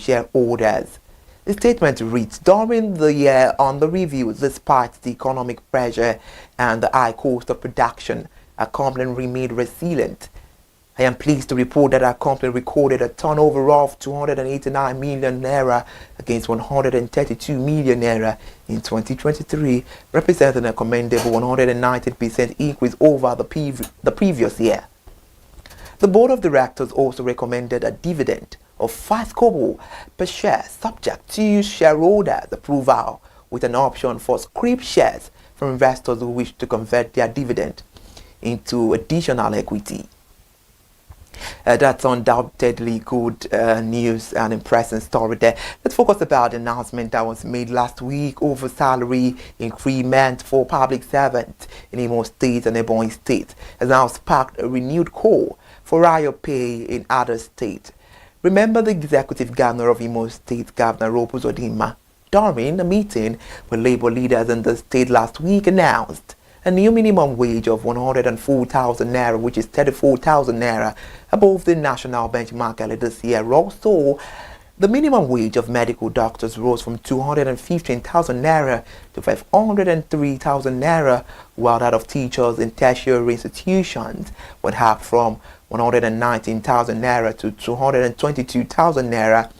shareholders. The statement reads, during the year under review, despite the economic pressure and the high cost of production, our company remained resilient. I am pleased to report that our company recorded a turnover of 289 million naira against 132 million naira in 2023, representing a commendable 119% increase over the previous year. The board of directors also recommended a dividend of 5 kobo per share subject to shareholders' approval, with an option for scrip shares for investors who wish to convert their dividend into additional equity. That's undoubtedly good news and impressive story there. Let's focus about the announcement that was made last week over salary increment for public servants in Imo State and Ebonyi State has now sparked a renewed call for higher pay in other states. Remember, the executive governor of Imo State, Governor Ropo Zodima, during a meeting with labor leaders in the state last week, announced a new minimum wage of 104,000 naira, which is 34,000 naira above the national benchmark earlier this year. Also, the minimum wage of medical doctors rose from 215,000 naira to 503,000 naira, while that of teachers in tertiary institutions went up from 119,000 naira to 222,000 naira,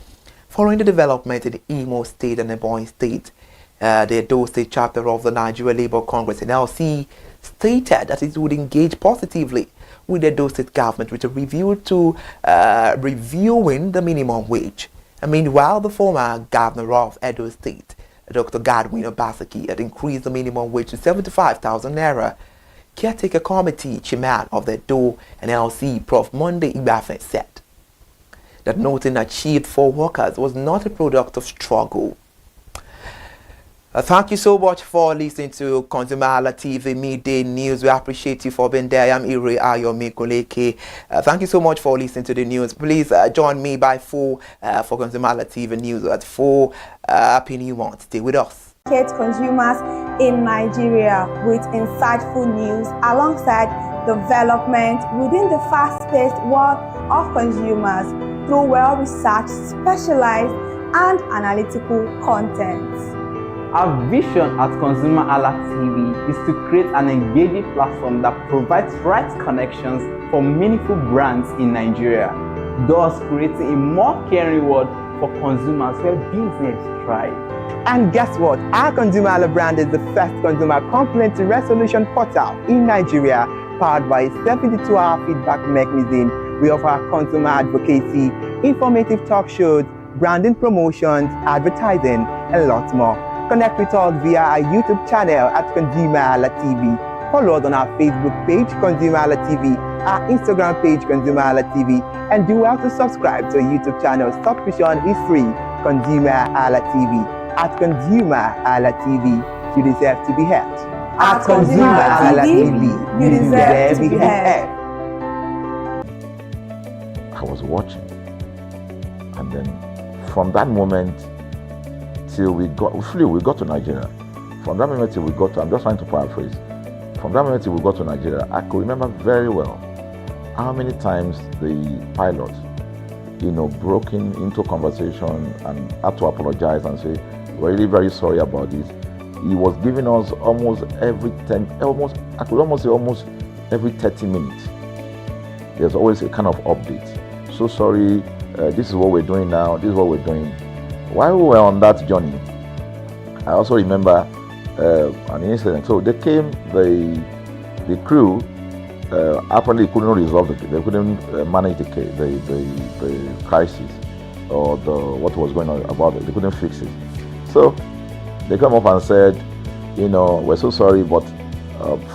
following the development in Imo State and Ebonyi State. The Edo State chapter of the Nigeria Labour Congress (NLC) stated that it would engage positively with the Edo State government with a review to reviewing the minimum wage. Meanwhile, the former governor of Edo State, Dr. Godwin Obaseki, had increased the minimum wage to 75,000 naira. Caretaker committee chairman of the Edo NLC, Prof. Monday Igbafe, said that nothing achieved for workers was not a product of struggle. Thank you so much for listening to ConsumerHallaTV Midday News. We appreciate you for being there. I am Ire Ayomi Koleke. Thank you so much for listening to the news. Please join me by 4 for ConsumerHallaTV News at 4. Happy New Month. Stay with us. Consumers in Nigeria with insightful news alongside development within the fast-paced world of consumers through well-researched, specialized, and analytical content. Our vision at ConsumerHallaTV is to create an engaging platform that provides right connections for meaningful brands in Nigeria, thus creating a more caring world for consumers where business thrives. And guess what? Our ConsumerHalla brand is the first consumer complaint resolution portal in Nigeria, powered by a 72-hour feedback mechanism. We offer consumer advocacy, informative talk shows, branding promotions, advertising, and lots more. Connect with us via our YouTube channel at ConsumerHallaTV. Follow us on our Facebook page, ConsumerHallaTV, our Instagram page, ConsumerHallaTV, and do well to subscribe to our YouTube channel. Subscription is free. ConsumerHallaTV. At ConsumerHallaTV, you deserve to be heard. At ConsumerHallaTV, you deserve to be heard. I was watching, and then from that moment till we got to Nigeria. From that moment till we got to, I'm just trying to paraphrase. From that moment till we got to Nigeria, I could remember very well how many times the pilot, broke into conversation and had to apologize and say, "We're really very sorry about this." He was giving us almost every 30 minutes. There's always a kind of update. So sorry, this is what we're doing now, this is what we're doing. While we were on that journey, I also remember an incident. So they came, the crew apparently couldn't resolve they couldn't manage the crisis or what was going on about it. They couldn't fix it. So they come up and said, we're so sorry, but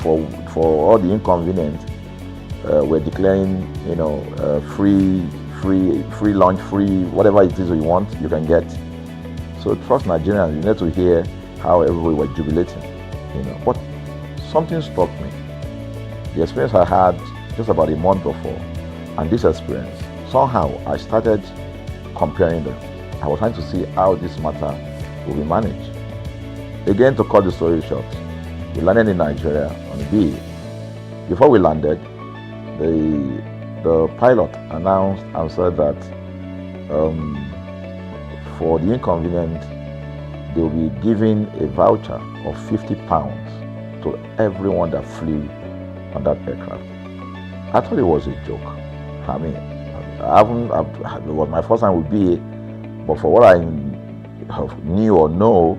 for all the inconvenience, we're declaring, free lunch, free whatever it is you want, you can get. So trust Nigerians, you need to hear how everybody was jubilating, But something struck me. The experience I had just about a month before, and this experience, somehow I started comparing them. I was trying to see how this matter will be managed. Again, to cut the story short, we landed in Nigeria on B. Before we landed, the pilot announced and said that for the inconvenient, they will be giving a voucher of £50 to everyone that flew on that aircraft. I thought it was a joke. I mean, it was my first time with BA, but for what I knew or know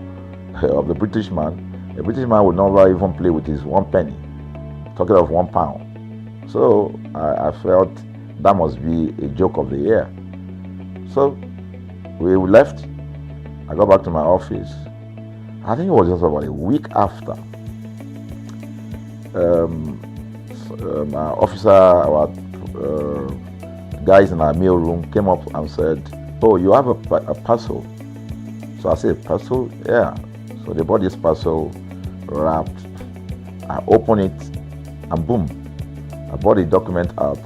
of the British man would never even play with his 1 penny, talking of £1. So I felt that must be a joke of the year. So we left. I got back to my office. I think it was just about a week after. My officer, our guys in our mail room came up and said, "Oh, you have a parcel." So I said, "Parcel? Yeah." So they brought this parcel wrapped. I opened it and boom, I brought the document out.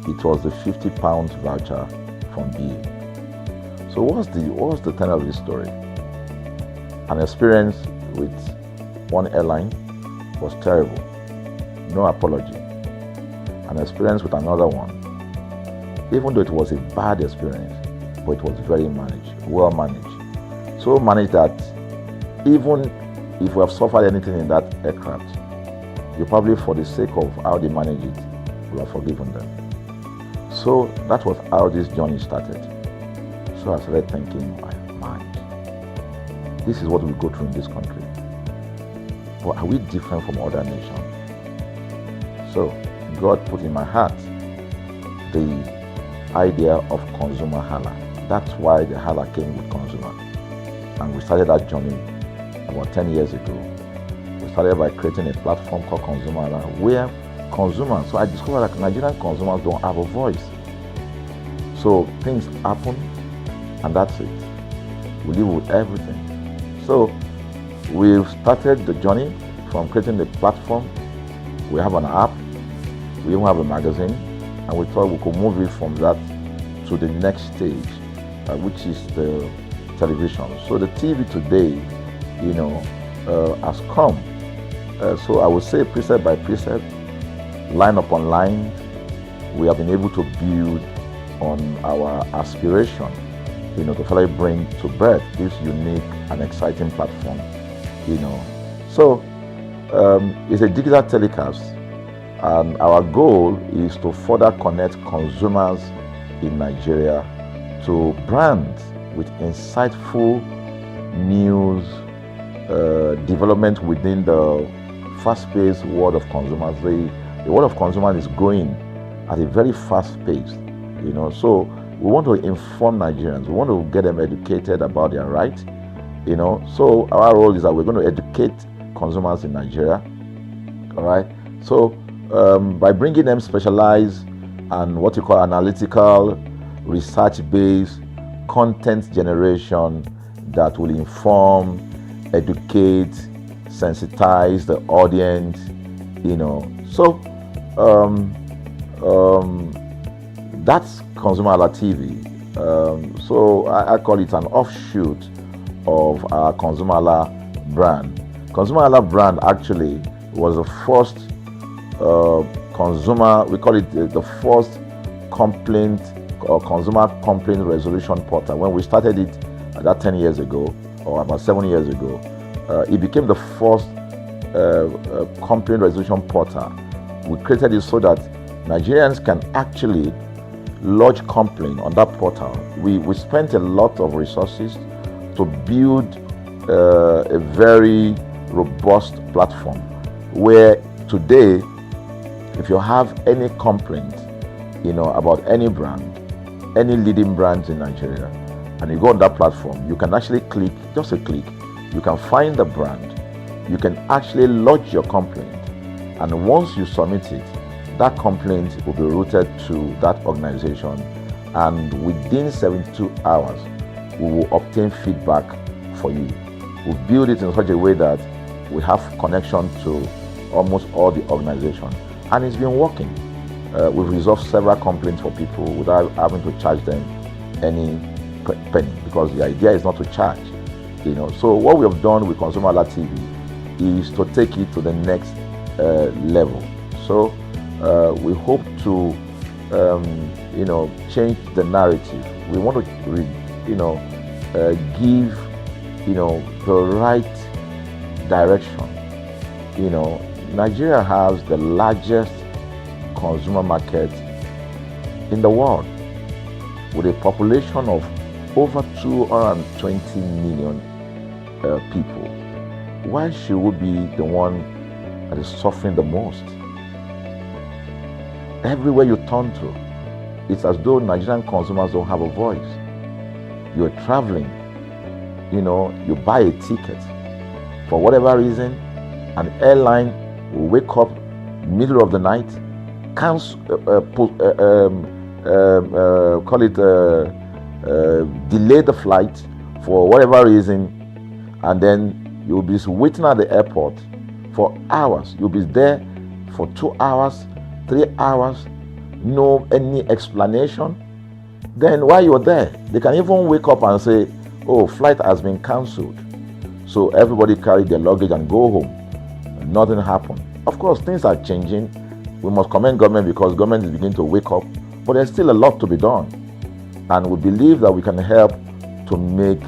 It was the £50 voucher from BA. So what's the tenor of this story? An experience with one airline was terrible. No apology. An experience with another one, even though it was a bad experience, but it was very well managed. So managed that even if we have suffered anything in that aircraft, you probably, for the sake of how they manage it, will have forgiven them. So that was how this journey started. So I started thinking, my mind, this is what we go through in this country. But are we different from other nations? So God put in my heart the idea of ConsumerHalla. That's why the Hala came with consumer. And we started that journey about 10 years ago. We started by creating a platform called ConsumerHalla, where consumers, so I discovered that Nigerian consumers don't have a voice. So things happen, and that's it. We live with everything. So we've started the journey from creating the platform. We have an app, we even have a magazine, and we thought we could move it from that to the next stage, which is the television. So the TV today, has come. So I would say precept by precept, line upon line, we have been able to build on our aspiration, to finally bring to birth this unique and exciting platform, So it's a digital telecast, and our goal is to further connect consumers in Nigeria to brands with insightful news, development within the fast-paced world of consumers. The world of consumers is growing at a very fast pace, So we want to inform Nigerians. We want to get them educated about their rights, So our role is that we're going to educate consumers in Nigeria, all right? So by bringing them specialized and what you call analytical, research-based content generation that will inform, educate, sensitize the audience, So that's ConsumerHallaTV. So I call it an offshoot of our ConsumerHalla brand. ConsumerHalla brand actually was the first we call it the first complaint or consumer complaint resolution portal. When we started it about 10 years ago, or about 7 years ago, it became the first complaint resolution portal. We created it so that Nigerians can actually lodge complaint on that portal. We spent a lot of resources to build a very robust platform where today, if you have any complaint, about any brand, any leading brands in Nigeria, and you go on that platform, you can actually click, just a click, you can find the brand, you can actually lodge your complaint, and once you submit it, that complaint will be routed to that organization, and within 72 hours, we will obtain feedback for you. We build it in such a way that we have connection to almost all the organizations, and it's been working. We've resolved several complaints for people without having to charge them any penny, because the idea is not to charge. So what we have done with ConsumerHallaTV is to take it to the next level. So we hope to change the narrative. We want to give, the right direction. Nigeria has the largest consumer market in the world, with a population of over 220 million people. Why should we be the one that is suffering the most? Everywhere you turn to, it's as though Nigerian consumers don't have a voice. You're traveling, you buy a ticket. For whatever reason, an airline will wake up middle of the night, delay the flight for whatever reason, and then you'll be waiting at the airport for hours. You'll be there for 2 hours, 3 hours, no any explanation. Then while you're there, they can even wake up and say, oh, flight has been cancelled. So everybody carry their luggage and go home. Nothing happened. Of course, things are changing. We must commend government because government is beginning to wake up, but there's still a lot to be done. And we believe that we can help to make,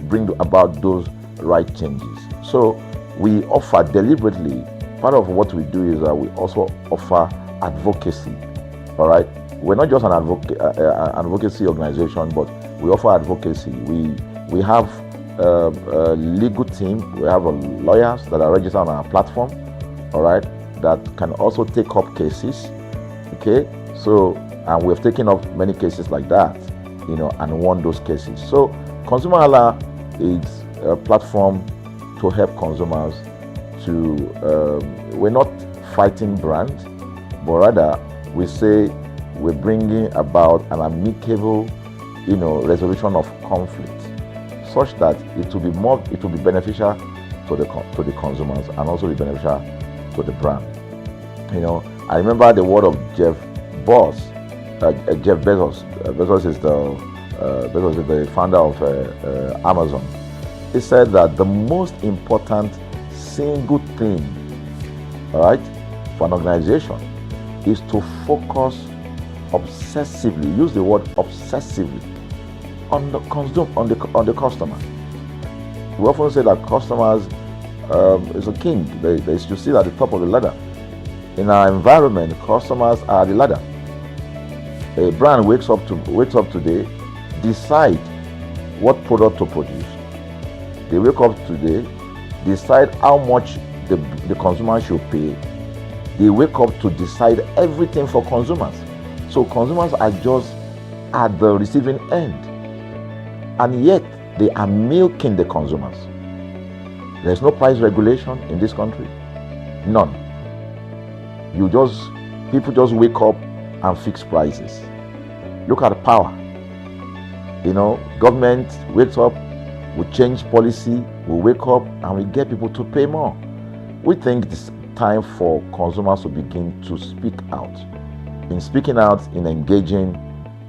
bring about those right changes. So we offer deliberately, part of what we do is that we also offer advocacy, all right? We're not just an advocacy organization, but we offer advocacy. We have a legal team, we have lawyers that are registered on our platform, all right, that can also take up cases, okay? So, and we've taken up many cases like that, and won those cases. So, ConsumerHalla is a platform to help consumers to, we're not fighting brands, but rather we say we're bringing about an amicable, resolution of conflict, such that it will be beneficial to the consumers and also be beneficial to the brand. I remember the word of Jeff Bezos. Bezos is the founder of Amazon. He said that the most important single thing, all right, for an organization is to focus obsessively, use the word obsessively, on the customer. We often say that customers is a king. They should sit at the top of the ladder. In our environment, customers are the ladder. A brand wakes up today, decide what product to produce. They wake up today, decide how much the consumer should pay. They wake up to decide everything for consumers. So consumers are just at the receiving end, and yet they are milking the consumers. There's no price regulation in this country, none. People just wake up and fix prices. Look at the power. Government wakes up, we change policy, we wake up and we get people to pay more. We think it's time for consumers to begin to speak out. In speaking out, in engaging,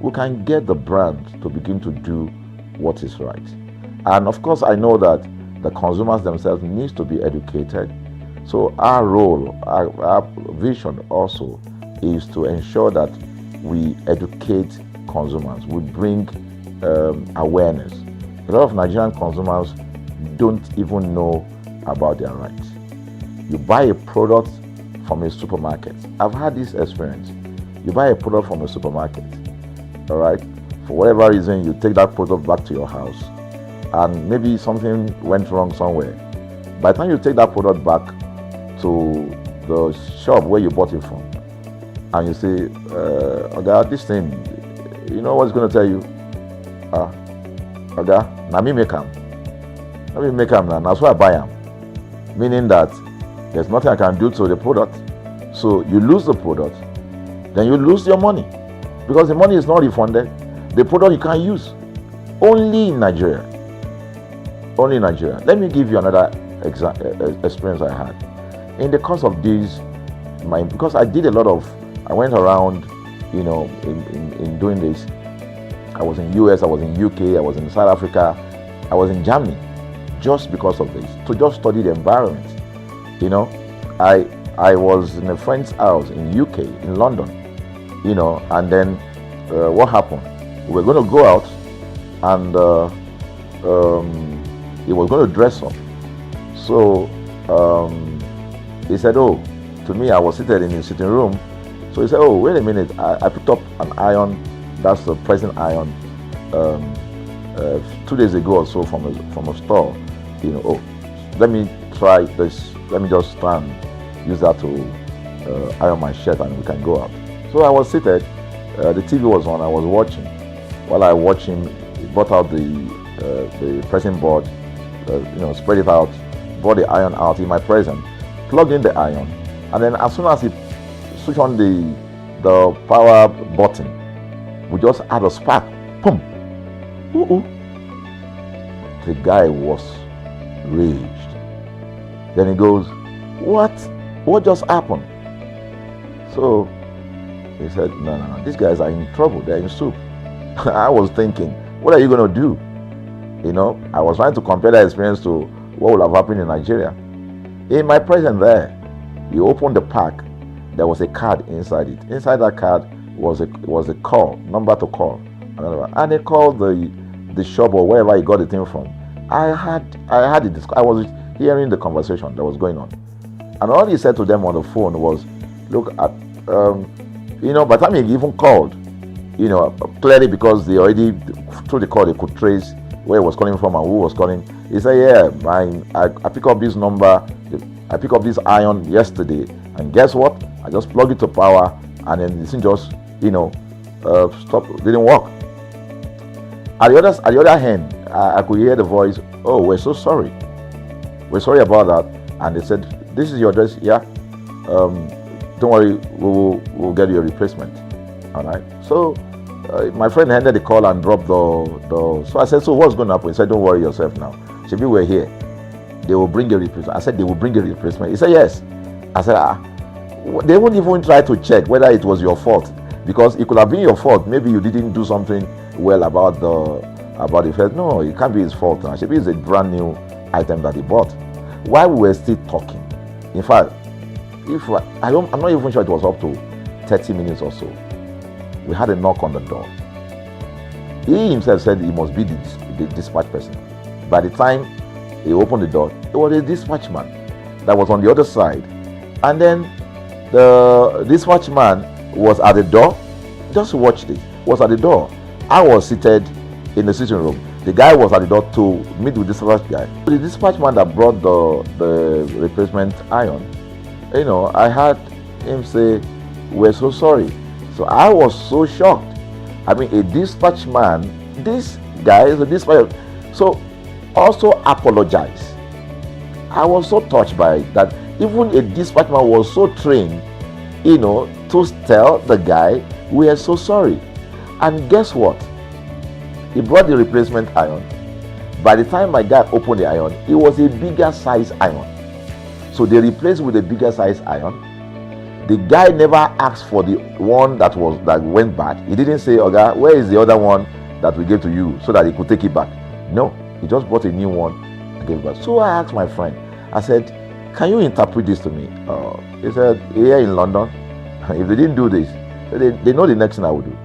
we can get the brand to begin to do what is right. And of course, I know that the consumers themselves need to be educated. So our role, our vision also is to ensure that we educate consumers. We bring awareness. A lot of Nigerian consumers don't even know about their rights. You buy a product from a supermarket. I've had this experience. You buy a product from a supermarket, all right? For whatever reason, you take that product back to your house, and maybe something went wrong somewhere. By the time you take that product back to the shop where you bought it from, and you say, Oga, this thing, you know what's going to tell you? Oga, na me make am. Let me make am now. That's why I buy am. Meaning that there's nothing I can do to the product. So you lose the product, then you lose your money, because the money is not refunded. The product you can't use. Only in Nigeria. Only in Nigeria. Let me give you another experience I had. In the course of this, because I went around, in doing this. I was in US, I was in UK, I was in South Africa, I was in Germany, just because of this, to just study the environment. I was in a friend's house in UK, in London, and then what happened? We were going to go out, and he was going to dress up. So he said, oh, to me, I was seated in his sitting room. So he said, oh, wait a minute, I picked up an iron, that's the pressing iron, 2 days ago or so from a store. You know, oh, let me try this, let me just try and use that to iron my shirt and we can go out. So I was seated, the TV was on, I was watching. While I was watching, he brought out the pressing board, spread it out, brought the iron out in my presence, plugged in the iron, and then as soon as he switched on the power button, we just had a spark. Boom! Ooh. The guy was raged. Then he goes, what just happened? So he said, no, these guys are in trouble, they're in soup. I was thinking, what are you going to do? You know, I was trying to compare that experience to what would have happened in Nigeria. In my presence there, he opened the pack, there was a card inside it. Inside that card was a call, number to call. And they called the shop or wherever he got the thing from. I was hearing the conversation that was going on. And all he said to them on the phone was, look, by the time he even called, clearly because they already, through the call, they could trace where he was calling from and who was calling. He said, yeah, I picked up this number, I picked up this iron yesterday, and guess what? I just plugged it to power, and then this thing just, stopped, didn't work. At the other hand, I could hear the voice, oh, we're so sorry. We're sorry about that. And they said, this is your address, yeah. Don't worry, we'll get you a replacement. All right. So my friend handed the call and dropped the. So I said, so what's going to happen? He said, don't worry yourself now. Shebi, we're here. They will bring a replacement. I said, they will bring a replacement. He said, yes. I said, they won't even try to check whether it was your fault, because it could have been your fault. Maybe you didn't do something well about the first. No, it can't be his fault. Now, Shebi is a brand new item that he bought. While we were still talking, in fact, I'm not even sure it was up to 30 minutes or so, we had a knock on the door. He himself said he must be the dispatch person. By the time he opened the door, it was a dispatch man that was on the other side. And then the dispatch man was at the door. Just watch this. Was at the door. I was seated in the sitting room. The guy was at the door to meet with the dispatch guy. The dispatch man that brought the replacement iron, I heard him say, we're so sorry. So I was so shocked. I mean, a dispatch man, this guy is a dispatch, so also apologize. I was so touched by it that even a dispatch man was so trained, to tell the guy, we are so sorry. And guess what? He brought the replacement iron. By the time my guy opened the iron, it was a bigger size iron. So they replaced with a bigger size iron. The guy never asked for the one that went bad. He didn't say, okay, where is the other one that we gave to you so that he could take it back? No, he just bought a new one and gave it back. So I asked my friend, I said, can you interpret this to me? He said, here in London, if they didn't do this, they know the next thing I will do.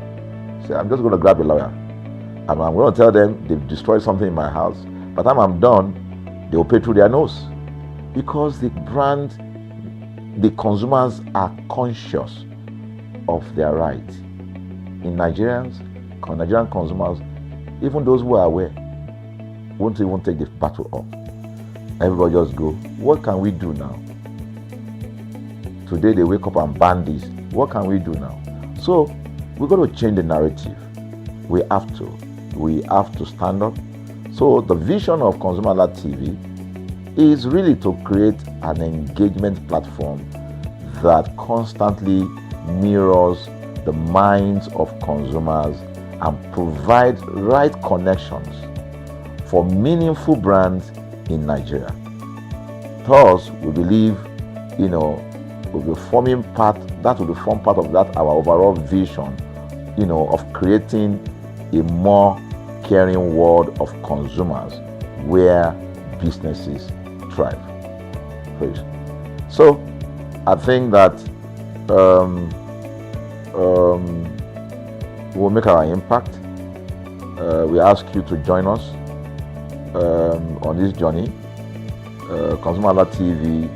So I'm just going to grab a lawyer and I'm going to tell them they've destroyed something in my house. By the time I'm done, they will pay through their nose. Because the consumers are conscious of their rights. In Nigerian consumers, even those who are aware, won't even take the battle up. Everybody just go, what can we do now? Today they wake up and ban this. What can we do now? So we're going to change the narrative. We have to stand up. So the vision of ConsumerHallaTV is really to create an engagement platform that constantly mirrors the minds of consumers and provide right connections for meaningful brands in Nigeria. Thus, we believe, will be forming part of that our overall vision, of creating a more caring world of consumers where businesses thrive. So, I think that we'll make our impact. We ask you to join us on this journey. ConsumerHallaTV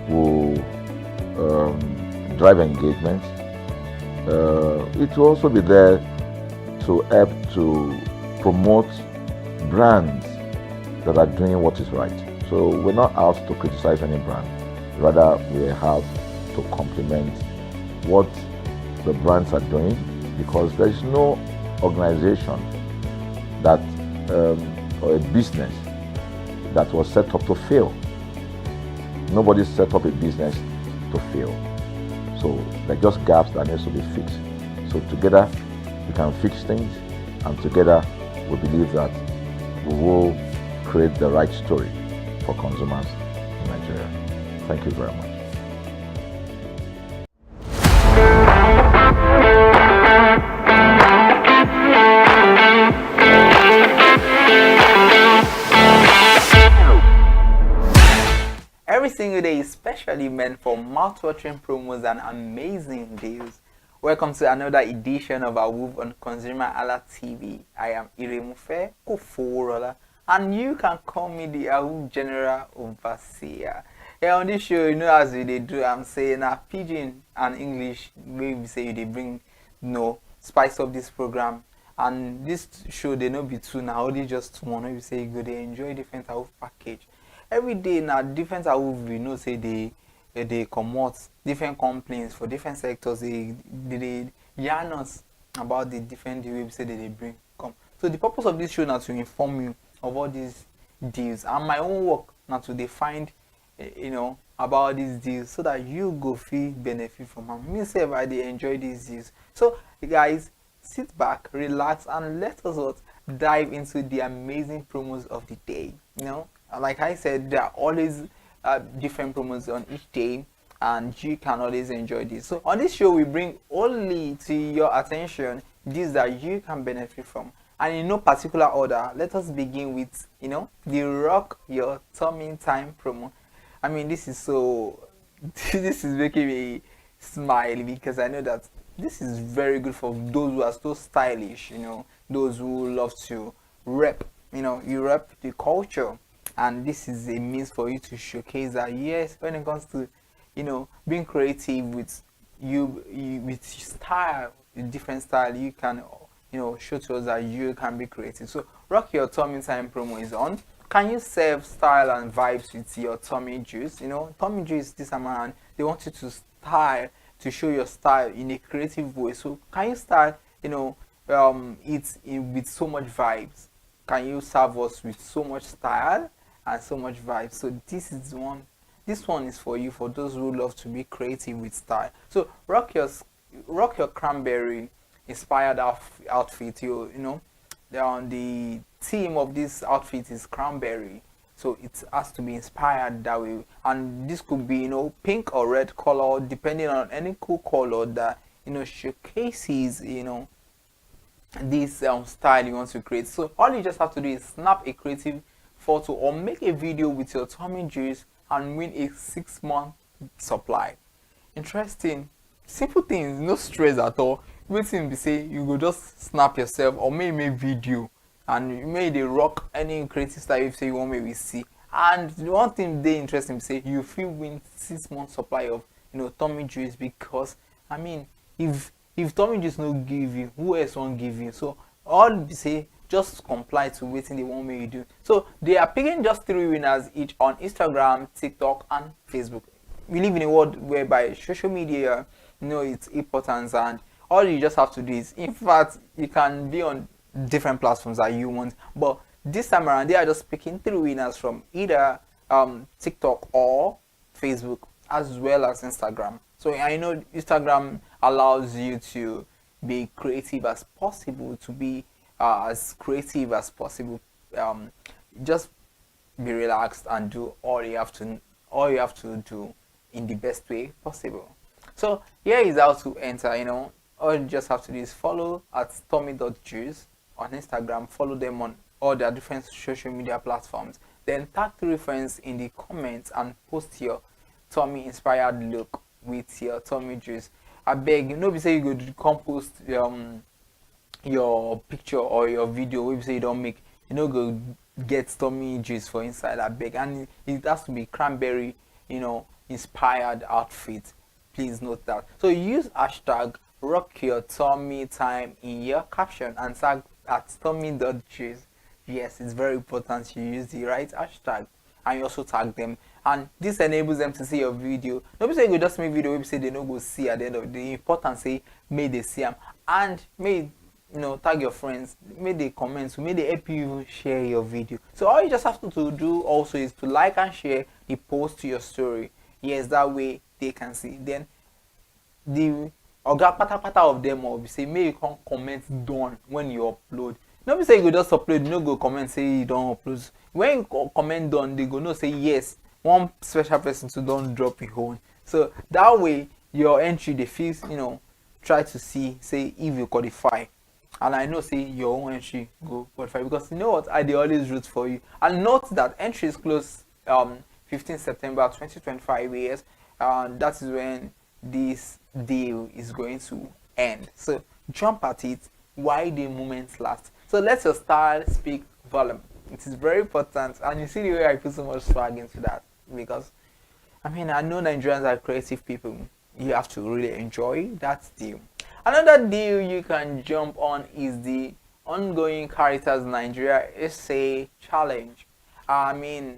will drive engagement. It will also be there to help to promote brands that are doing what is right. So we're not out to criticize any brand. Rather, we are out to complement what the brands are doing, because there is no organization that or a business that was set up to fail. Nobody set up a business to fail. So there are just gaps that needs to be fixed. So together we can fix things, and together we believe that we will create the right story for consumers in Nigeria. Thank you very much. Every single day is specially meant for mouth-watering promos and amazing deals. Welcome to another edition of our move on ConsumerHallaTV. I am Iremufe Koforola, and you can call me the Yahoo General Overseer. Here on this show, you know, as we do, I'm saying a pidgin and English, maybe say they bring, spice up this program. And this show, they not be two now, only just two more. You say go, they enjoy different Yahoo package. Every day now, different Yahoo, we know say they come out different complaints for different sectors. They yarn us about the different websites that they bring come. So the purpose of this show now to inform you of all these deals, and my own work now to define about these deals, so that you go feel benefit from them. Me say I they enjoy these deals. So guys, sit back, relax, and let us dive into the amazing promos of the day. Like I said, there are always different promos on each day, and you can always enjoy this. So on this show, we bring only to your attention deals that you can benefit from, and in no particular order. Let us begin with the Rock Your Tummy Time promo. I mean, this is making me smile, because I know that this is very good for those who are so stylish, those who love to rep, you rep the culture. And this is a means for you to showcase that, yes, when it comes to being creative with with style, with different style, you can show to us that you can be creative. So Rock Your Tummy Time promo is on. Can you serve style and vibes with your tummy juice? Tummy juice this time around, they want you to style, to show your style in a creative way. So can you style it with so much vibes? Can you serve us with so much style and so much vibe? So this one is for you, for those who love to be creative with style. So rock your cranberry inspired outfit. The theme of this outfit is cranberry, so it has to be inspired that way. And this could be pink or red color, depending on any cool color that showcases this style you want to create. So all you just have to do is snap a creative photo or make a video with your tummy juice and win a 6-month supply. Interesting, simple things, no stress at all. Waiting be say you go just snap yourself or maybe make video, and you may they rock any creative style you say you want maybe see. And the one thing they interesting be say you feel win 6-month supply of tummy juice, because I mean, if tummy juice no give you, who else won't give you? So all be say just comply to waiting they want me you do. So they are picking just 3 winners each on Instagram, TikTok, and Facebook. We live in a world whereby social media its importance, and all you just have to do is, in fact, you can be on different platforms that you want, but this time around they are just picking 3 winners from either TikTok or Facebook, as well as Instagram. So I know Instagram allows you to be creative as possible, to be as creative as possible. Just be relaxed and do all you have to do in the best way possible. So here is how to enter. All you just have to do is follow at tummy.juice on Instagram, follow them on all their different social media platforms, then tag 3 friends in the comments and post your tummy inspired look with your tummy juice. I beg, be say you go compost your picture or your video wey be say you don't make, you know, go get tummy juice for inside that bag, and it has to be cranberry, inspired outfit. Please note that. So use hashtag rock your tummy time in your caption and tag at tummy.juice. Yes, it's very important you use the right hashtag and you also tag them, and this enables them to see your video. Nobody say you go just make video wey say they no go see at the end of the day. Important say make they see them, and may tag your friends, may they comment, so may they help you even share your video. So all you just have to do also is to like and share the post to your story. Yes, that way they can see. Then the oga pata of them will say may you can comment done when you upload. Nobody say you go just upload, you no go comment say you don't upload. When you comment done, they go no say yes, one special person to don't drop your own. So that way your entry they feel try to see say if you qualify. And I know say your own entry go qualify, because you know what, I dey always root for you. And note that entry is closed 15 September 2025 years, and that is when this deal is going to end. So jump at it while the moment lasts. So let your style speak volume. It is very important, and you see the way I put so much swag into that, because I know Nigerians are creative people. You have to really enjoy that deal. Another deal you can jump on is the ongoing Caritas Nigeria Essay Challenge.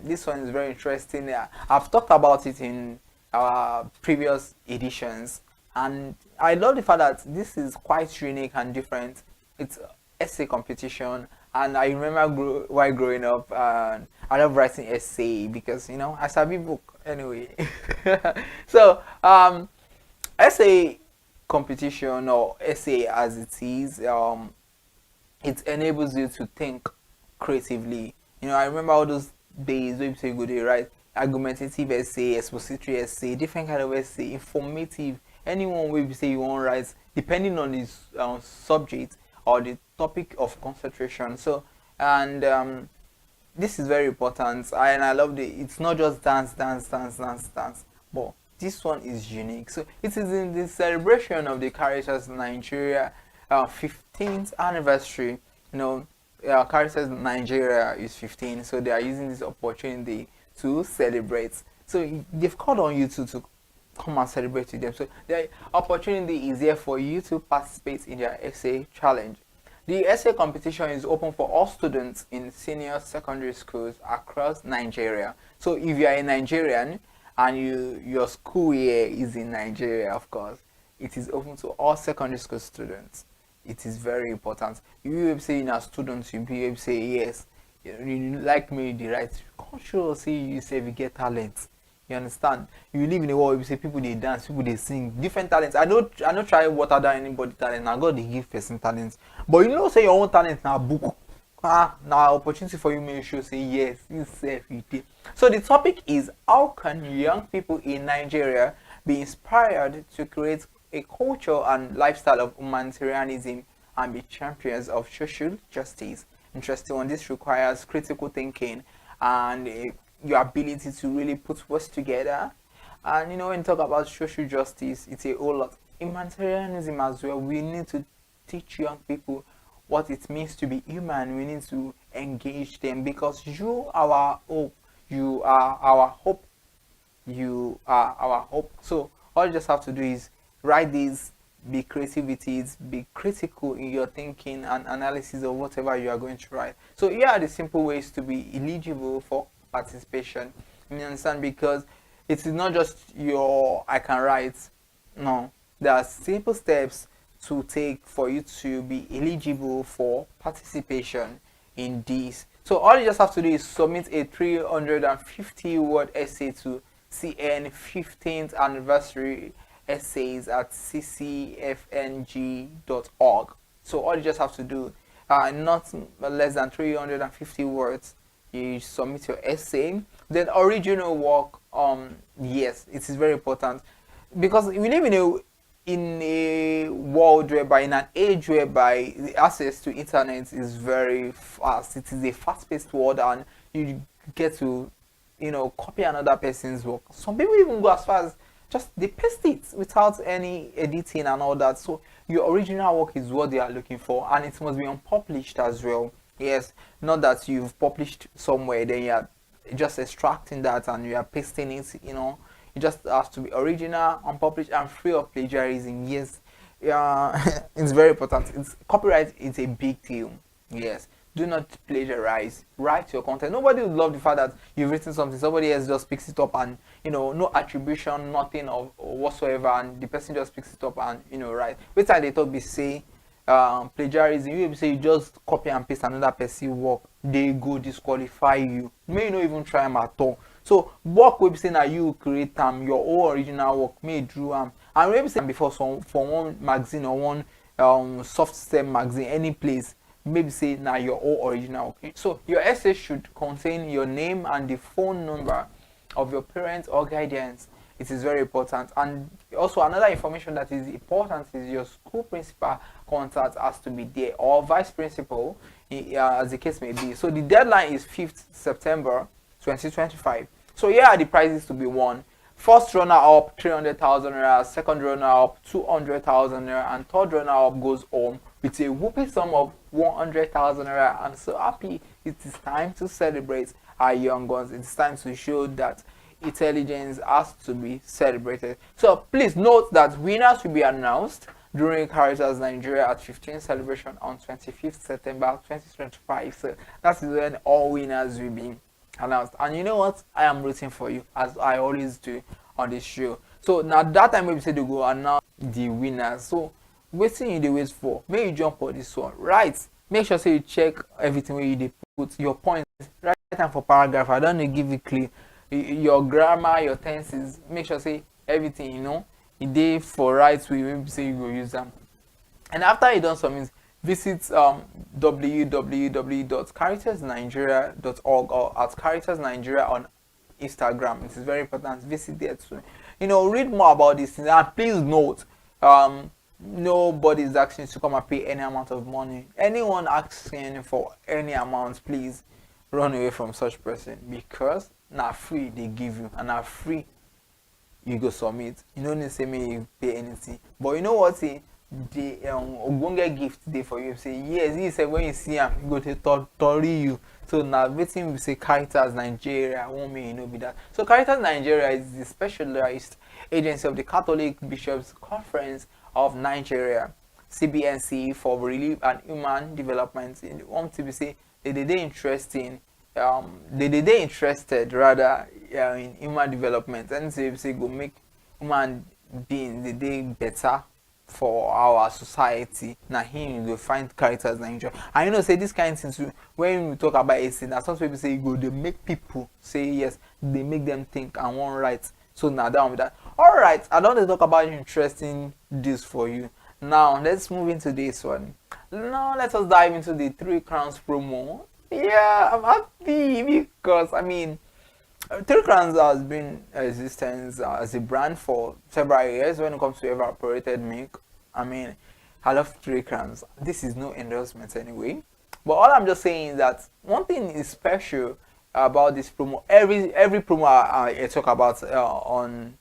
This one is very interesting. I've talked about it in our previous editions, and I love the fact that this is quite unique and different. It's essay competition, and I remember while growing up, I love writing essay because I sabi book anyway. So essay competition, or essay as it is, it enables you to think creatively. I remember all those days where you go to write argumentative essay, expository essay, different kind of essay, informative, anyone where you say you want to write depending on this subject or the topic of concentration. So, and this is very important, and I love it's not just dance, but this one is unique. So it is in the celebration of the Caritas Nigeria 15th anniversary. Caritas Nigeria is 15, so they are using this opportunity to celebrate. So they've called on you to come and celebrate with them. So the opportunity is here for you to participate in their essay challenge. The essay competition is open for all students in senior secondary schools across Nigeria. So if you are a Nigerian and your school year is in Nigeria, of course, it is open to all secondary school students. It is very important. You will say in a student, you be able to say yes, you like me the right culture, say you say we get talent. You understand? You live in a world where you say people they dance, people they sing, different talents. I don't try water down anybody talent. I got the give person talents. But say your own talent now book. Now opportunity for you make sure say yes, you say it. So the topic is, how can young people in Nigeria be inspired to create a culture and lifestyle of humanitarianism and be champions of social justice? Interesting one. This requires critical thinking and your ability to really put words together. And when you talk about social justice, it's a whole lot. Humanitarianism as well. We need to teach young people what it means to be human. We need to engage them, because you are our hope. You are our hope. You are our hope. So all you just have to do is write these, be creativities, be critical in your thinking and analysis of whatever you are going to write. So here are the simple ways to be eligible for participation. You understand? Because it is not just I can write. No, there are simple steps to take for you to be eligible for participation in this. So all you just have to do is submit a 350 word essay to CN 15th anniversary essays at ccfng.org. So all you just have to do, not less than 350 words, you submit your essay. Then original work, yes, it is very important, because we live in a world whereby, in an age whereby the access to internet is very fast. It is a fast-paced world, and you get to copy another person's work. Some people even go as far as just they paste it without any editing and all that. So your original work is what they are looking for, and it must be unpublished as well. Yes, not that you've published somewhere, then you're just extracting that and you are pasting it, it just has to be original, unpublished, and free of plagiarism. Yes, yeah, it's very important. Copyright is a big deal. Yes, do not plagiarize. Write your content. Nobody would love the fact that you've written something, somebody else just picks it up and no attribution, nothing of whatsoever, and the person just picks it up and right. Which time they talk be say plagiarism, you say you just copy and paste another person's work, they go disqualify you. May you not even try them at all. So work will be saying that you create your own original work, may drew and maybe say before for one magazine or one soft STEM magazine, any place, maybe say now your own original work. So your essay should contain your name and the phone number of your parents or guardians. It is very important. And also another information that is important is your school principal contact has to be there, or vice principal, as the case may be. So the deadline is 5th September 2025. So here are the prizes to be won. First runner up 300,000 naira, second runner up 200,000 naira, and third runner up goes home with a whooping sum of 100,000 naira. I'm so happy. It is time to celebrate our young ones. It's time to show that intelligence has to be celebrated. So please note that winners will be announced during Caritas Nigeria at 15 celebration on 25th September 2025. So that is when all winners will be announced. And you know what? I am rooting for you, as I always do on this show. So now that time we say to go announce the winners. So waiting you the wait for, may you jump on this one, right? Make sure say you check everything where you put your points right time for paragraph. I don't know, give it clear. Your grammar, your tenses, make sure say everything it dey for right way, maybe say you go use them. And after you done something, visit www.caritasnigeria.org or at Caritas Nigeria on Instagram. It is very important. Visit there too. Read more about this thing. And please note, nobody is asking you to come and pay any amount of money. Anyone asking for any amount, please run away from such person, because not free they give you, and not free you go submit. You don't need to say me you pay anything. But you know what? The Ogbonge gift there for you. Say yes, he said when you see him, you go to tori you. So now waiting we say Caritas Nigeria, won't mean be that. So Caritas Nigeria is the specialized agency of the Catholic Bishops Conference of Nigeria, CBNC, for relief and human development. In want to be say they interested rather in human development, and say go make human beings the day better for our society. Now here you go find Caritas Nigeria. And say this kind of things when we talk about AC, now some people say they make people say yes, they make them think and want right. So now down with that. Alright, I don't want to talk about interesting this for you. Now let's move into this one. Now let us dive into the 3 Crowns promo. Yeah, I'm happy because 3 Crowns has been in existence as a brand for several years when it comes to evaporated milk. I love 3 Crowns. This is no endorsement anyway. But all I'm just saying is that one thing is special about this promo. Every promo I talk about on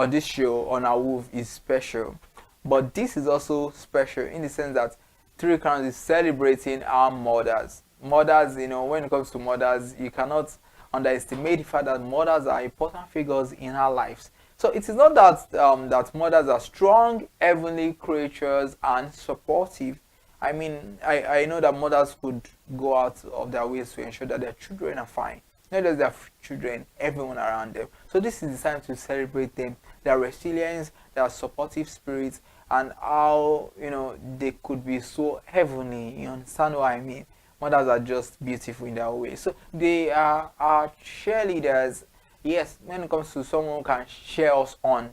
this show on our Wolf is special. But this is also special in the sense that 3 Crowns is celebrating our mothers. Mothers, when it comes to mothers, you cannot underestimate the fact that mothers are important figures in our lives. So it is not that that mothers are strong, heavenly creatures and supportive. I know that mothers could go out of their ways to ensure that their children are fine. Not just their children, everyone around them. So this is the time to celebrate them, their resilience, their supportive spirits, and how they could be so heavenly. You understand what I mean? Mothers are just beautiful in their way. So they are our cheerleaders. Yes, when it comes to someone who can cheer us on,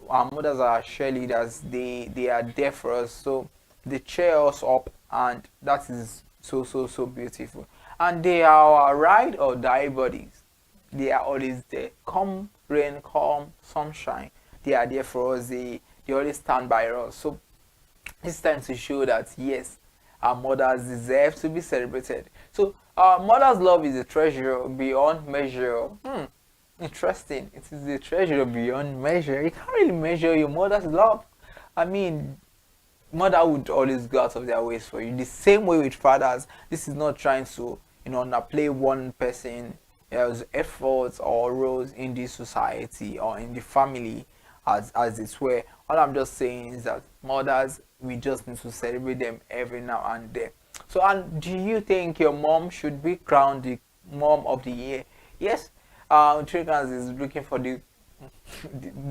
our mothers are cheerleaders. They are there for us. So they cheer us up, and that is so beautiful. And they are our ride or die buddies. They are always there. Come rain, come sunshine, they are there for us. They always stand by us. So it's time to show that yes, our mothers deserve to be celebrated. So our mother's love is a treasure beyond measure. Interesting. It is a treasure beyond measure. You can't really measure your mother's love. I mean, mother would always go out of their ways for you. The same way with fathers. This is not trying to, underplay one person efforts or roles in the society or in the family as it were. All I'm just saying is that mothers, we just need to celebrate them every now and then. So, and do you think your mom should be crowned the mom of the year? Yes. Tricans is looking for the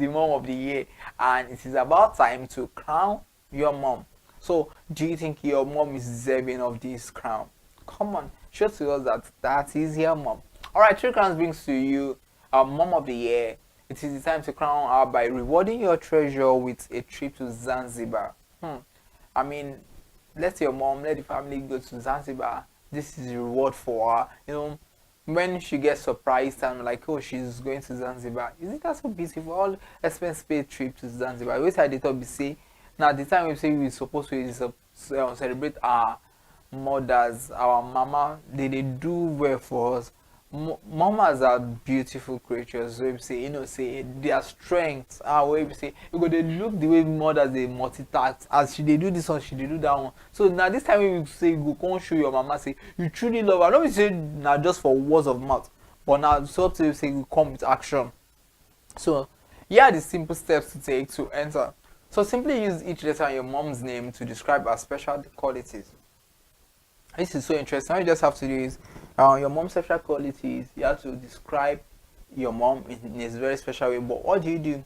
mom of the year, and it is about time to crown your mom. So, do you think your mom is deserving of this crown? Come on, show to us that is your mom. All right, Three Crowns brings to you mom of the year. It is the time to crown her by rewarding your treasure with a trip to Zanzibar. I mean, let your mom, let the family go to Zanzibar. This is a reward for her. When she gets surprised and like, oh, she's going to Zanzibar. Isn't that so beautiful? All expense paid trip to Zanzibar. Which I did not be say. Now the time we say we're supposed to celebrate our mothers, our mama, they do well for us. Mamas are beautiful creatures. So we say, say their strengths are where we say because they look the way mothers they multitask. As they do this one, she they do that one. So now this time we say go come show your mama say you truly love her. I don't be say now just for words of mouth, but now so up to you say you come with action. So here are the simple steps to take to enter. So simply use each letter in your mom's name to describe her special qualities. This is so interesting. All you just have to do is your mom's special qualities. You have to describe your mom in a very special way. But what do you do?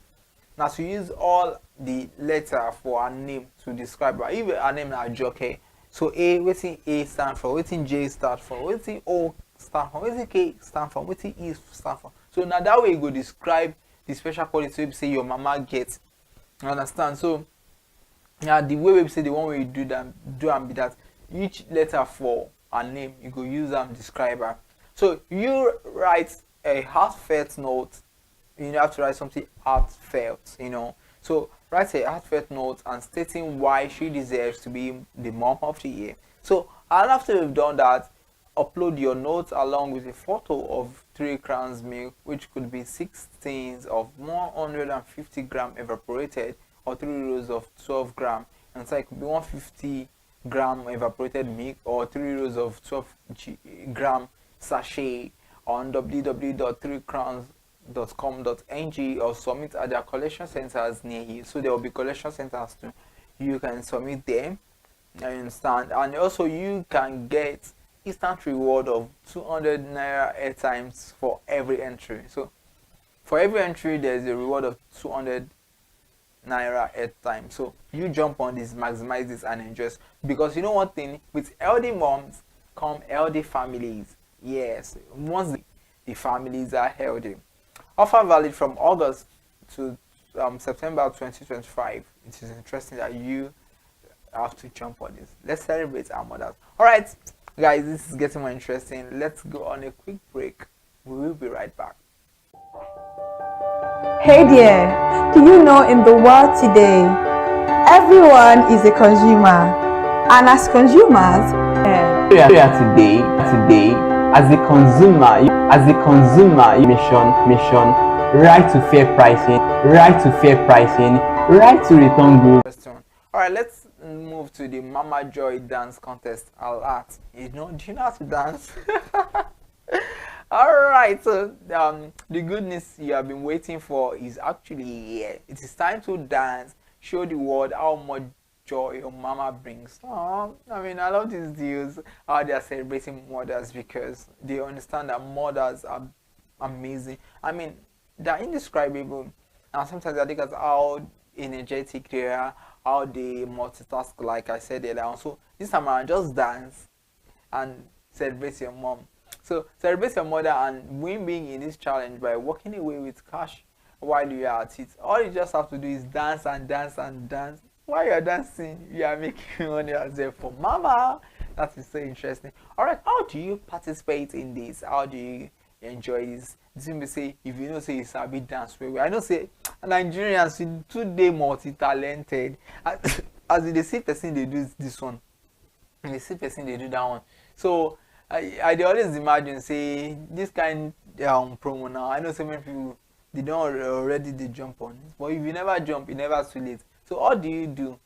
Now to use all the letter for her name to describe her. If her name is Joke, so A, waiting A stand for, waiting J stand for, waiting O stand for, waiting K stand for, waiting E stand for. So now that way you go describe the special quality. So you say your mama gets. You understand? So now the way we say the one way you do and be that. Each letter for a name, you go use them describe her. So you write a heartfelt note. You have to write something heartfelt, So write a heartfelt note and stating why she deserves to be the mom of the year. So after you've done that, upload your note along with a photo of 3 crowns milk, which could be 6 tins of 150 gram evaporated or 3 rows of 12 gram. And so it could be 150 gram evaporated milk or 3 rows of 12 gram sachet on www.3crowns.com.ng or submit at their collection centers near you. So there will be collection centers too. You can submit them. I understand. And also you can get instant reward of 200 naira airtimes for every entry. So for every entry there's a reward of 200 naira airtime. So you jump on this, maximize this and enjoy, because you know one thing, with healthy moms come healthy families. Yes, once the families are healthy. Offer valid from August to September 2025. It is interesting that you have to jump on this. Let's celebrate our mothers. All right guys, this is getting more interesting. Let's go on a quick break. We will be right back. Hey there, do you know in the world today, everyone is a consumer, and as consumers, today, as a consumer, mission, right to fair pricing, right to return goods. All right, let's move to the Mama Joy dance contest. Do you know how to dance? All right, so the good news you have been waiting for is actually here. It is time to dance. Show the world how much joy your mama brings. I love these deals, how they are celebrating mothers, because they understand that mothers are amazing. They're indescribable, and sometimes I think that's how energetic they are, how they multitask, like I said earlier. So this time around, just dance and celebrate your mom. So celebrate your mother and win big in this challenge by walking away with cash while you are at it. All you just have to do is dance and dance and dance. While you are dancing, you are making money as well for mama. That is so interesting. All right, how do you participate in this? How do you enjoy this? Simply say, if you know say you sabi dance very well. I know say Nigerians today multi-talented. As they see person they do this one, and they see person they do that one. So I always imagine say this kind promo now. I know so many people, they don't already they jump on it, but if you never jump, it never too late. So all do you do?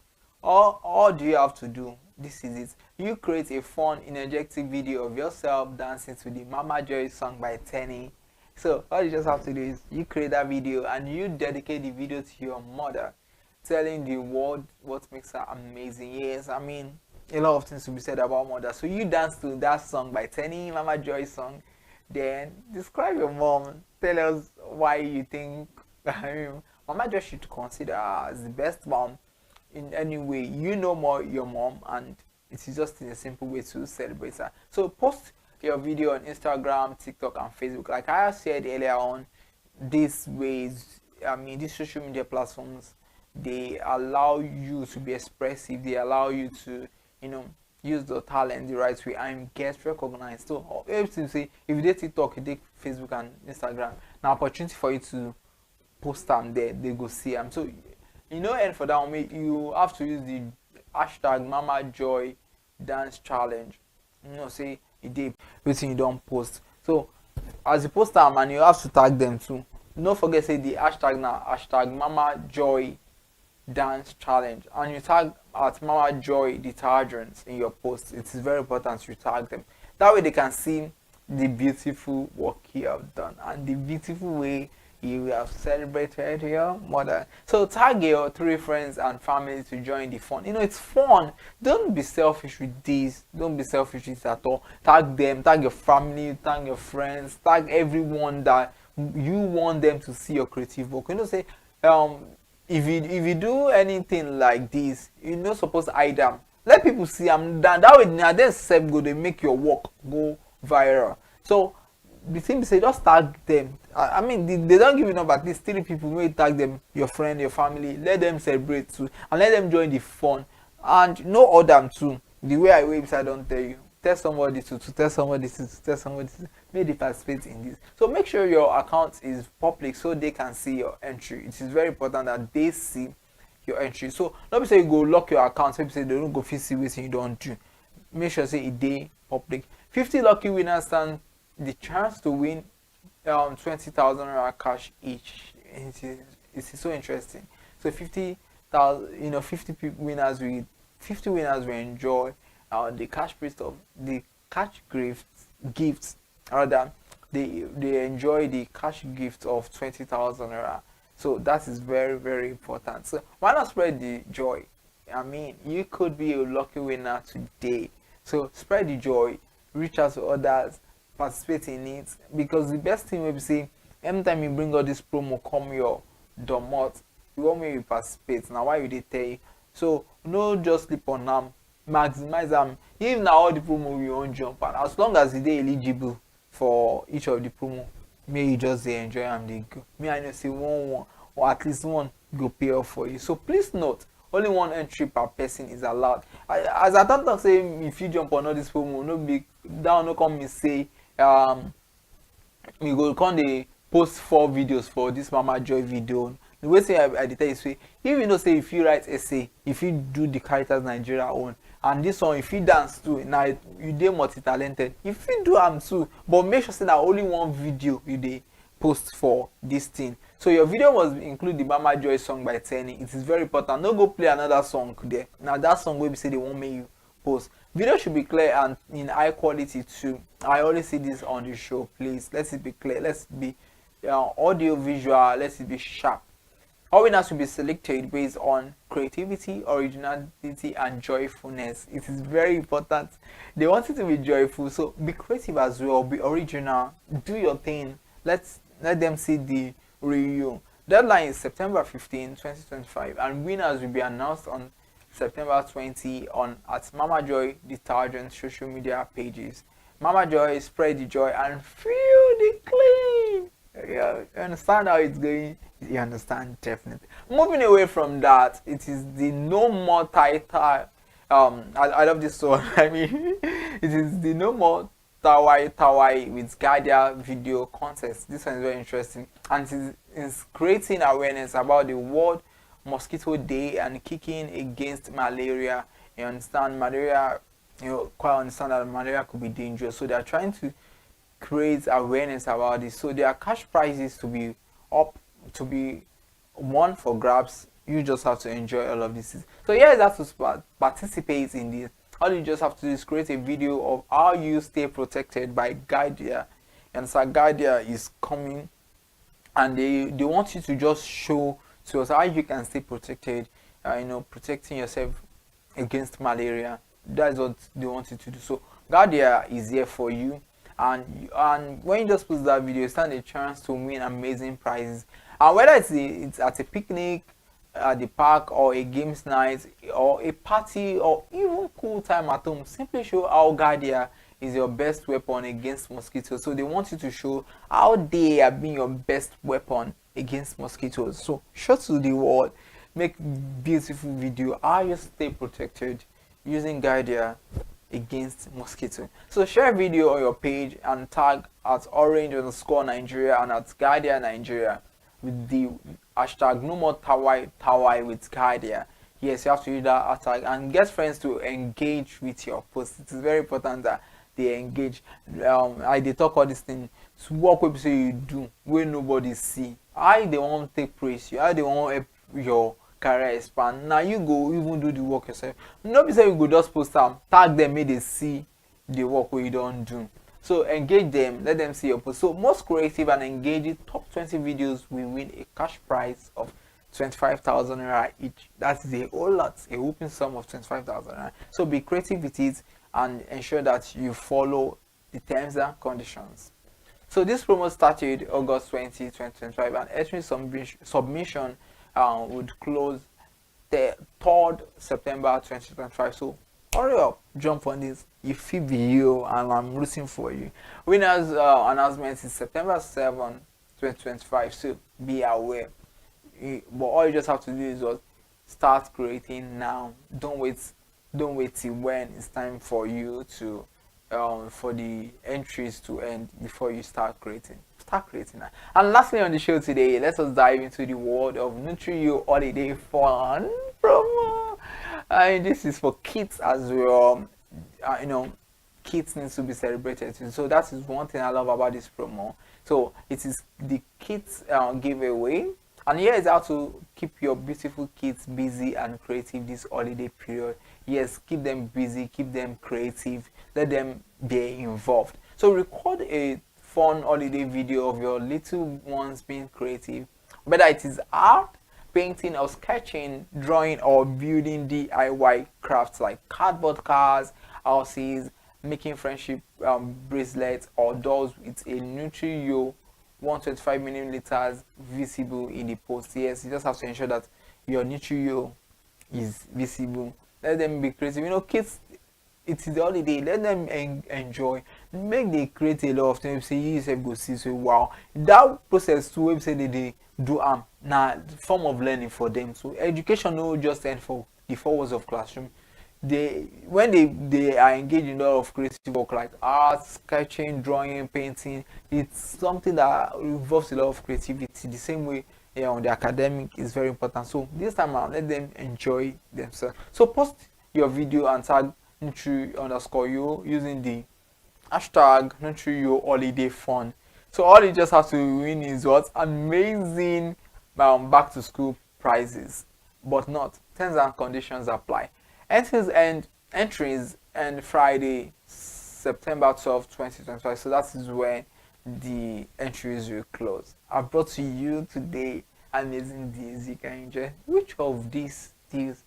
All do you have to do? This is it. You create a fun, energetic video of yourself dancing to the Mama Joy song by Tenny. So all you just have to do is you create that video and you dedicate the video to your mother, telling the world what makes her amazing. Yes, I mean, a lot of things to be said about mother. So you dance to that song by Tenny, Mama Joy song. Then describe your mom. Tell us why you think Mama Joy should consider her as the best mom in any way. You know more your mom, and it is just in a simple way to celebrate her. So post your video on Instagram, TikTok, and Facebook. Like I said earlier on, these ways, these social media platforms, they allow you to be expressive. They allow you to, use the talent the right way and get recognized. So everything say, if you do TikTok, you do Facebook and Instagram, now opportunity for you to post them there, they go see them. So and for that one, you have to use the hashtag Mama Joy Dance Challenge. Say you did everything you don't post. So as you post them, and you have to tag them too. Don't forget say the hashtag now, hashtag Mama Joy Dance Challenge, and you tag at Mama Joy Detergents in your post. It is very important you tag them. That way they can see the beautiful work you have done and the beautiful way you have celebrated your mother. So tag your 3 friends and family to join the fun. It's fun. Don't be selfish with this. Don't be selfish with it at all. Tag them, tag your family, tag your friends, tag everyone that you want them to see your creative work. Say if you do anything like this, you're not supposed to hide them. Let people see them. That way, now then self go, they make your work go viral. So the thing is, say just tag them. They don't give you number. At least 3 people, may tag them, your friend, your family. Let them celebrate too, and let them join the fun. And no order too. The way I don't tell you. Tell somebody to tell somebody to tell somebody to. May they participate in this. So make sure your account is public so they can see your entry. It is very important that they see your entry. So don't be say you go lock your account. People say they don't go see what you don't do. Make sure say it day public. 50 lucky winners stand the chance to win 20,000 cash each. It is so interesting. So 50,000, 50 winners will enjoy the cash priest of the cash gifts rather. They enjoy the cash gift of 20,000 naira. So that is very, very important. So why not spread the joy? You could be a lucky winner today. So spread the joy, reach out to others, participate in it, because the best thing will be say anytime you bring all this promo come your domot, you want me to participate. Now why would they tell you? So no just sleep on them, maximize them. Even now all the promo you won't jump, and as long as they eligible for each of the promo, may you just enjoy and they go. Me I know say one or at least one go pay off for you. So please note, only 1 entry per person is allowed. As I don't say if you jump on all this promo, no big down, no come me say you go come they post 4 videos for this Mama Joy video. The way say I tell you say, if say if you write essay, if you do the characters Nigeria own, and this one if you dance too, now you dey multi-talented, if you do them too, but make sure say that only 1 video you dey post for this thing. So your video must include the Mama Joy song by Tenny. It is very important. No go play another song there. Now that song will be say they won't make you post. Video should be clear and in high quality too. I always see this on the show. Please, let it be clear. Let's be audio visual. Let it be sharp. All winners will be selected based on creativity, originality, and joyfulness. It is very important. They want it to be joyful, so be creative as well. Be original. Do your thing. Let them see the real. Deadline is September 15, 2025, and winners will be announced on September 20 on at Mama Joy Detergent social media pages. Mama Joy, spread the joy and feel the clean. Yeah, you understand how it's going? You understand definitely. Moving away from that, it is the no more title. I love this one. It is the no more Tawai with Guardia video contest. This one is very interesting, and it is creating awareness about the World Mosquito Day and kicking against malaria. You understand, malaria. Quite understand that malaria could be dangerous, so they are trying to create awareness about this. So there are cash prizes to be up, to be won for grabs. You just have to enjoy all of this. So yeah, you have to participate in this. All you just have to do is create a video of how you stay protected by Guardia. And so Guardia is coming, and they want you to just show to us how you can stay protected, protecting yourself against malaria. That's what they want you to do. So Guardia is here for you, and when you just post that video, you stand a chance to win amazing prizes. And whether it's at a picnic, at the park, or a games night, or a party, or even cool time at home, simply show how Guardia is your best weapon against mosquitoes. So they want you to show how they are being your best weapon against mosquitoes. So show to the world, make beautiful video how you stay protected using Guardia against mosquito. So share a video on your page and tag at orange_Nigeria and at Guardia Nigeria with the hashtag no more tawai with Guardia. Yes, you have to use that hashtag and get friends to engage with your post. It is very important that they engage. They talk all this thing to work with say you do where nobody see. They want to take praise you. They want to help your career expand. Now you go even do the work yourself. Nobody say you go just post them, tag them, make they see the work where you don't do. So engage them, let them see your post. So most creative and engaging top 20 videos will win a cash prize of 25,000 naira each. That is a whole lot, a whooping sum of 25,000 naira. So be creative with it and ensure that you follow the terms and conditions. So this promo started August 20, 2025, and entry submission would close the 3rd September 2025. So hurry up, jump on this. You feel the you, and I'm rooting for you. Winners announcement is September 7, 2025. So be aware. But all you just have to do is just start creating now. Don't wait till when it's time for you to for the entries to end before you start creating. Start creating that. And lastly on the show today, let us dive into the world of NutriYo Holiday Fun promo. This is for kids as well. Kids need to be celebrated too. So that is one thing I love about this promo. So it is the kids giveaway. And here is how to keep your beautiful kids busy and creative this holiday period. Yes, keep them busy, keep them creative, let them be involved. So record a fun holiday video of your little ones being creative, whether it is art, painting or sketching, drawing or building DIY crafts like cardboard cars, houses, making friendship bracelets or dolls with a NutriYo 125 milliliters visible in the post. Yes, you just have to ensure that your NutriYo is visible. Let them be creative. Kids, it is the holiday. Let them enjoy. Make they create a lot of things. Say you yourself go see. So wow, that process too. Say they do form of learning for them. So education no just end for the 4 walls of classroom. When they are engaged in a lot of creative work like art, sketching, drawing, painting, it's something that involves a lot of creativity. The same way on the academic is very important. So this time around, let them enjoy themselves. So post your video and tag Nutri_Yo using the hashtag NutriYo Holiday Fun. So all you just have to win is what? Amazing back to school prizes, but not terms and conditions apply. Entries end Friday, September 12, 2025. So that is when the entries will close. I've brought to you today amazing deals you can enjoy. Which of these deals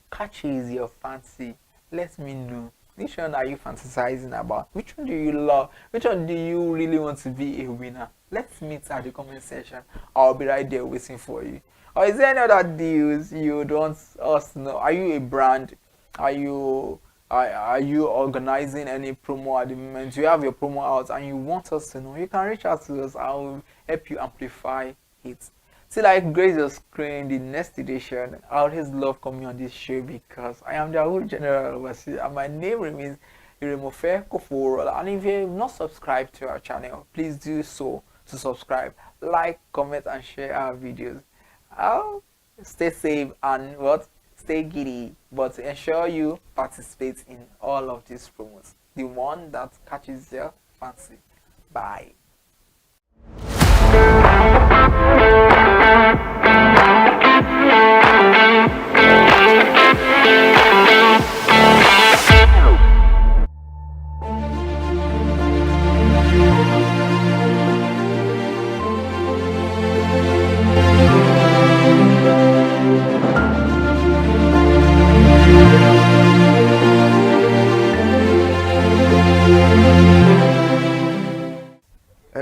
catches your fancy? Let me know. Which one are you fantasizing about? Which one do you love? Which one do you really want to be a winner? Let's meet at the comment section. I'll be right there waiting for you. Or is there any other deals you would want us to know? Are you a brand? Are you organizing any promo at the moment? Do you have your promo out and you want us to know? You can reach out to us. I will help you amplify it. Till I grace your screen, the next edition, I always love coming on this show because I am the whole general overseer and my name remains Iremofe Koforo. And if you have not subscribed to our channel, please do so to subscribe, like, comment, and share our videos. Stay safe and stay giddy, but ensure you participate in all of these promos, the one that catches your fancy. Bye.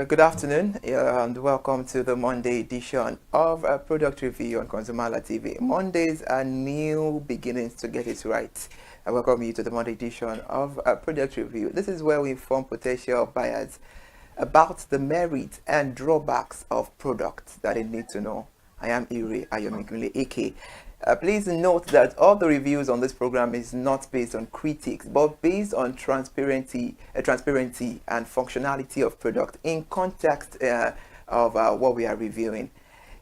Good afternoon and welcome to the Monday edition of Product Review on ConsumerHallaTV. Mondays are new beginnings to get it right. I welcome you to the Monday edition of Product Review. This is where we inform potential buyers about the merits and drawbacks of products that they need to know. I am Iri Ayomikunle AK. Please note that all the reviews on this program is not based on critics, but based on transparency and functionality of product in context of what we are reviewing.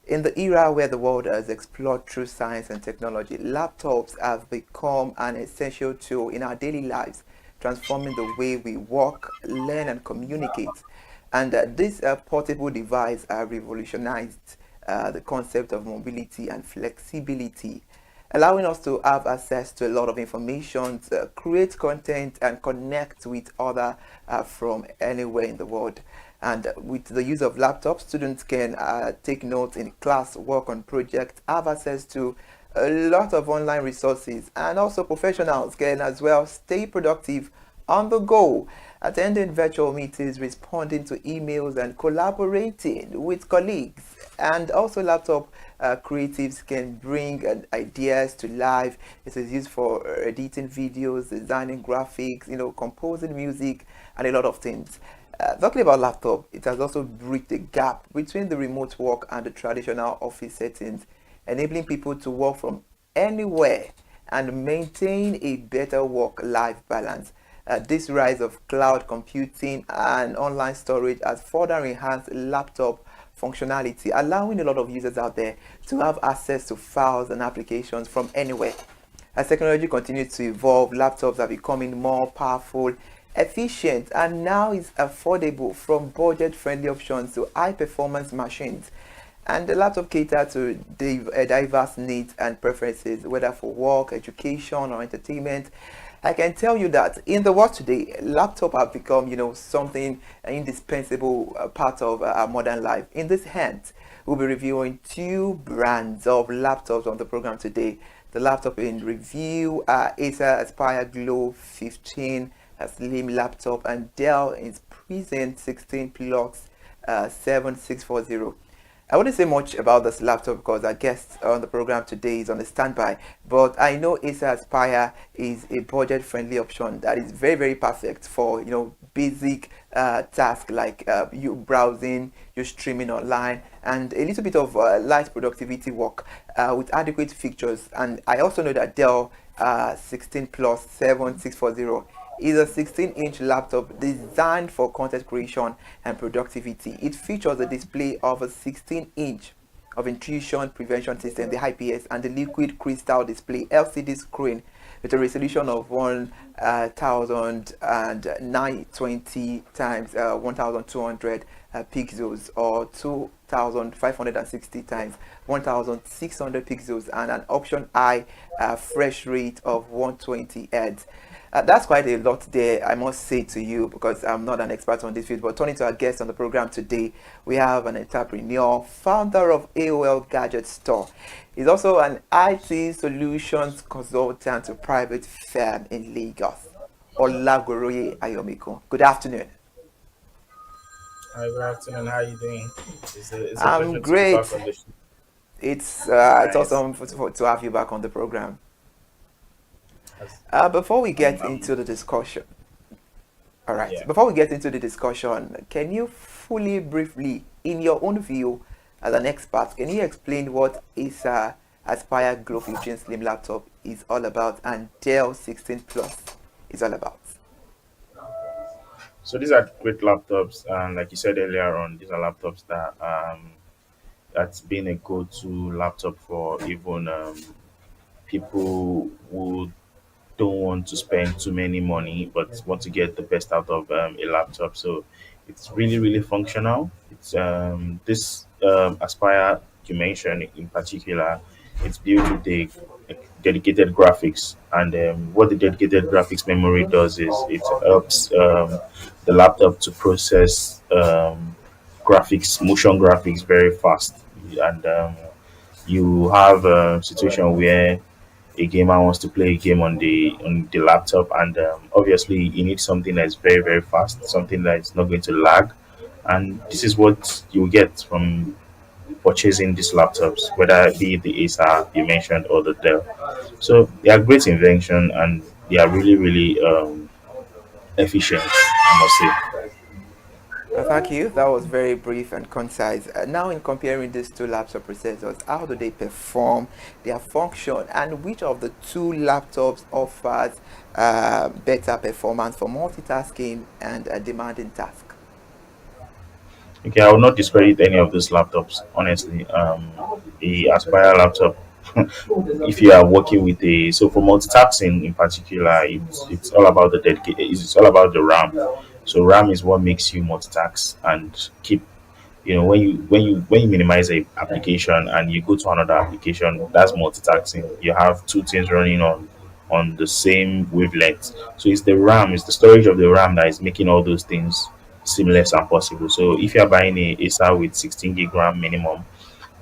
In the era where the world has explored through science and technology, laptops have become an essential tool in our daily lives, transforming the way we work, learn, and communicate. And this portable device revolutionized the concept of mobility and flexibility, allowing us to have access to a lot of information, create content, and connect with others from anywhere in the world. And with the use of laptops, students can take notes in class, work on projects, have access to a lot of online resources, and also professionals can as well stay productive on the go, attending virtual meetings, responding to emails, and collaborating with colleagues. And also laptop creatives can bring ideas to life. It is used for editing videos, designing graphics, composing music, and a lot of things. Talking about laptop, it has also bridged the gap between the remote work and the traditional office settings, enabling people to work from anywhere and maintain a better work-life balance. This rise of cloud computing and online storage has further enhanced laptop functionality, allowing a lot of users out there to have access to files and applications from anywhere. As technology continues to evolve, laptops are becoming more powerful, efficient, and now is affordable, from budget-friendly options to high-performance machines. And the laptop cater to diverse needs and preferences, whether for work, education, or entertainment. I can tell you that in the world today, laptop have become, something indispensable part of our modern life. In this hand, we'll be reviewing two brands of laptops on the program today. The laptop in review are Acer Aspire Glow 15 a slim laptop, and Dell Prison 16 Plus 7640. I wouldn't say much about this laptop because our guest on the program today is on the standby, but I know Acer Aspire is a budget-friendly option that is very, very perfect for basic tasks like you browsing, you streaming online, and a little bit of light productivity work with adequate features. And I also know that Dell 16 Plus 7640 is a 16-inch laptop designed for content creation and productivity. It features a display of a 16-inch of intrusion prevention system, the IPS, and the liquid crystal display LCD screen with a resolution of 1920 times 1200 pixels, or 2560 times 1600 pixels, and an option I fresh rate of 120 Hz. That's quite a lot there, I must say to you, because I'm not an expert on this field. But turning to our guest on the program today, we have an entrepreneur, founder of AOL Gadget Store. He's also an IT solutions consultant to private firm in Lagos. Olagoroye Ayomiko. Good afternoon. Hi, good afternoon. How are you doing? It's a I'm pleasure to be great. back on the show. It's Nice. awesome to have you back on the program. That's- Before we get Um, into the discussion, all right. yeah. Before we get into the discussion, can you fully, briefly, in your own view, as an expert, can you explain what Acer Aspire Glow 15 Slim laptop is all about and Dell 16 Plus is all about? So these are great laptops, and like you said earlier on, these are laptops that that's been a go-to laptop for even people who don't want to spend too many money but want to get the best out of a laptop. So It's really, really functional. It's this Aspire you mentioned in particular. It's built with a dedicated graphics, and what the dedicated graphics memory does is it helps the laptop to process graphics, motion graphics very fast, and you have a situation where a gamer wants to play a game on the laptop, and obviously you need something that's very, very fast, something that's not going to lag, and this is what you get from purchasing these laptops, whether it be the Acer you mentioned or the Dell. So they are great invention, and they are really, really efficient, I must say. Thank you. That was very brief and concise. Now, in comparing these two laptop processors, how do they perform, their function, and which of the two laptops offers better performance for multitasking and demanding tasks? Okay, I will not discredit any of these laptops, honestly. The Aspire laptop, if you are working with a, so for multitasking in particular, it's all about the dedicated, it's all about the RAM. So RAM is what makes you multitask and keep, when you minimize a application and you go to another application, that's multitasking. You have two things running on the same wavelength. So it's the RAM, it's the storage of the RAM that is making all those things seamless and possible. So if you're buying a Acer with 16 gig RAM minimum,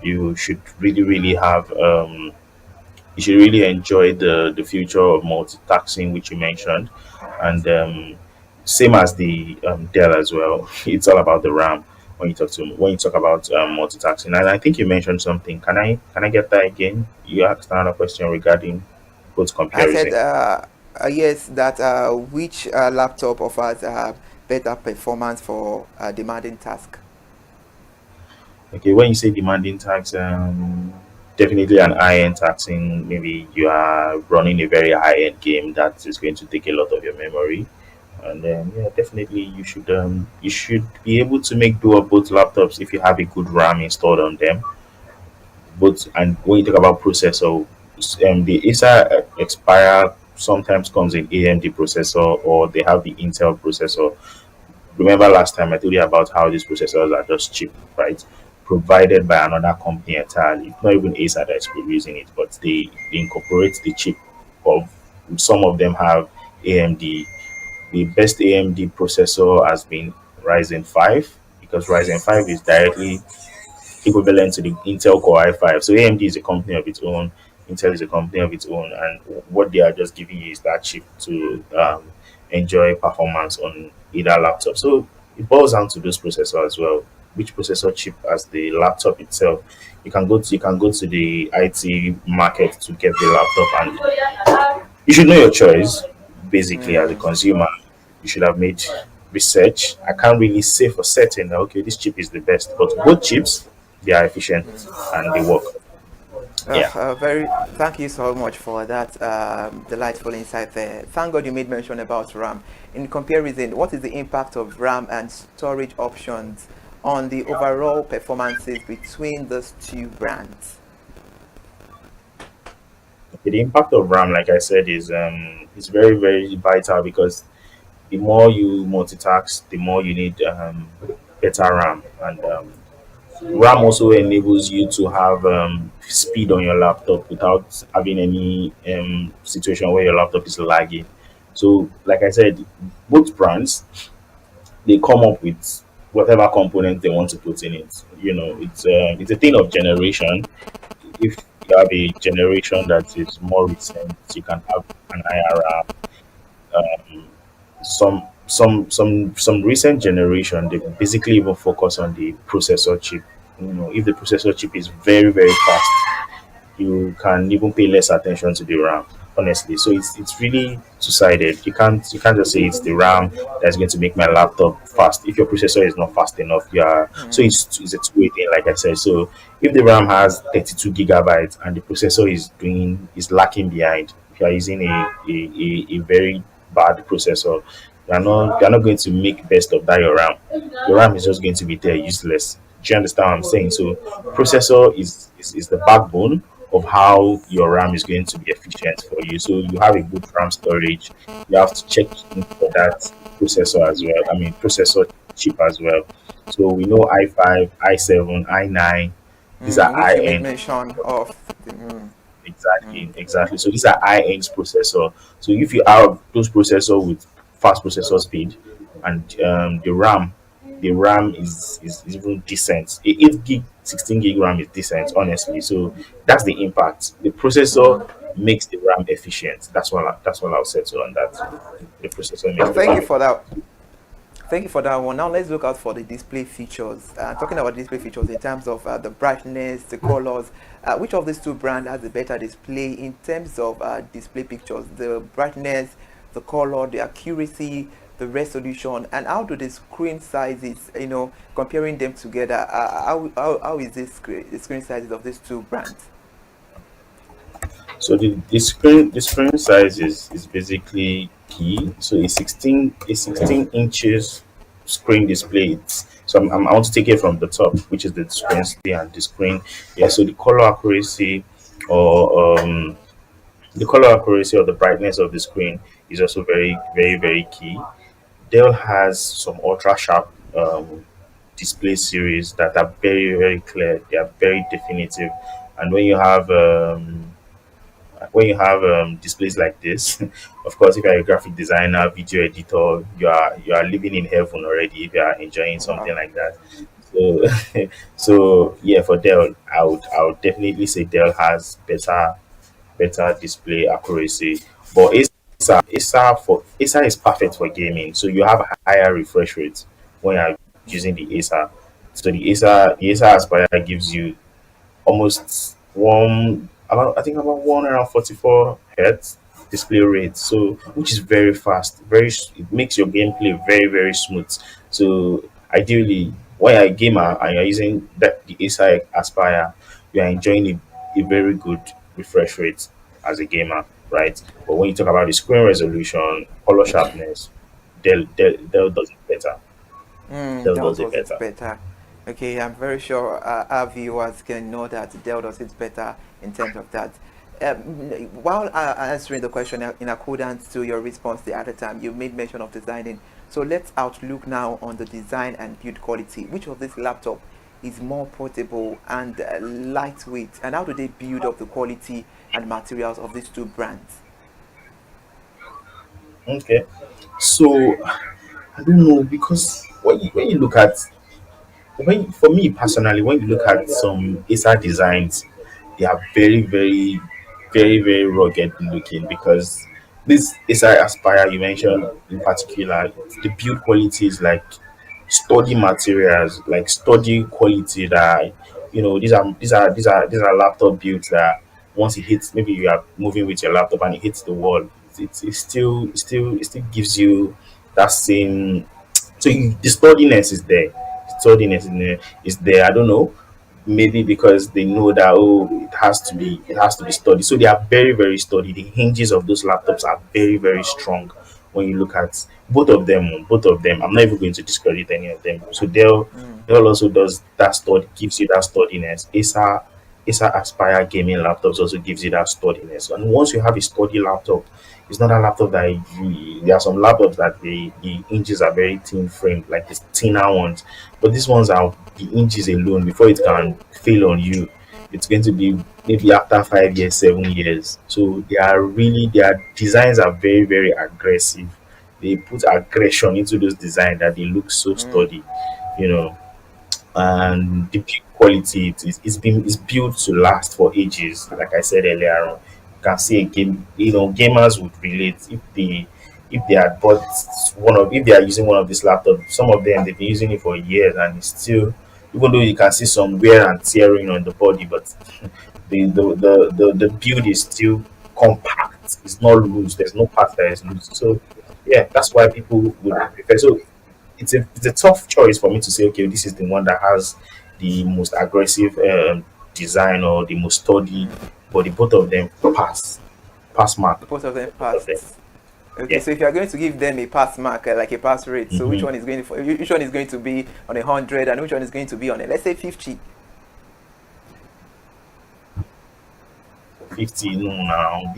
you should really, really have you should really enjoy the future of multitasking, which you mentioned, and same as the Dell as well. It's all about the RAM when you talk about multitasking. And I think you mentioned something. Can I get that again? You asked another question regarding both I said, comparison. yes, that which laptop offers better performance for demanding task? Okay, when you say demanding tax, definitely an high-end taxing. Maybe you are running a very high-end game that is going to take a lot of your memory, and then yeah, definitely you should be able to make do of both laptops if you have a good RAM installed on them. Both, and when you talk about processor, the Acer Expire sometimes comes in AMD processor, or they have the Intel processor. Remember last time I told you about how these processors are just cheap, right? Provided by another company entirely. It's not even Acer that's producing it, but they incorporate the chip of, some of them have AMD. The best AMD processor has been Ryzen 5, because Ryzen 5 is directly equivalent to the Intel Core i5. So AMD is a company of its own, Intel is a company of its own, and what they are just giving you is that chip to enjoy performance on either laptop. So it boils down to those processor as well. Which processor chip as the laptop itself? You can go to the IT market to get the laptop, and you should know your choice. Basically, as a Mm, consumer, you should have made research. I can't really say for certain that okay, this chip is the best, but both chips, they are efficient and they work. Yeah. very. Thank you so much for that delightful insight there. Thank God you made mention about RAM. In comparison, what is the impact of RAM and storage options on the overall performances between those two brands? Okay, the impact of RAM, like I said, is very, very vital, because the more you multitask, the more you need better RAM, and RAM also enables you to have speed on your laptop without having any situation where your laptop is lagging. So, like I said, both brands, they come up with whatever component they want to put in it. It's a thing of generation. If you have a generation that is more recent, you can have an IRR. Um, some recent generation, they basically even focus on the processor chip. If the processor chip is very, very fast, you can even pay less attention to the RAM. Honestly, so it's really two-sided. You can't just say it's the RAM that's going to make my laptop fast. If your processor is not fast enough, yeah. So Mm, it's a two-way thing, like I said. So if the RAM has 32 gigabytes and the processor is lacking behind, if you are using a very bad processor, you're not going to make best of that your RAM. Your RAM is just going to be there useless. Do you understand what I'm saying? So processor is the backbone of how your RAM is going to be efficient for you. So you have a good RAM storage. You have to check in for that processor as well. I mean processor. cheap as well. So we know i5, i7, i9. These are Which high you made end. mention of. Exactly, exactly. So these are high end processor. So if you have those processor with fast processor speed, and the RAM is even decent. 8 gig, 16 gig RAM is decent, honestly. So that's the impact. The processor makes the RAM efficient. That's what I'll settle on that. The processor makes the Thank you RAM. for that. Thank you for that one. Now let's look out for the display features. Talking about display features in terms of the brightness, the colors, which of these two brands has a better display in terms of display pictures? The brightness, the color, the accuracy, the resolution, and how do the screen sizes, comparing them together, how is the screen sizes of these two brands? So the screen size is basically key. So a 16 inches screen display. So I want to take it from the top, which is the screen display and the screen. Yeah. So or the color accuracy or the brightness of the screen is also very very very key. Dell has some ultra sharp display series that are very very clear. They are very definitive, and when you have displays like this, of course, if you're a graphic designer, video editor, you are living in heaven already if you are enjoying something Wow. like that. So, so yeah, for Dell, I would definitely say Dell has better display accuracy. But Acer is perfect for gaming, so you have a higher refresh rate when you're using the Acer. So the Acer Aspire gives you almost I think about 144 hertz display rate, so which is very fast, it makes your gameplay very very smooth. So ideally, when you're a gamer and you're using the Acer Aspire, you are enjoying a very good refresh rate as a gamer, right? But when you talk about the screen resolution, color sharpness, Dell does it better. Dell Dell does it does it better. better. Okay, I'm very sure our viewers can know that Dell does it better in terms of that. While answering the question in accordance to your response the other time, you made mention of designing. So let's outlook now on the design and build quality. Which of this laptop is more portable and lightweight, and how do they build up the quality and materials of these two brands? Okay. So I don't know, because when you look at when for me personally, when you look at some Acer designs, they are very very rugged looking, because this Acer Aspire you mentioned in particular, the build quality is like sturdy materials, like sturdy quality that these are laptop builds that once it hits, maybe you are moving with your laptop and it hits the wall, it still gives you that same. So the sturdiness is there. The sturdiness is there. I don't know. Maybe because they know that, it has to be sturdy. So they are very very sturdy. The hinges of those laptops are very very strong. When you look at both of them, I'm not even going to discredit any of them. So Dell also does that stud gives you that sturdiness. Acer Aspire gaming laptops also gives you that sturdiness. And once you have a sturdy laptop, it's not a laptop that there are some laptops that the hinges are very thin framed, like the thinner ones. But these ones are the hinges alone. Before it can fail on you, it's going to be maybe after 5 years, 7 years. So their designs are very, very aggressive. They put aggression into those designs that they look so sturdy, you know and the build quality, it's built to last for ages. Like I said earlier on, you can see a game. Gamers would relate if they had bought if they are using one of these laptops. Some of them they've been using it for years, and it's still, even though you can see some wear and tearing on the body, but the build is still compact. It's not loose. There's no part that is loose. So yeah, that's why people would prefer. So it's a tough choice for me to say, okay, this is the one that has the most aggressive design or the most sturdy, but the both of them pass mark. Both of them Both of them, passed. Okay, yeah. so if you are going to give them a pass mark, like a pass rate, so hmm which one is going to be on 100, and which one is going to be on let's say 50? 50, no, now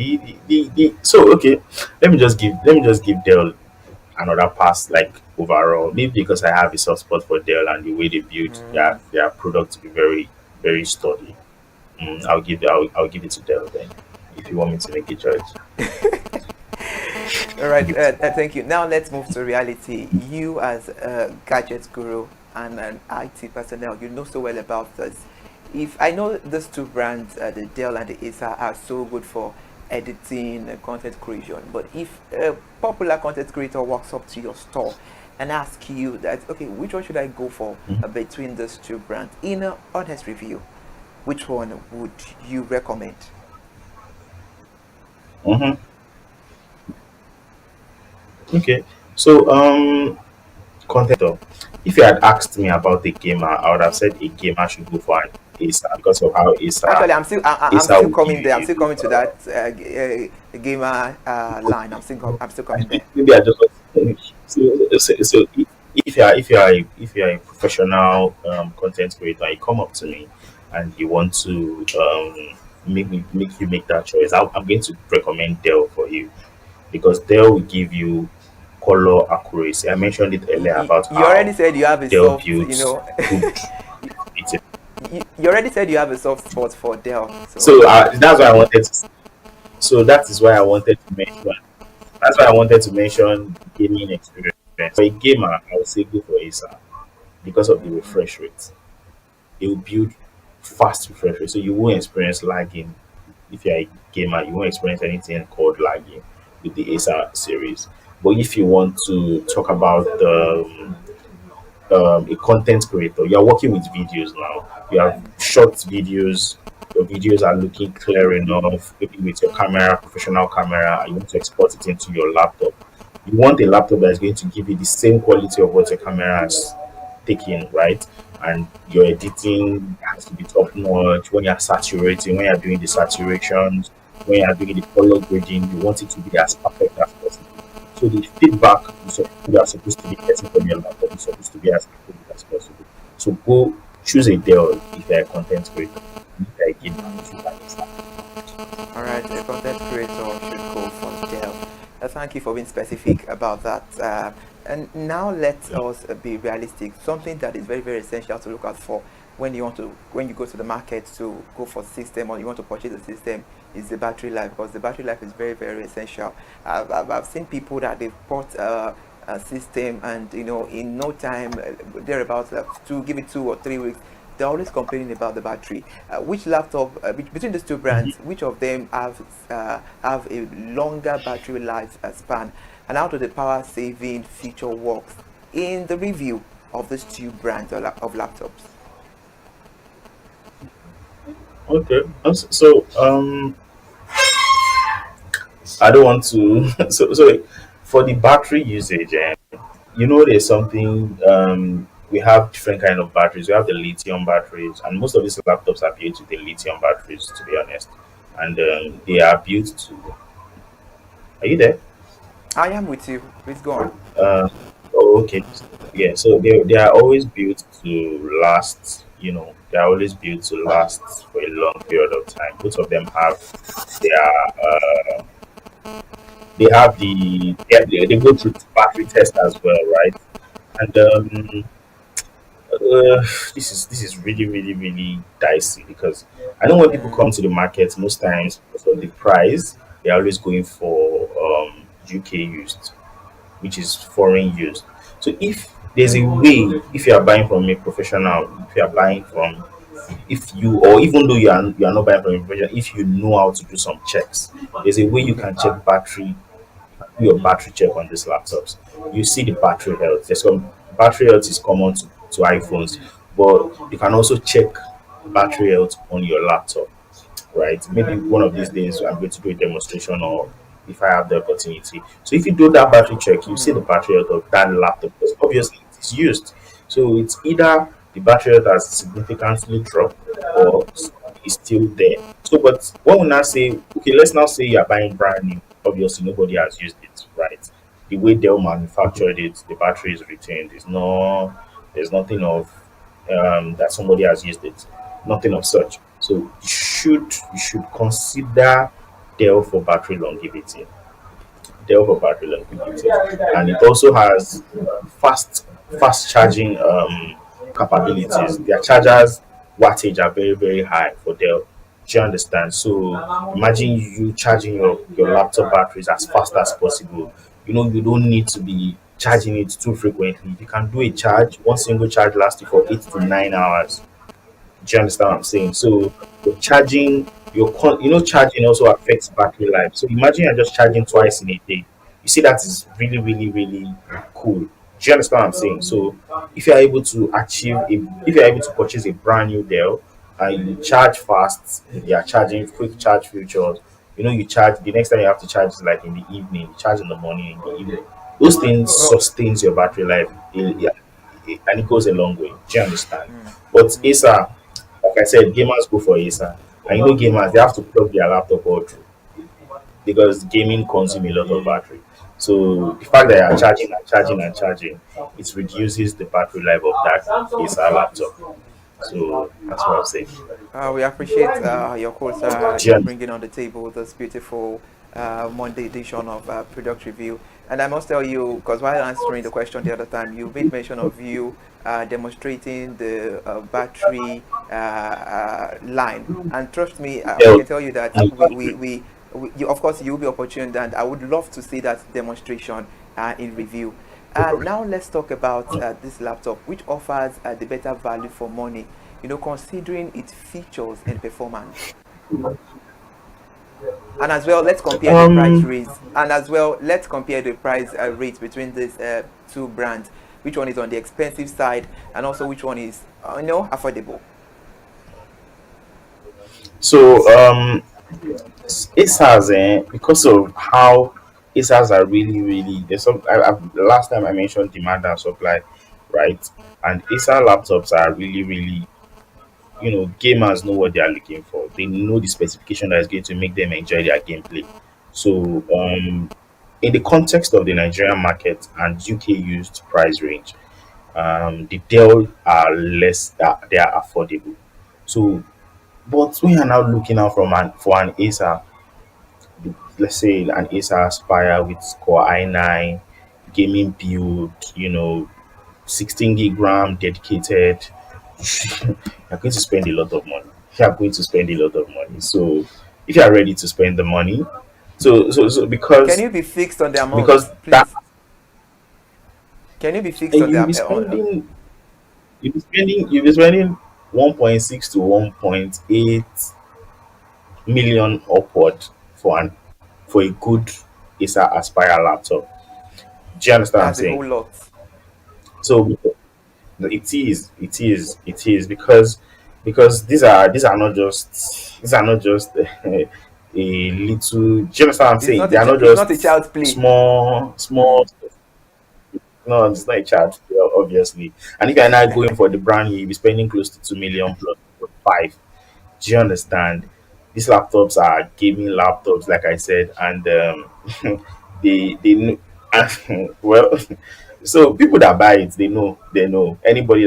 so okay, let me just give Dell another pass like overall. Maybe because I have a soft spot for Dell and the way they build their product to be very very sturdy. I'll give it to Dell then. If you want me to make a choice, All I'll right, give it to Dell. thank you. Now let's move to reality. You, as a gadget guru and an IT personnel, you know so well about this. If I know these two brands, the Dell and the Acer, are so good for editing and content creation, but if a popular content creator walks up to your store and asks you that, okay, which one should I go for between those two brands? In an honest review, which one would you recommend? Mm-hmm. Okay. So content. If you had asked me about a gamer, I would have said a gamer should go for an Acer because of how Actually, I'm Acer still will give coming there. I'm still you coming to that gamer line. I'm still coming there. maybe I just so if you are a professional content creator, you come up to me and you want to make you make that choice. I'm going to recommend Dell for you because Dell will give you color accuracy. I mentioned it earlier about You already how said you have a Dell soft, builds good. It's you already said you have a soft spot for Dell. So so that's why I wanted to. So that is why I wanted to mention. That's why I wanted to mention gaming experience. For a gamer, I would say go for Acer because of the refresh rate. It will build fast refresh rate, so you won't experience lagging. If you're a gamer, you won't experience anything called lagging with the Acer series. But if you want to talk about a content creator, you are working with videos now. You have short videos. Your videos are looking clear enough, maybe with your camera, professional camera, and you want to export it into your laptop. You want a laptop that is going to give you the same quality of what your camera is taking, right? And your editing has to be top notch. When you're saturating, when you're doing the saturations, when you're doing the color grading, you want it to be as perfect as possible. So the feedback you are supposed to be getting from your laptop is supposed to be as accurate as possible. So go choose a Dell if you're a content creator. If you're a gamer, choose an Acer. all right, a content creator should go for Dell. Thank you for being specific about that. And now let us be realistic. Something that is very, very essential to look out for when you go to the market to go for system or you want to purchase a system is the battery life, because the battery life is very, very essential. I've seen people that they've bought a system and in no time they're about to give it 2 or 3 weeks. They're always complaining about the battery. Which laptop between these two brands, which of them have a longer battery life span, and how do the power saving feature works in the review of these two brands of laptops? Okay. So I don't want to so for the battery usage, there's something we have different kind of batteries. We have the lithium batteries, and most of these laptops are built with the lithium batteries, to be honest. And they are built to. Are you there? I am with you. Please go on. Uh, oh, okay. Yeah. So they are always built to last. They are always built to last for a long period of time. Both of them have their they go through battery test as well, right? And this is really really really dicey because I know when people come to the market most times because of the price they're always going for UK used, which is foreign used. So if there's a way, if you are buying from a professional, if you are buying from, if you, or even though you are not buying from a professional, if you know how to do some checks, there's a way you can check battery do your battery check on these laptops. You see the battery health. There's some battery health is common to iPhones, but you can also check battery health on your laptop, right? Maybe one of these days I'm going to do a demonstration or if I have the opportunity. So if you do that battery check, you see the battery health of that laptop because obviously it is used. So it's either the battery health has significantly dropped or is still there. So but when we now say, okay, let's now say you're buying brand new, obviously nobody has used it, right? The way Dell manufactured it, the battery is retained. There's nothing of that somebody has used it. Nothing of such. So you should consider Dell for battery longevity. Dell for battery longevity, and it also has fast fast charging capabilities. Their chargers wattage are very very high for Dell. Do you understand? So imagine you charging your laptop batteries as fast as possible. You don't need to be charging it too frequently. You can do a charge, one single charge lasts you for 8 to 9 hours. Do you understand what I'm saying? So your charging, charging also affects battery life. So imagine you're just charging twice in a day. You see that is really, really, really cool. Do you understand what I'm saying? So if you're able to purchase a brand new Dell and you charge fast, you are charging quick charge features. You charge the next time you have to charge is like in the evening, you charge in the morning, in the evening. Those things Well, sustains your battery life, yeah, and it goes a long way. Do you understand? mm, But mm. Acer, like I said, gamers go for Acer. And gamers, they have to plug their laptop all through because gaming consumes a lot of battery. So the fact that you're charging and charging and charging, it reduces the battery life of that Acer laptop. So that's what I'm saying. We appreciate your course you're Gen- bringing on the table this beautiful Monday edition of Product Review. And I must tell you, because while answering the question the other time, you made mention of you demonstrating the battery line. And trust me, I yeah, can tell you that of course, you'll be opportune, and I would love to see that demonstration in review. Now let's talk about this laptop, which offers the better value for money, considering its features and performance. And as well, let's compare the price um, rates. And as well, let's compare the price rates between these two brands. Which one is on the expensive side, and also which one is, affordable. so ACERs, because of how ACERs are really, really there's some. Last time I mentioned demand and supply, right? And Acer laptops are really, really, gamers know what they are looking for. They know the specification that is going to make them enjoy their gameplay. So, in the context of the Nigerian market and UK used price range, the Dell are less, they are affordable. So, but when you're now looking out for an Acer, let's say an Acer Aspire with Core i9, gaming build, 16 gig RAM dedicated, you're going to spend a lot of money. You are going to spend a lot of money. So if you are ready to spend the money, so Can you be fixed on the because amount, that please? Can you be fixed and on the you'll be spending 1.6 to 1.8 million upward for a good Acer Aspire laptop. Do you understand what I'm that's a saying? whole lot. So it is because these are not just a little. Do you understand what I'm It's saying? not They a are not it's not a just child's play. small. No, it's not a charge, obviously. And if you're not going for the brand new, you'll be spending close to 2 million plus for five. Do you understand? These laptops are gaming laptops, like I said, and well, so people that buy it, they know. Anybody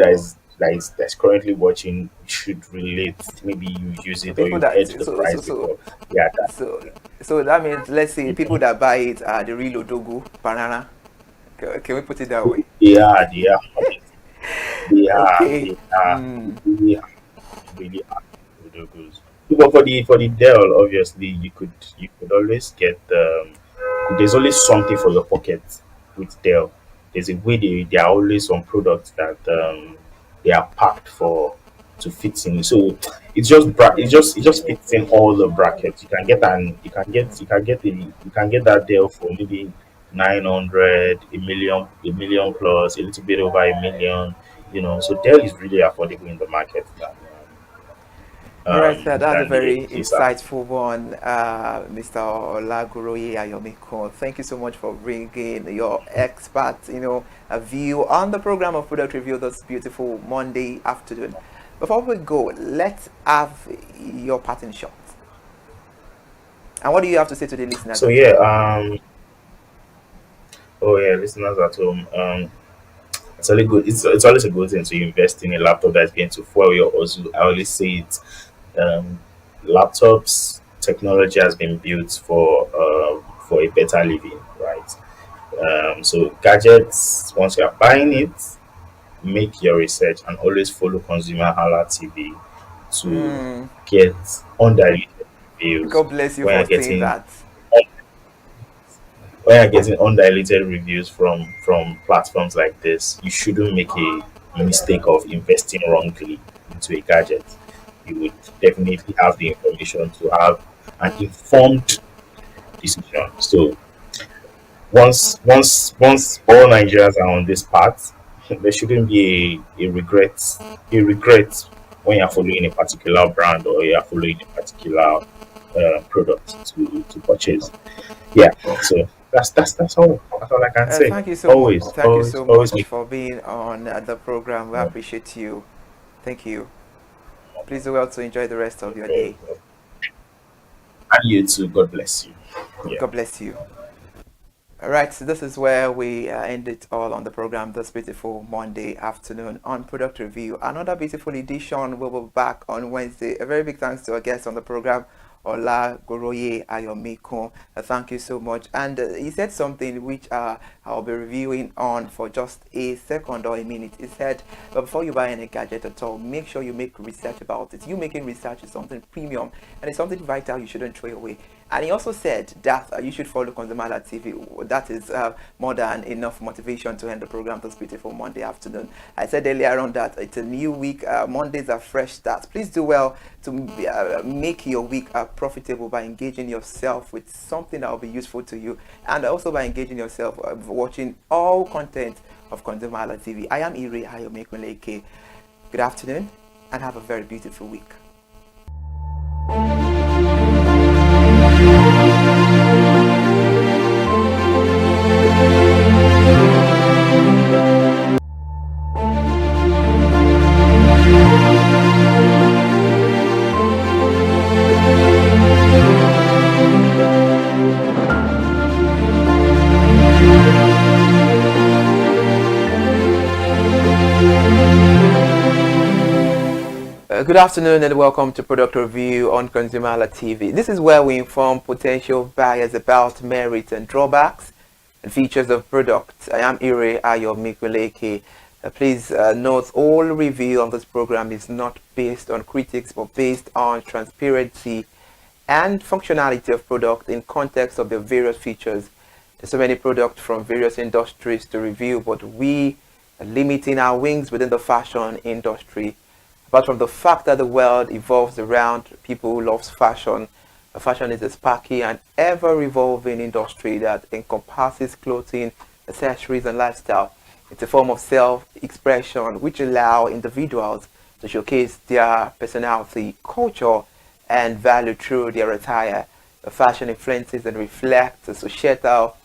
that's currently watching should relate. Maybe you use So it or people you've that heard the so so price so before. Yeah, so so that means, let's say, people that buy it are the real Odogu banana. Can we put it that way? they are, they are, they are, Okay. they are, Mm. they are really are Odogus. But for the Dell, obviously, you could always get there's always something for your pocket with Dell. There's a way they are always some products that they are packed for to fit in. So it just fits in all the brackets. You can get that Dell for maybe 900, a million plus, a little bit over a million. So Dell is really affordable in the market All right, sir, that's a than the very Acer. insightful one, Mr. Olagoroye Ayomiko. Thank you so much for bringing your expert, a view on the program of Product Review this beautiful Monday afternoon. Before we go, let's have your parting shot. And what do you have to say to the listeners So at yeah, home? oh yeah, listeners at home, it's always good. It's always a good thing to invest in a laptop that's going to fuel your hustle. I always say it. Um, Laptops technology has been built for a better living, right? So gadgets, once you are buying it, make your research and always follow Consumer Hala TV to Mm, get undiluted reviews. God bless you When for you're saying getting that. undiluted reviews from platforms like this, you shouldn't make a mistake of investing wrongly into a gadget. You would definitely have the information to have an informed decision. So once all Nigerians are on this path, there shouldn't be a regret when you're following a particular brand or you're following a particular product to purchase. Yeah. So that's all I can say. Thank you so much. Always, Thank you always, so always much make for being on the program. We appreciate you. Thank you. Please do well to enjoy the rest of your day. and you too. God bless you. Yeah. God bless you. All right, so this is where we end it all on the program this beautiful Monday afternoon on Product Review. Another beautiful edition. We'll be back on Wednesday. A very big thanks to our guest on the program, Ola Goroye Ayomiko. Thank you so much. And he said something which I'll be reviewing on for just a second or a minute. He said, but before you buy any gadget at all, make sure you make research about it. You making research is something premium and it's something vital you shouldn't throw away. And he also said that you should follow ConsumerHallaTV. That is more than enough motivation to end the program this beautiful Monday afternoon. I said earlier on that it's a new week. Mondays are fresh starts. Please do well to make your week profitable by engaging yourself with something that will be useful to you, and also by engaging yourself watching all content of ConsumerHallaTV. I am Ire Ayomekunleke. Good afternoon and have a very beautiful week. Good afternoon and welcome to Product Review on ConsumerHallaTV. This is where we inform potential buyers about merits and drawbacks and features of products. I am Ire Ayomekunleke. Please note all review on this program is not based on critics but based on transparency and functionality of product in context of the various features. There's so many products from various industries to review, but we are limiting our wings within the fashion industry. Apart from the fact that the world evolves around people who love fashion, fashion is a sparky and ever-evolving industry that encompasses clothing, accessories, and lifestyle. It's a form of self-expression which allow individuals to showcase their personality, culture, and value through their attire. Fashion influences and reflects the societal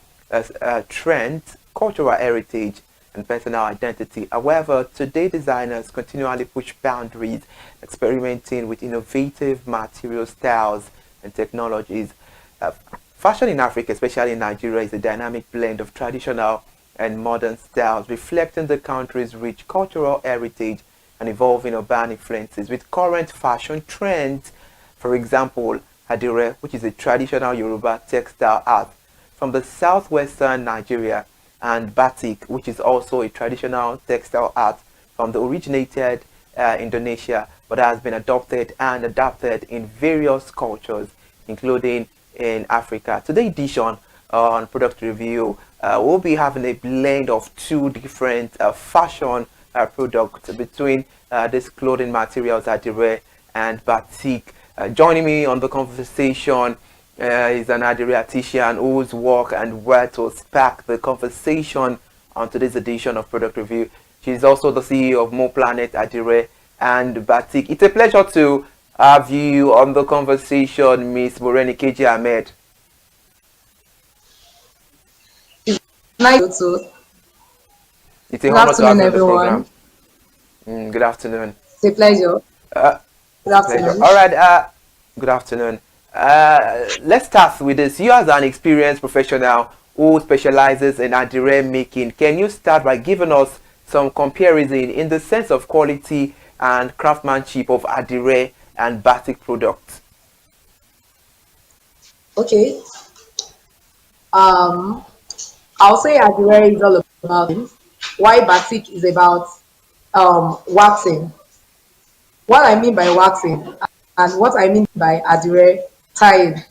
trends, cultural heritage, and personal identity. However, today designers continually push boundaries, experimenting with innovative material styles and technologies. Fashion in Africa, especially in Nigeria, is a dynamic blend of traditional and modern styles, reflecting the country's rich cultural heritage and evolving urban influences with current fashion trends. For example, Adire, which is a traditional Yoruba textile art from the southwestern Nigeria, and batik, which is also a traditional textile art from the originated Indonesia, but has been adopted and adapted in various cultures, including in Africa. Today's edition on Product Review, we'll be having a blend of two different fashion products between these clothing materials, Adire and batik. Joining me on the conversation is an Adire artisan whose work and words will spark the conversation on today's edition of Product Review. She's also the CEO of Mo Planet Adire and Batik. It's a pleasure to have you on the conversation, Miss Morenikeji Ahmed. Nice to. It's a Good honor to have afternoon, you on the everyone. program. Good afternoon. It's a pleasure. Uh, Good it's a pleasure. afternoon. All right. Good afternoon. Let's start with this. You as an experienced professional who specializes in Adire making, can you start by giving us some comparison in the sense of quality and craftsmanship of Adire and batik products? Okay. Um, I'll say Adire is all about things. Why batik is about waxing. What I mean by waxing and what I mean by Adire tying.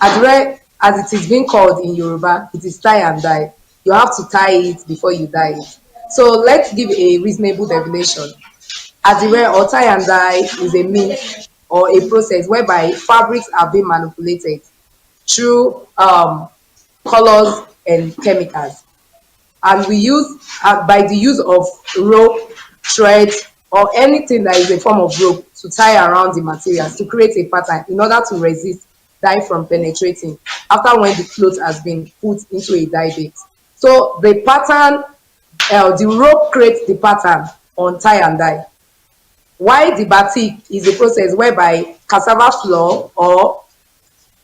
Adire, as it is being called in Yoruba, it is tie and dye. You have to tie it before you dye it. So let's give a reasonable definition. Adire or tie and dye is a means or a process whereby fabrics are being manipulated through colors and chemicals, and we use by the use of rope, thread, or anything that is a form of rope to tie around the materials to create a pattern in order to resist dye from penetrating after when the cloth has been put into a dye bed. So the pattern, the rope creates the pattern on tie and dye. While the batik is a process whereby cassava flour or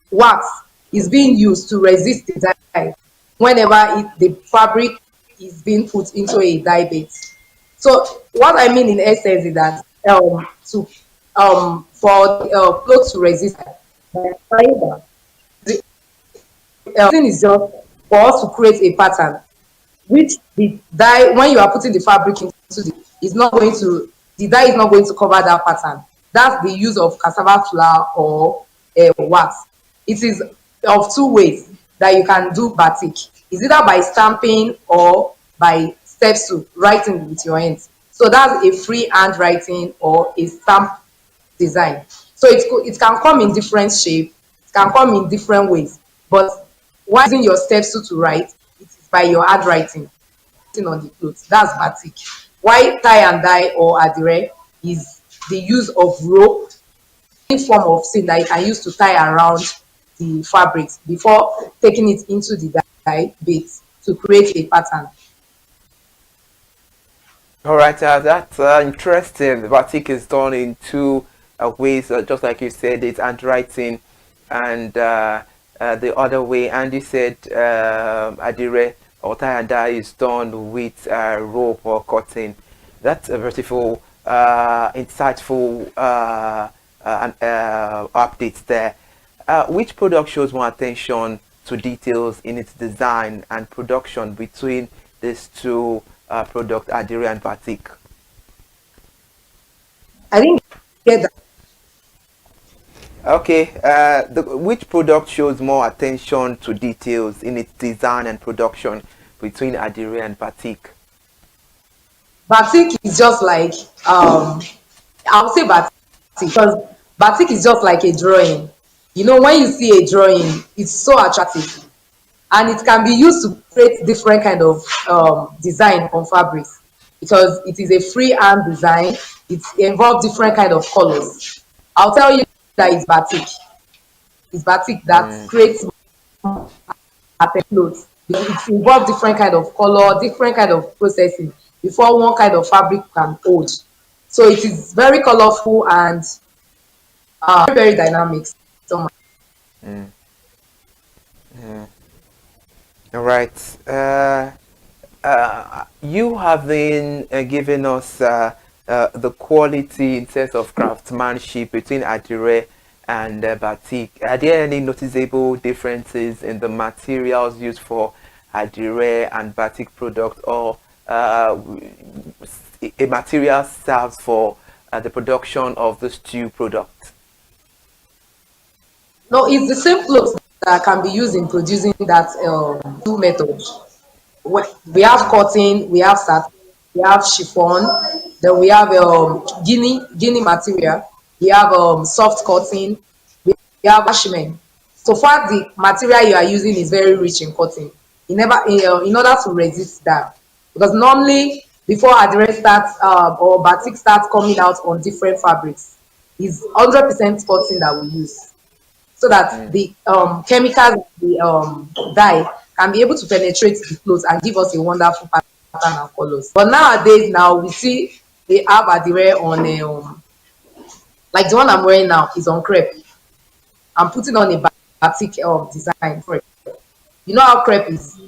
wax is being used to resist the dye whenever the fabric is being put into a dye bed. So what I mean in essence is that to for clothes to resist fiber, the thing is just for us to create a pattern which the dye, when you are putting the fabric into the, is not going to, the dye is not going to cover that pattern. That's the use of cassava flour or wax. It is of two ways that you can do batik. It's either by stamping or by stencil, writing with your hands. So that's a free handwriting or a stamp design. So it can come in different shape, it can come in different ways. But while using your stencil to write, it is by your handwriting on the clothes. That's batik. Why tie and dye or adire is the use of rope, any form of thing that you can use to tie around the fabrics before taking it into the dye base to create a pattern. All right, that's interesting. Batik is done in two ways, just like you said, it's handwriting and the other way. And you said adire or tie and dye is done with rope or cotton. That's a beautiful, insightful updates there. Which product shows more attention to details in its design and production between these two product, Adire and Batik? I think get that. Okay, which product shows more attention to details in its design and production between Adire and Batik? Batik is just like I'll say batik because batik is just like a drawing. You know, when you see a drawing, it's so attractive and it can be used to create different kind of design on fabrics because it is a free hand design. It involves different kind of colors. I'll tell you that it's batik. It's batik that creates clothes. It involves different kind of color, different kind of processing before one kind of fabric can hold. So it is very colorful and very dynamic. So Mm. Mm. All right. You have been giving us the quality in terms of craftsmanship between Adire and Batik. Are there any noticeable differences in the materials used for Adire and Batik product, or a material serves for the production of these two products? no, it's the same clothes that can be used in producing that two methods. We have cotton, we have satin, we have chiffon, then we have guinea material, we have soft cotton, we have cashmere. So far, the material you are using is very rich in cotton. In order to resist that, because normally before adire starts or batik starts coming out on different fabrics, is 100% cotton that we use so that Mm. the chemicals, the dye can be able to penetrate the clothes and give us a wonderful pattern and colors. But nowadays, now we see they have adire on a like the one I'm wearing now is on crepe. I'm putting on a batik design for it. You know how crepe is.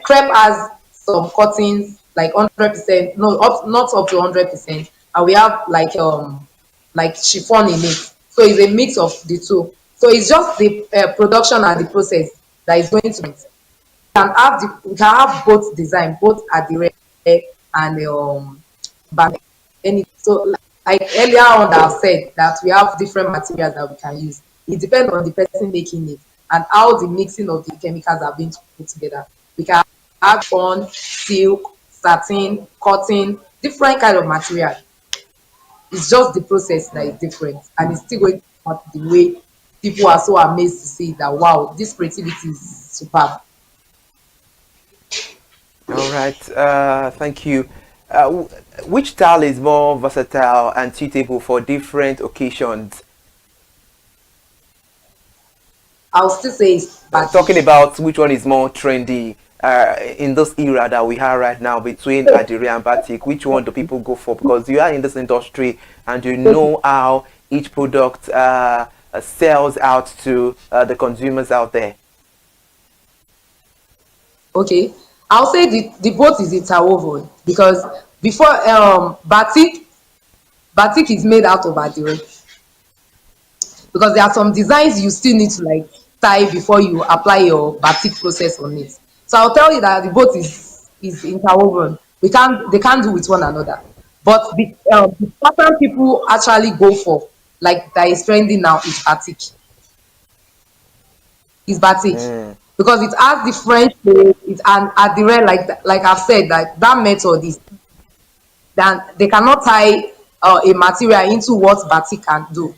Crepe has some cottons like 100%, no, not up to 100%, and we have like chiffon in it. So it's a mix of the two. So it's just the production and the process that is going to it. we can have both design, both adire and back any. So like earlier on that I've said that we have different materials that we can use. It depends on the person making it and how the mixing of the chemicals are being put together. We can have on silk, satin, cotton, different kind of material. It's just the process that is different, and it's still going to come out the way people are so amazed to see that wow, this creativity is superb. All right, thank you. Which style is more versatile and suitable for different occasions? I'll still say it's Talking batik. about which one is more trendy in this era that we have right now between Adire and Batik, which one do people go for? Because you are in this industry and you know how each product sells out to the consumers out there. Okay, I'll say the both is interwoven because before batik is made out of adire, because there are some designs you still need to like tie before you apply your batik process on it. So I'll tell you that the both is interwoven. They can't do with one another. But the pattern people actually go for, like that is trending now, is batik Mm, because it has different shades. It's an adire like I've said that that method is that they cannot tie a material into what batik can do.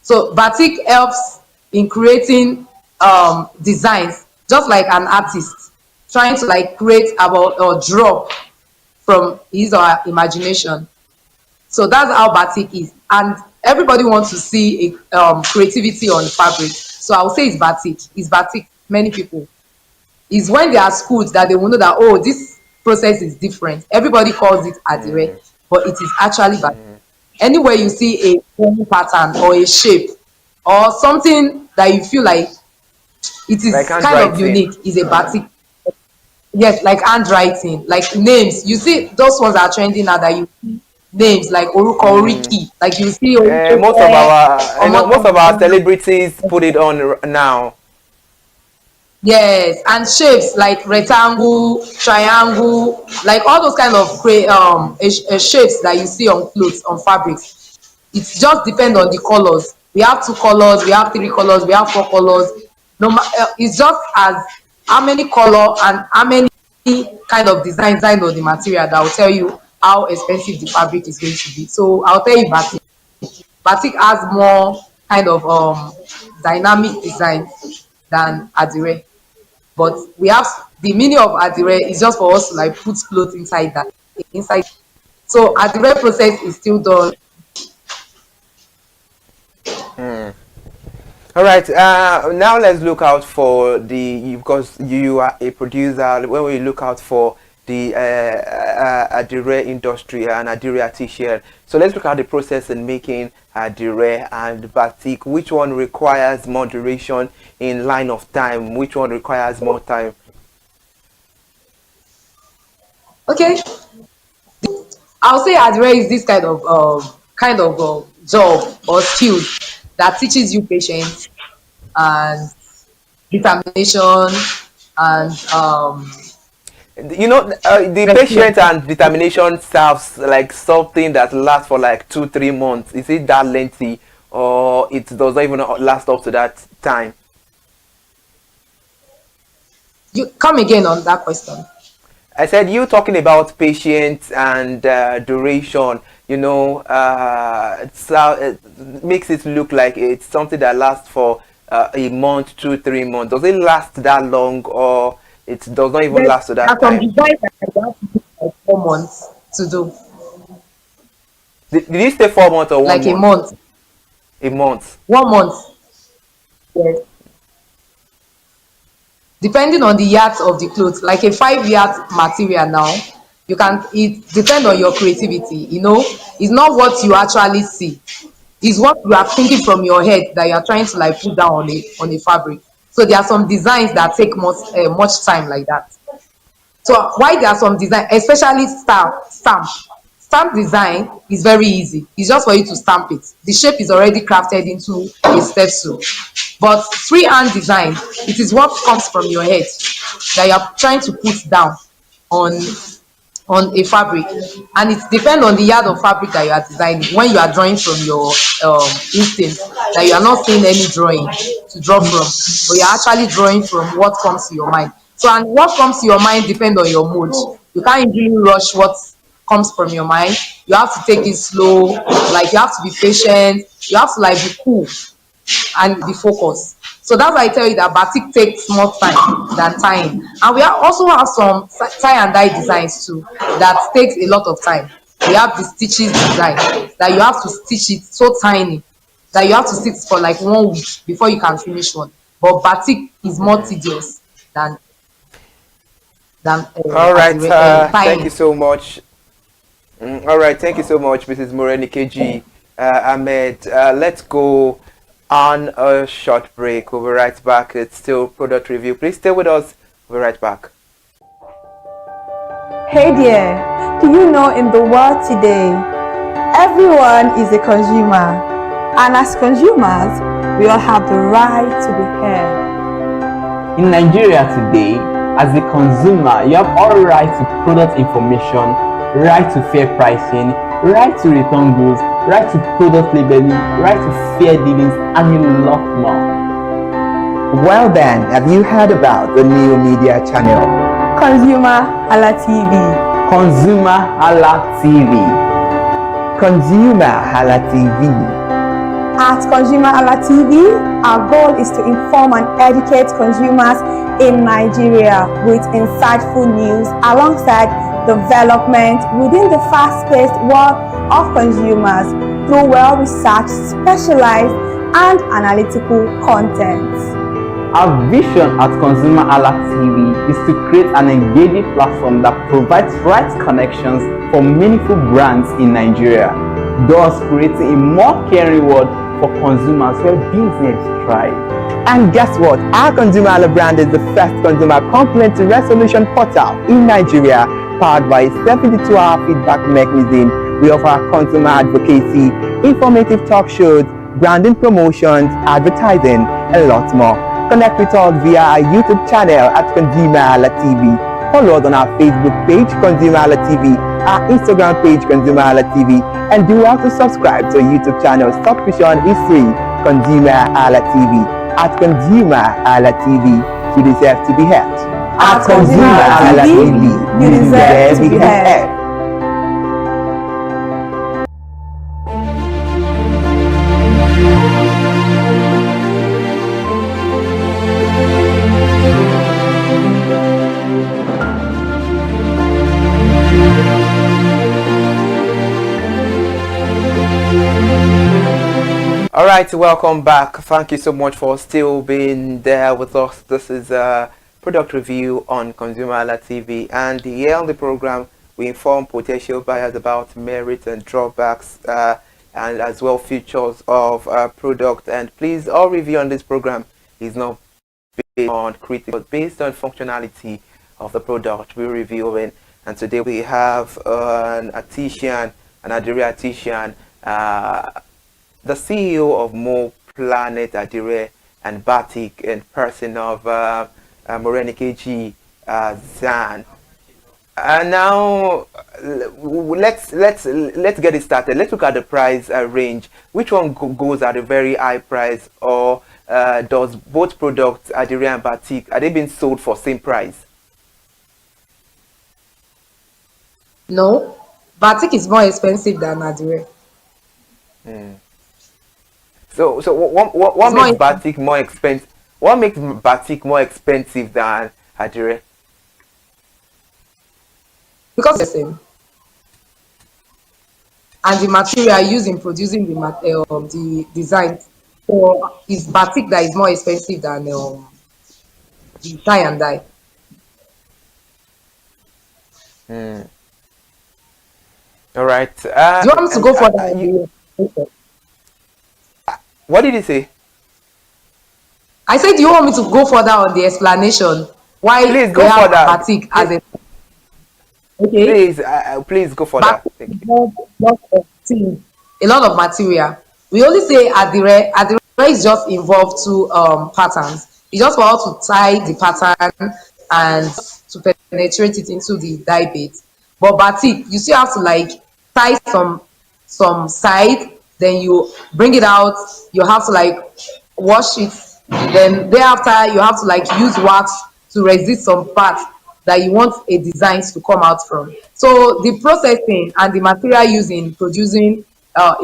So batik helps in creating designs, just like an artist trying to like create about or draw from his or her imagination. So that's how batik is, and everybody wants to see a creativity on fabric. So I will say it's batik. It's batik. Many people is when they are schooled that they will know that oh, this process is different. Everybody calls it adire, mm, but it is actually batik. mm. Anywhere you see a form pattern or a shape or something that you feel like it Like is kind of handwriting. unique is a batik. Yes, like handwriting, like names. You see those ones that are trending now that you see names like Oruko Mm. Oriki, like you see Orike Most of our, most of our Omotola. celebrities put it on now. Yes, and shapes like rectangle, triangle, like all those kind of shapes that you see on clothes, on fabrics. It just depends on the colors. We have two colors, we have three colors, we have four colors. No, it's just as how many color and how many kind of design on the material that will tell you how expensive the fabric is going to be. So I'll tell you batik. Batik has more kind of dynamic design than adire. But we have the meaning of adire is just for us to like put clothes inside that inside. So adire process is still done. Mm. All right. Now let's look out for because you are a producer. When we look out for the Adire industry and Adire t-shirt, so let's look at the process in making Adire and batik. Which one requires more duration in line of time? Which one requires more time? Okay, I'll say adire is this kind of job or skill that teaches you patience and determination and The resilience. patience and determination serves like something that lasts for like 2 3 months. Is it that lengthy, or it does not even last up to that time? You come again on that question. I said you talking about patience and duration. It makes it look like it's something that lasts for a month, 2 3 months. Does it last that long, or it does not even There last to that are some time? designs that you have to do like 4 months to do, Did you say 4 months or one like a month? month, A month. 1 month. Yes, depending on the yards of the cloth, like a 5 yard material now, you can it depend on your creativity, it's not what you actually see, it's what you are thinking from your head that you are trying to like put down on a fabric. So there are some designs that take much time like that. So why there are some design, especially stamp, Stamp design is very easy. It's just for you to stamp it. The shape is already crafted into a stencil. But freehand design, it is what comes from your head that you are trying to put down on a fabric, and it depends on the yard of fabric that you are designing. When you are drawing from your instinct, that you are not seeing any drawing to draw from, but you are actually drawing from what comes to your mind. So, and what comes to your mind depends on your mood. You can't easily rush what comes from your mind. You have to take it slow, like you have to be patient, you have to like be cool and be focused. So that's why I tell you that batik takes more time than tying. And we also have some tie and dye designs too that takes a lot of time. We have the stitches design that you have to stitch it so tiny that you have to sit for like 1 week before you can finish one. But batik is more tedious than All right, thank you tying. so much. All right, thank you so much, Mrs. Morenikeji Ahmed. Let's go on a short break. We'll be right back. It's still product review. Please stay with us. We'll be right back. Hey there, do you know in the world today, everyone is a consumer, and as consumers, we all have the right to be heard. In Nigeria today, as a consumer, you have all right to product information, right to fair pricing, right to return goods, right to product labeling, right to fair dealings, and a lot more. Well then, have you heard about the new media channel? ConsumerHallaTV. ConsumerHallaTV. ConsumerHallaTV. At ConsumerHallaTV, our goal is to inform and educate consumers in Nigeria with insightful news alongside development within the fast-paced world of consumers through well-researched, specialized, and analytical content. Our vision at ConsumerHallaTV is to create an engaging platform that provides right connections for meaningful brands in Nigeria, thus creating a more caring world for consumers where business thrive. And guess what? Our Consumer Hala brand is the first consumer complaint resolution portal in Nigeria, powered by a 72-hour feedback mechanism. We offer consumer advocacy, informative talk shows, branding promotions, advertising, and lots more. Connect with us via our YouTube channel at ConsumerHallaTV. Follow us on our Facebook page, ConsumerHallaTV, our Instagram page, ConsumerHallaTV, and do also subscribe to our YouTube channel. Subscription is free, ConsumerHallaTV. At ConsumerHallaTV, you deserve to be heard. At ConsumerHallaTV, you deserve to be heard. All right, welcome back. Thank you so much for still being there with us. This is a product review on ConsumerHallaTV, and here on the program we inform potential buyers about merits and drawbacks and as well features of product. And please, all review on this program is not based on critique but based on functionality of the product we're reviewing. And today we have an artisan, an Adire artisan, the CEO of Mo Planet Adire and Batik, in person of Morenikeji Zan. And now let's get it started. Let's look at the price range. Which one goes at a very high price, or does both products, Adire and Batik, are they being sold for same price? No, batik is more expensive than Adire. So what makes batik more expensive? What makes batik more expensive than Adire? Because it's the same. And the material used in producing the design, so it's batik that is more expensive than the tie and dye. All right. Do you want me to go for that? What did you say? I said, do you want me to go further on the explanation why Please we go have further. batik as a... Okay, Please go for back that. Thank you. lot of things, a lot of material. We only say adire. Adire is just involved to patterns. It's just for us to tie the pattern and to penetrate it into the dye bed. But batik, you still have to like tie some side, then you bring it out. You have to like wash it, then thereafter you have to like use wax to resist some parts that you want a design to come out from. So the processing and the material used in producing a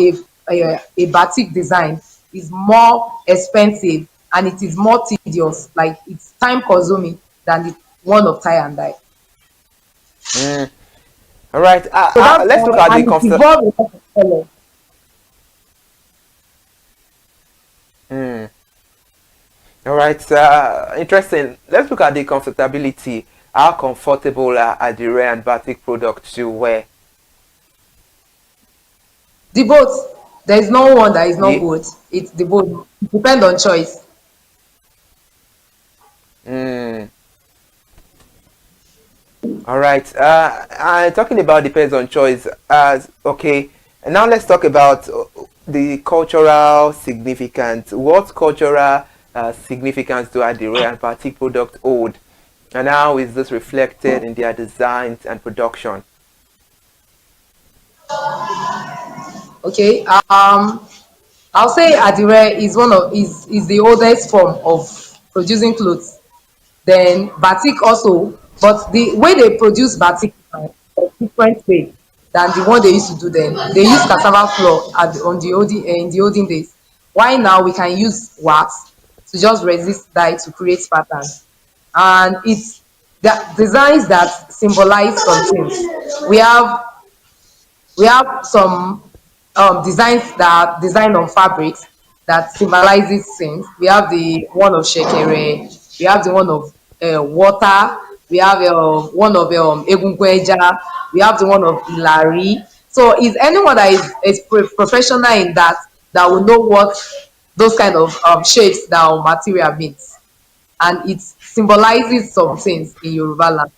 batik design is more expensive, and it is more tedious, like it's time consuming than the one of tie and dye. Mm. All right. So that's Let's look why, at the and it comfort. involves a lot of color. Mm. All right. Interesting. Let's look at the comfortability. How comfortable are the rare and batik products to wear? The both, there is no one that is not Yeah. good. It's the both. It depends on choice. Mm. All right. Talking about depends on choice. As okay. And now let's talk about the cultural significance. What cultural significance do Adire and Batik product hold? And how is this reflected in their designs and production? Okay. I'll say Adire is is the oldest form of producing clothes. Then batik also, but the way they produce batik now is a different way than the one they used to do then. They use cassava flour on the in the olden days. Why now we can use wax to just resist dye to create patterns, and it's the designs that symbolize some things. We have some designs that are designed on fabrics that symbolizes things. We have the one of shekere, we have the one of water, we have one of egungun, we have the one of ilari. So is anyone that is professional in that, that will know what those kind of shapes that our material means, and it symbolizes some things in Yoruba land.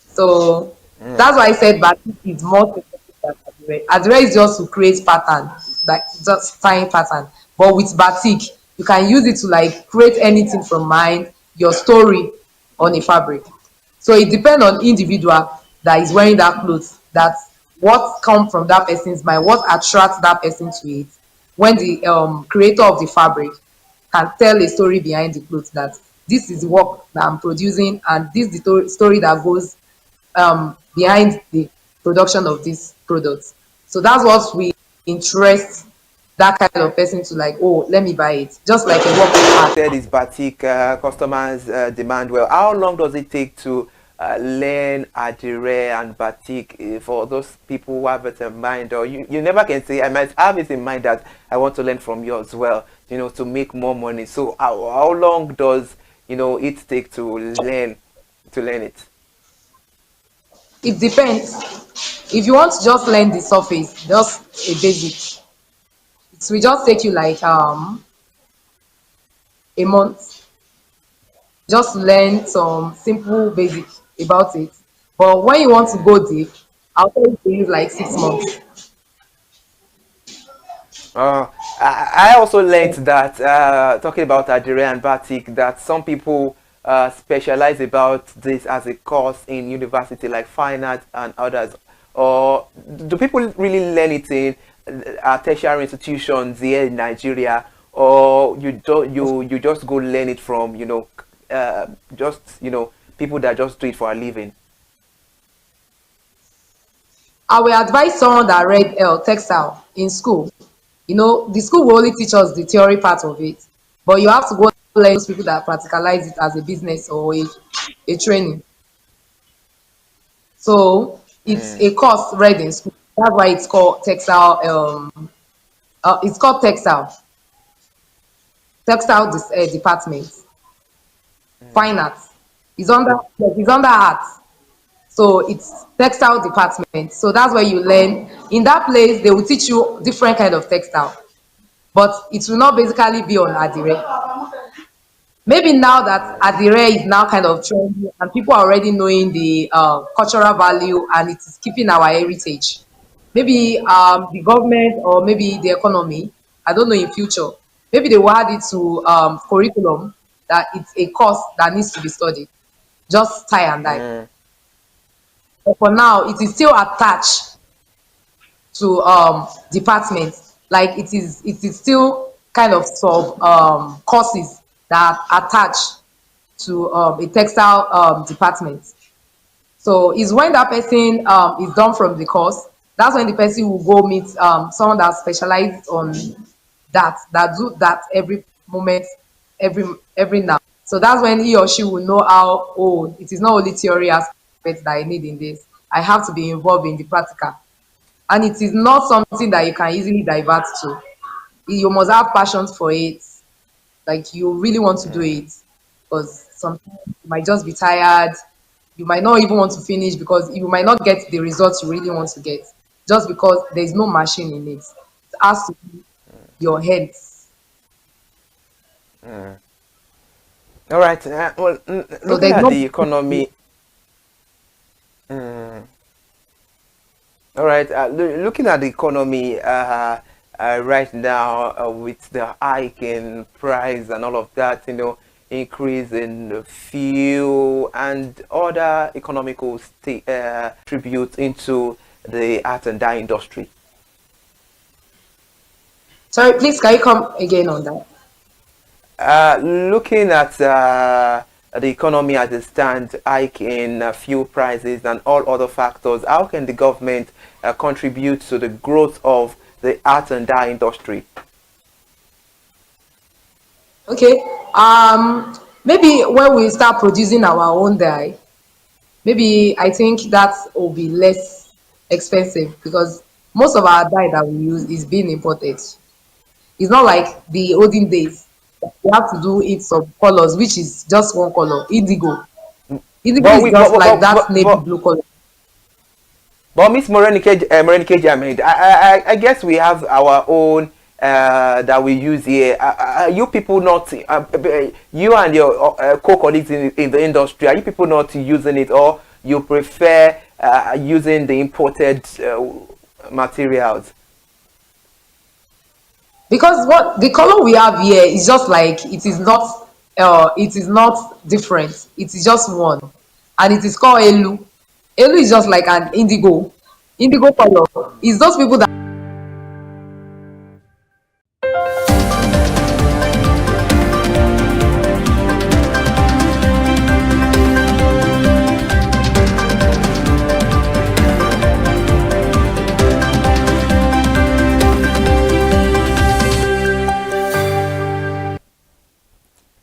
So Mm. that's why I said batik is more technical than adire. Adire is just to create pattern, like just tying pattern. But with batik, you can use it to like create anything from mind, your story on a fabric. So it depends on individual that is wearing that clothes, that what come from that person's mind, what attracts that person to it. When the creator of the fabric can tell a story behind the clothes, that this is the work that I'm producing, and this is the story that goes behind the production of these products. So that's what we interest that kind of person to like, oh, let me buy it. Just like a work of art. Said is batik. Customers demand well. How long does it take to learn Adire and batik for those people who have it in mind? Or you never can say, I might have it in mind that I want to learn from you as well, to make more money. So how long does, it take to learn it? It depends. If you want to just learn the surface, just a basic, it will just take you like a month. Just learn some simple basic about it. But when you want to go deep, I'll tell you to use like 6 months. I also learned that talking about Adire and batik, that some people specialize about this as a course in university, like fine art and others. Or do people really learn it in tertiary institutions here in Nigeria, or you just go learn it from just people that just do it for a living? I will advise someone that read textile in school. The school will only teach us the theory part of it, but you have to go learn those people that practicalize it as a business or a training. So it's Mm. a course read in school. That's why it's called textile. It's called textile department. Fine arts. It's under arts. So it's textile department. So that's where you learn. In that place, they will teach you different kind of textile, but it will not basically be on adire. Maybe now that Adire is now kind of trendy and people are already knowing the cultural value and it is keeping our heritage. Maybe the government or maybe the economy, I don't know in future, maybe they will add it to curriculum that it's a course that needs to be studied. Just tie and die. Mm, But for now, it is still attached to departments. Like it is still kind of sub courses that are attached to a textile department. So it's when that person is done from the course, that's when the person will go meet someone that specializes on that do that every moment, every every now. So that's when he or she will know how, oh, it is not only theory aspect that I need in this. I have to be involved in the practical. And it is not something that you can easily divert to. You must have passion for it. Like you really want to do it. Because sometimes you might just be tired. You might not even want to finish because you might not get the results you really want to get. Just because there is no machine in it. It has to be your hands. mm. All right. Well, So looking there's at no. the economy. Mm, all right. Looking at the economy right now with the hike in price and all of that, increase in the fuel and other economical tributes into the art and dye industry. Sorry, please, can you come again on that? Looking at the economy as it stands, hike in fuel prices and all other factors, how can the government contribute to the growth of the art and dye industry? Okay. Maybe when we start producing our own dye, maybe I think that will be less expensive because most of our dye that we use is being imported. It's not like the olden days. We have to do it some colors, which is just one color, indigo. Indigo But is we, just like that navy blue color. but Miss Morenike Jamed, I guess we have our own that we use here. Are you people not, you and your co-colleagues in the industry, are you people not using it, or you prefer using the imported materials? Because what the color we have here is just like it is not different. It is just one. And it is called elu. Elu is just like an indigo. Indigo color. It's those people that.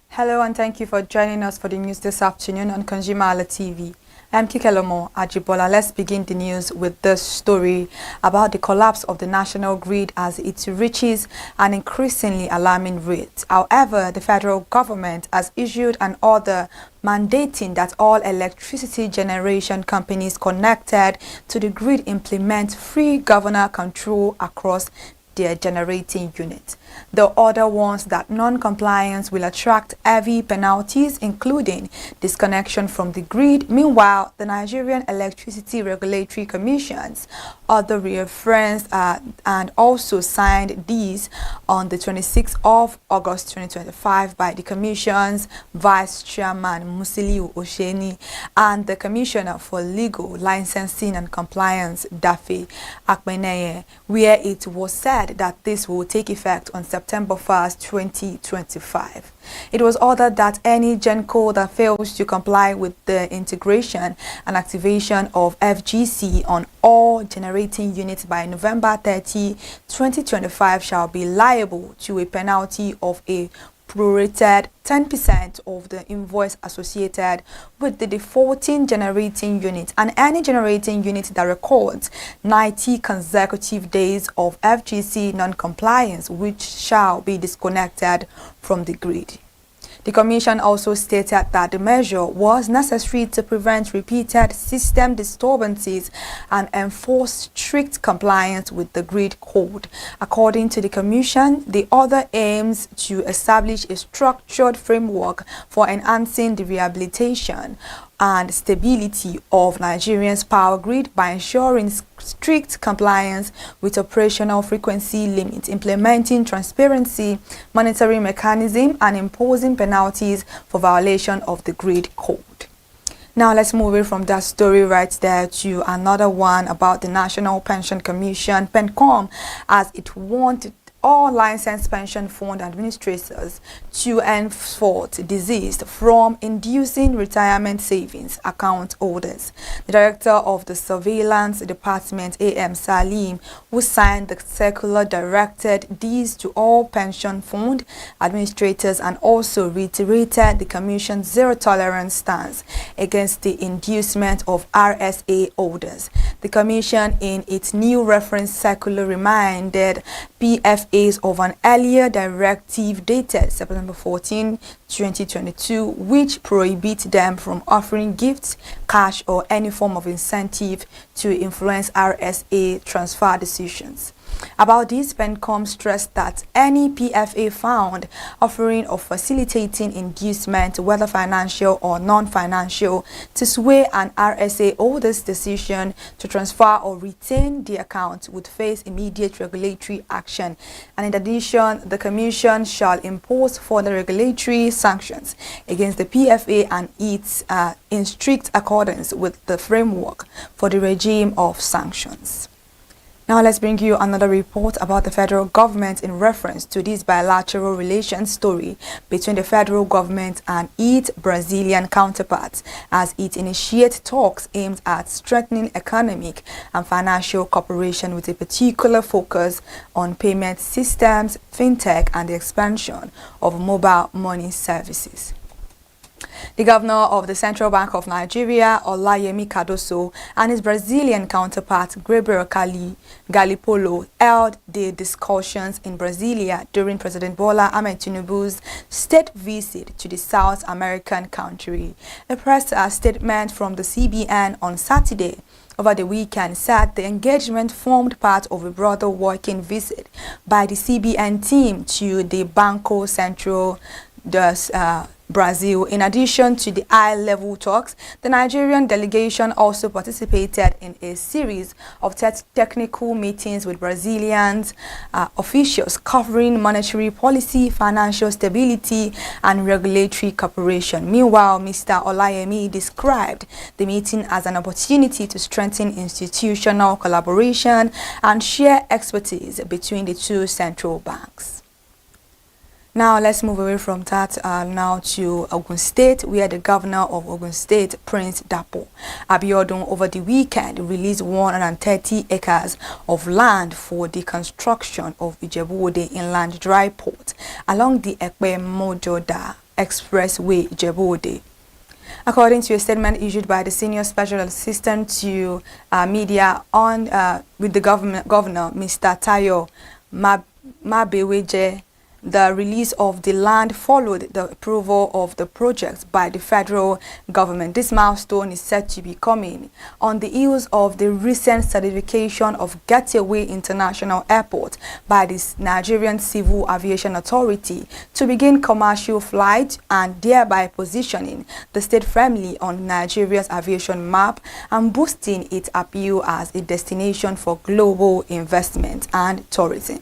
Hello and thank you for joining us for the news this afternoon on ConsumerHallaTV. I'm Kikelomo Ajibola. Let's begin the news with this story about the collapse of the national grid as it reaches an increasingly alarming rate. However, the federal government has issued an order mandating that all electricity generation companies connected to the grid implement free governor control across their generating unit. The order warns that non-compliance will attract heavy penalties, including disconnection from the grid. Meanwhile, the Nigerian Electricity Regulatory Commission's order referenced and also signed these on the 26th of August 2025 by the Commission's Vice Chairman Musiliu Osheni and the Commissioner for Legal, Licensing and Compliance Dafe Akpeneye, where it was said that this will take effect on September 1st, 2025. It was ordered that any GenCo that fails to comply with the integration and activation of FGC on all generating units by November 30, 2025 shall be liable to a penalty of a prorated 10% of the invoice associated with the defaulting generating unit and any generating unit that records 90 consecutive days of FGC non-compliance, which shall be disconnected from the grid. The Commission also stated that the measure was necessary to prevent repeated system disturbances and enforce strict compliance with the Grid Code. According to the Commission, the order aims to establish a structured framework for enhancing the rehabilitation and stability of Nigeria's power grid by ensuring strict compliance with operational frequency limits, implementing transparency monitoring mechanism, and imposing penalties for violation of the Grid Code. Now let's move away from that story right there to another one about the National Pension Commission, PENCOM, as it wanted all licensed pension fund administrators to enforce desist from inducing retirement savings account holders. The director of the Surveillance Department, A.M. Salim, who signed the circular, directed these to all pension fund administrators and also reiterated the Commission's zero-tolerance stance against the inducement of RSA holders. The Commission, in its new reference circular, reminded PFAs of an earlier directive dated September 14, 2022, which prohibits them from offering gifts, cash, or any form of incentive to influence RSA transfer decisions. About this, PENCOM stressed that any PFA found offering or facilitating inducement, whether financial or non-financial, to sway an RSA holder's decision to transfer or retain the account would face immediate regulatory action. And in addition, the Commission shall impose further regulatory sanctions against the PFA and its in strict accordance with the framework for the regime of sanctions. Now let's bring you another report about the federal government in reference to this bilateral relations story between the federal government and its Brazilian counterparts as it initiates talks aimed at strengthening economic and financial cooperation with a particular focus on payment systems, fintech, and the expansion of mobile money services. The governor of the Central Bank of Nigeria, Olayemi Cardoso, and his Brazilian counterpart, Gabriel Galipolo, held the discussions in Brasilia during President Bola Ahmed Tinubu's state visit to the South American country. A press statement from the CBN on Saturday over the weekend said the engagement formed part of a broader working visit by the CBN team to the Banco Central Brazil. In addition to the high-level talks, the Nigerian delegation also participated in a series of technical meetings with Brazilian officials covering monetary policy, financial stability, and regulatory cooperation. Meanwhile, Mr. Olayemi described the meeting as an opportunity to strengthen institutional collaboration and share expertise between the two central banks. Now let's move away from that now to Ogun State, where the governor of Ogun State, Prince Dapo Abiodun, over the weekend released 130 acres of land for the construction of Ijebu-Ode Inland Dry Port along the Ekpe-Mojoda Expressway, Ijebu-Ode. According to a statement issued by the senior special assistant to media on with the governor, Mr. Tayo Mabeweje, the release of the land followed the approval of the project by the federal government. This milestone is said to be coming on the heels of the recent certification of Gateway International Airport by the Nigerian Civil Aviation Authority to begin commercial flights and thereby positioning the state firmly on Nigeria's aviation map and boosting its appeal as a destination for global investment and tourism.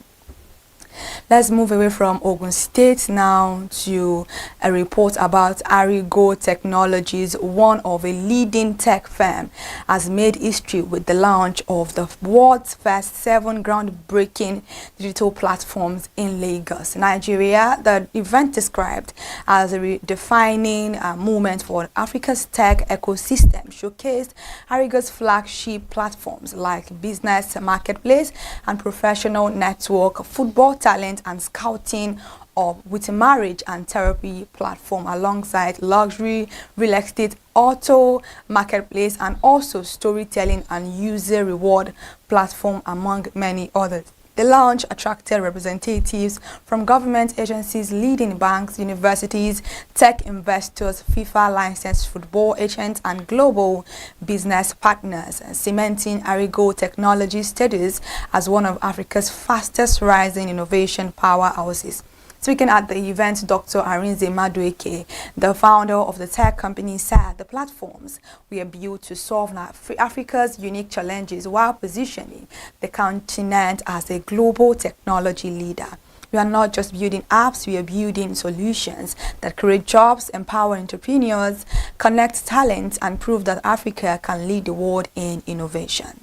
Let's move away from Ogun State now to a report about Arigo Technologies. One of a leading tech firm has made history with the launch of the world's first 7 groundbreaking digital platforms in Lagos, Nigeria. The event, described as a defining moment for Africa's tech ecosystem, showcased Arigo's flagship platforms like business marketplace and professional network, football talent and scouting, or with a marriage and therapy platform, alongside luxury, real estate, auto marketplace, and also storytelling and user reward platform, among many others. The launch attracted representatives from government agencies, leading banks, universities, tech investors, FIFA licensed football agents, and global business partners, cementing Arigo Technology status as one of Africa's fastest rising innovation powerhouses. Speaking at the event, Dr. Arinze Madueke, the founder of the tech company, said the platforms were built to solve Africa's unique challenges while positioning the continent as a global technology leader. We are not just building apps, we are building solutions that create jobs, empower entrepreneurs, connect talent, and prove that Africa can lead the world in innovation.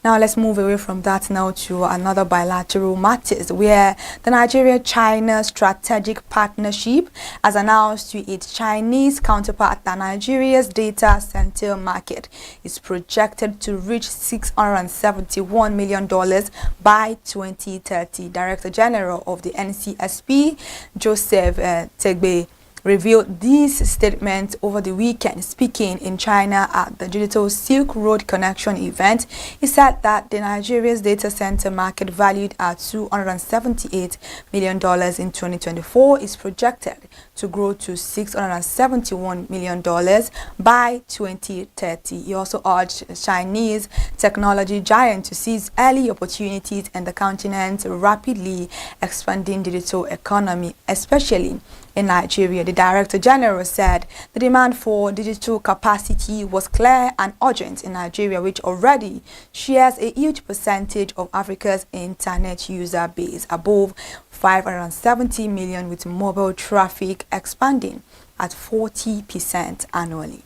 Now let's move away from that now to another bilateral matters where the Nigeria-China strategic partnership has announced to its Chinese counterpart that Nigeria's data center market is projected to reach $671 million by 2030. Director General of the NCSP, Joseph Tegbe, revealed these statements over the weekend. Speaking in China at the Digital Silk Road Connection event, he said that the Nigeria's data center market, valued at $278 million in 2024, is projected to grow to $671 million by 2030. He also urged Chinese technology giant to seize early opportunities in the continent's rapidly expanding digital economy, especially in Nigeria. The Director General said the demand for digital capacity was clear and urgent in Nigeria, which already shares a huge percentage of Africa's internet user base, above 570 million, with mobile traffic expanding at 40% annually.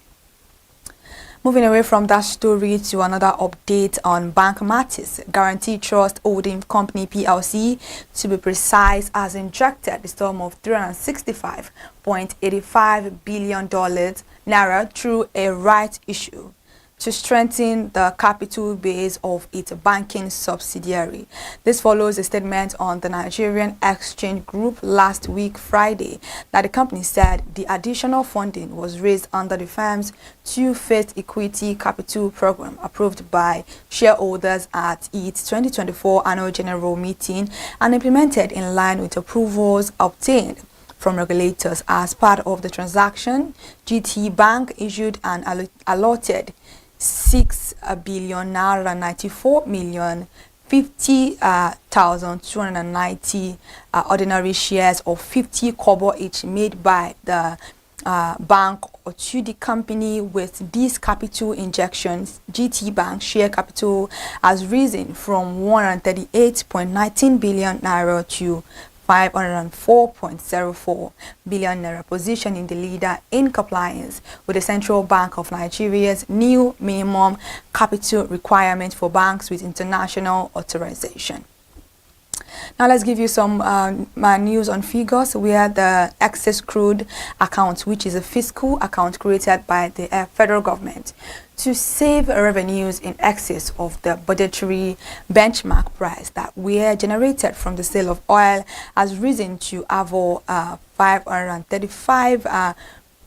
Moving away from that story to another update on bank matters, Guarantee Trust Holding Company PLC, to be precise, has injected the sum of $365.85 billion naira through a rights issue to strengthen the capital base of its banking subsidiary. This follows a statement on the Nigerian Exchange Group last week, Friday, that the company said the additional funding was raised under the firm's two-phase equity capital program approved by shareholders at its 2024 annual general meeting and implemented in line with approvals obtained from regulators. As part of the transaction, GT Bank issued and allotted 6 billion naira 94 million 50,290 ordinary shares of 50 kobo each made by the bank to the company. With these capital injections, GT Bank share capital has risen from 138.19 billion naira to 504.04 billion naira, positioning the leader in compliance with the Central Bank of Nigeria's new minimum capital requirement for banks with international authorization. Now let's give you some news on figures, where the excess crude account, which is a fiscal account created by the federal government to save revenues in excess of the budgetary benchmark price that were generated from the sale of oil, has risen to over $535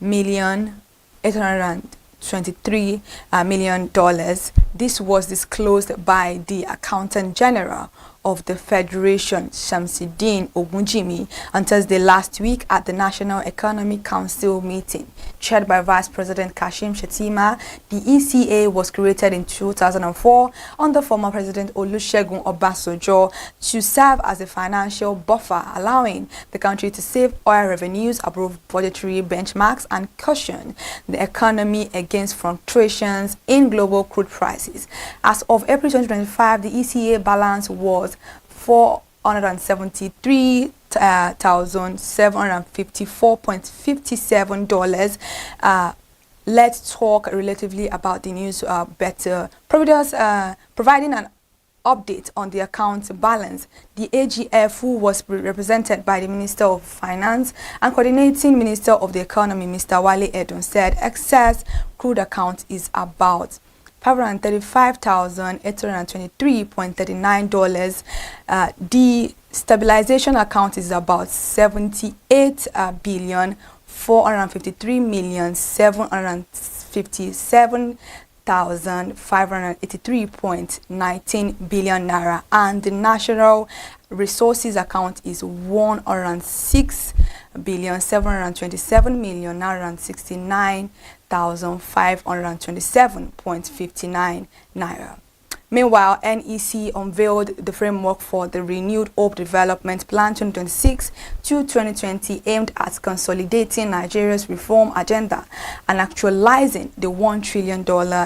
million 823 million dollars. This was disclosed by the Accountant General of the Federation, Shamsuddin Ogunjimi, on Thursday last week at the National Economic Council meeting chaired by Vice President Kashim Shettima. The ECA was created in 2004 under former President Olusegun Obasanjo to serve as a financial buffer, allowing the country to save oil revenues above budgetary benchmarks and cushion the economy against fluctuations in global crude prices. As of April 2025, the ECA balance was $473,754.57. Let's talk relatively about the news better. Providing an update on the account balance, the AGF, who was represented by the Minister of Finance and Coordinating Minister of the Economy, Mr. Wale Edun, said excess crude account is about $535,823.39. The stabilization account is about $78,453,757 1,583.19 billion naira, and the national resources account is 106,727,000,000 naira and 69,527.59 naira. Meanwhile, NEC unveiled the framework for the Renewed Hope Development Plan 2026 to 2020, aimed at consolidating Nigeria's reform agenda and actualizing the $1 trillion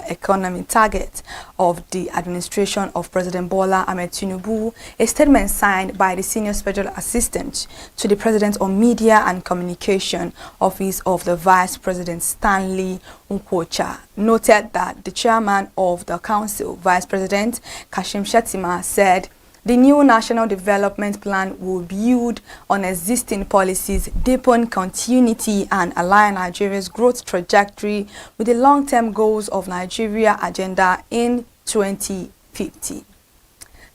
economy target of the administration of President Bola Ahmed Tinubu. A statement signed by the Senior Special Assistant to the President on Media and Communication Office of the Vice President Stanley Nkwocha noted that the chairman of the council, Vice President Kashim Shettima, said the new National Development Plan will build on existing policies, deepen continuity, and align Nigeria's growth trajectory with the long-term goals of Nigeria Agenda in 2050.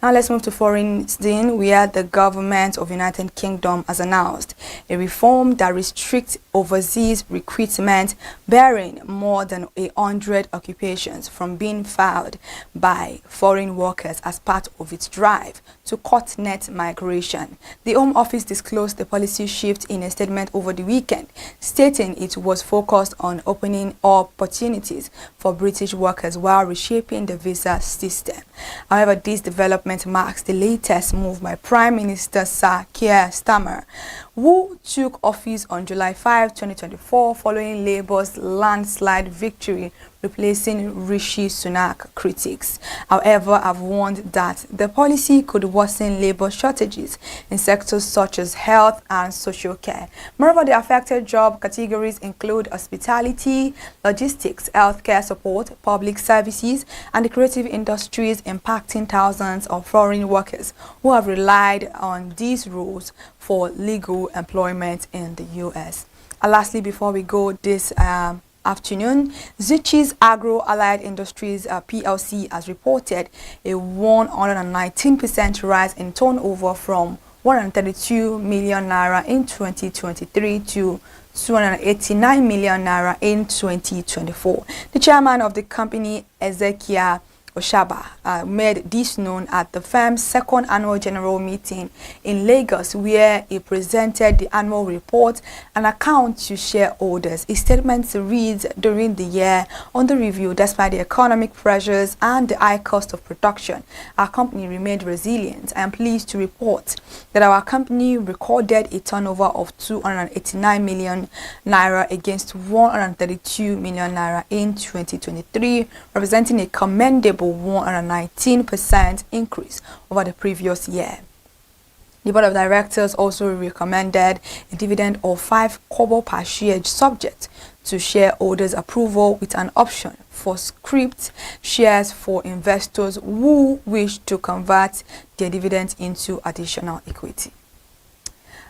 Now let's move to foreign scene, where the government of United Kingdom has announced a reform that restricts overseas recruitment bearing more than 100 occupations from being filed by foreign workers as part of its drive to cut net migration. The Home Office disclosed the policy shift in a statement over the weekend, stating it was focused on opening opportunities for British workers while reshaping the visa system. However, this development marks the latest move by Prime Minister Sir Keir Starmer, who took office on July 5, 2024, following Labour's landslide victory, replacing Rishi Sunak. Critics, however, have warned that the policy could worsen labour shortages in sectors such as health and social care. Moreover, the affected job categories include hospitality, logistics, healthcare support, public services, and the creative industries, impacting thousands of foreign workers who have relied on these rules for legal employment in the US. And lastly, before we go this afternoon, Zuchi's Agro Allied Industries PLC has reported a 119% rise in turnover from 132 million naira in 2023 to 289 million naira in 2024. The chairman of the company, Ezekiel Oshaba, made this known at the firm's second annual general meeting in Lagos, where he presented the annual report and account to shareholders. His statement reads, during the year under review, despite the economic pressures and the high cost of production, our company remained resilient. I am pleased to report that our company recorded a turnover of 289 million naira against 132 million naira in 2023, representing a commendable 119% increase over the previous year. The board of directors also recommended a dividend of 5 kobo per share, subject to shareholders' approval, with an option for scrip shares for investors who wish to convert their dividends into additional equity.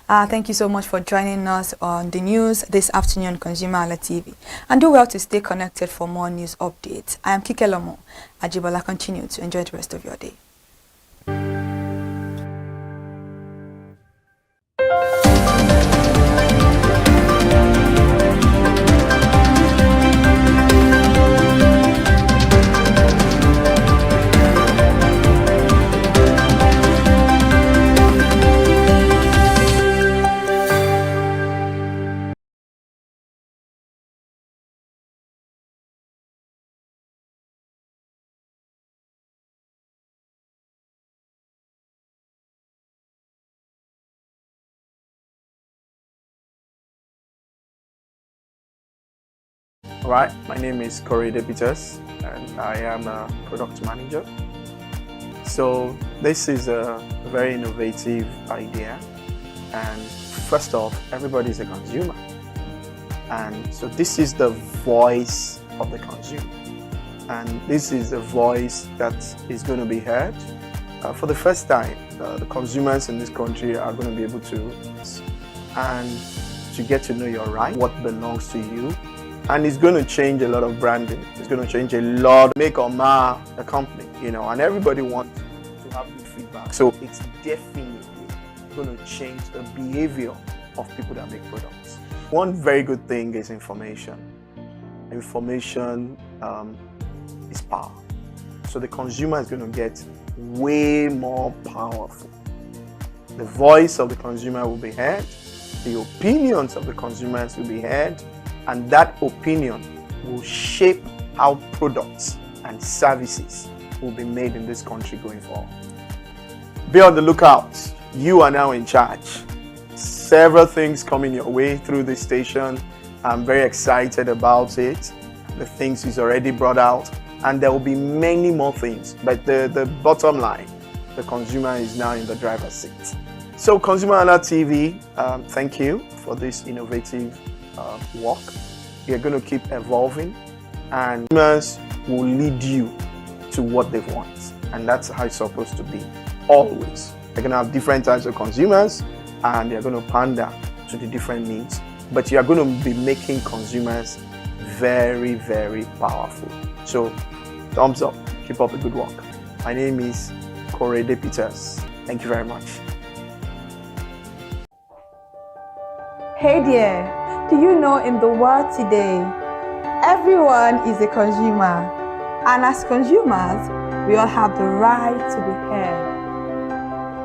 Thank you so much for joining us on the news this afternoon on ConsumerHallaTV. And do well to stay connected for more news updates. I am Kike Lomo. Ajibola, continue to enjoy the rest of your day. Right, my name is Corey Depitas and I am a product manager. So this is a very innovative idea, and first off, everybody is a consumer, and so this is the voice of the consumer, and this is a voice that is going to be heard. For the first time, the consumers in this country are going to be able to get to know your right, what belongs to you. And it's going to change a lot of branding. It's going to change a lot, make or mar the company, and everybody wants to have good feedback. So it's definitely going to change the behavior of people that make products. One very good thing is information. Information is power. So the consumer is going to get way more powerful. The voice of the consumer will be heard, the opinions of the consumers will be heard, and that opinion will shape how products and services will be made in this country going forward. Be on the lookout. You are now in charge. Several things coming your way through this station. I'm very excited about it. The things he's already brought out, and there will be many more things. But the bottom line, the consumer is now in the driver's seat. So ConsumerHallaTV, thank you for this innovative work. You're going to keep evolving, and consumers will lead you to what they want. And that's how it's supposed to be, always. You're going to have different types of consumers, and they're going to pander to the different needs. But you are going to be making consumers very, very powerful. So, thumbs up. Keep up the good work. My name is Korede Peters. Thank you very much. Hey there, do you know in the world today, everyone is a consumer, and as consumers, we all have the right to be heard.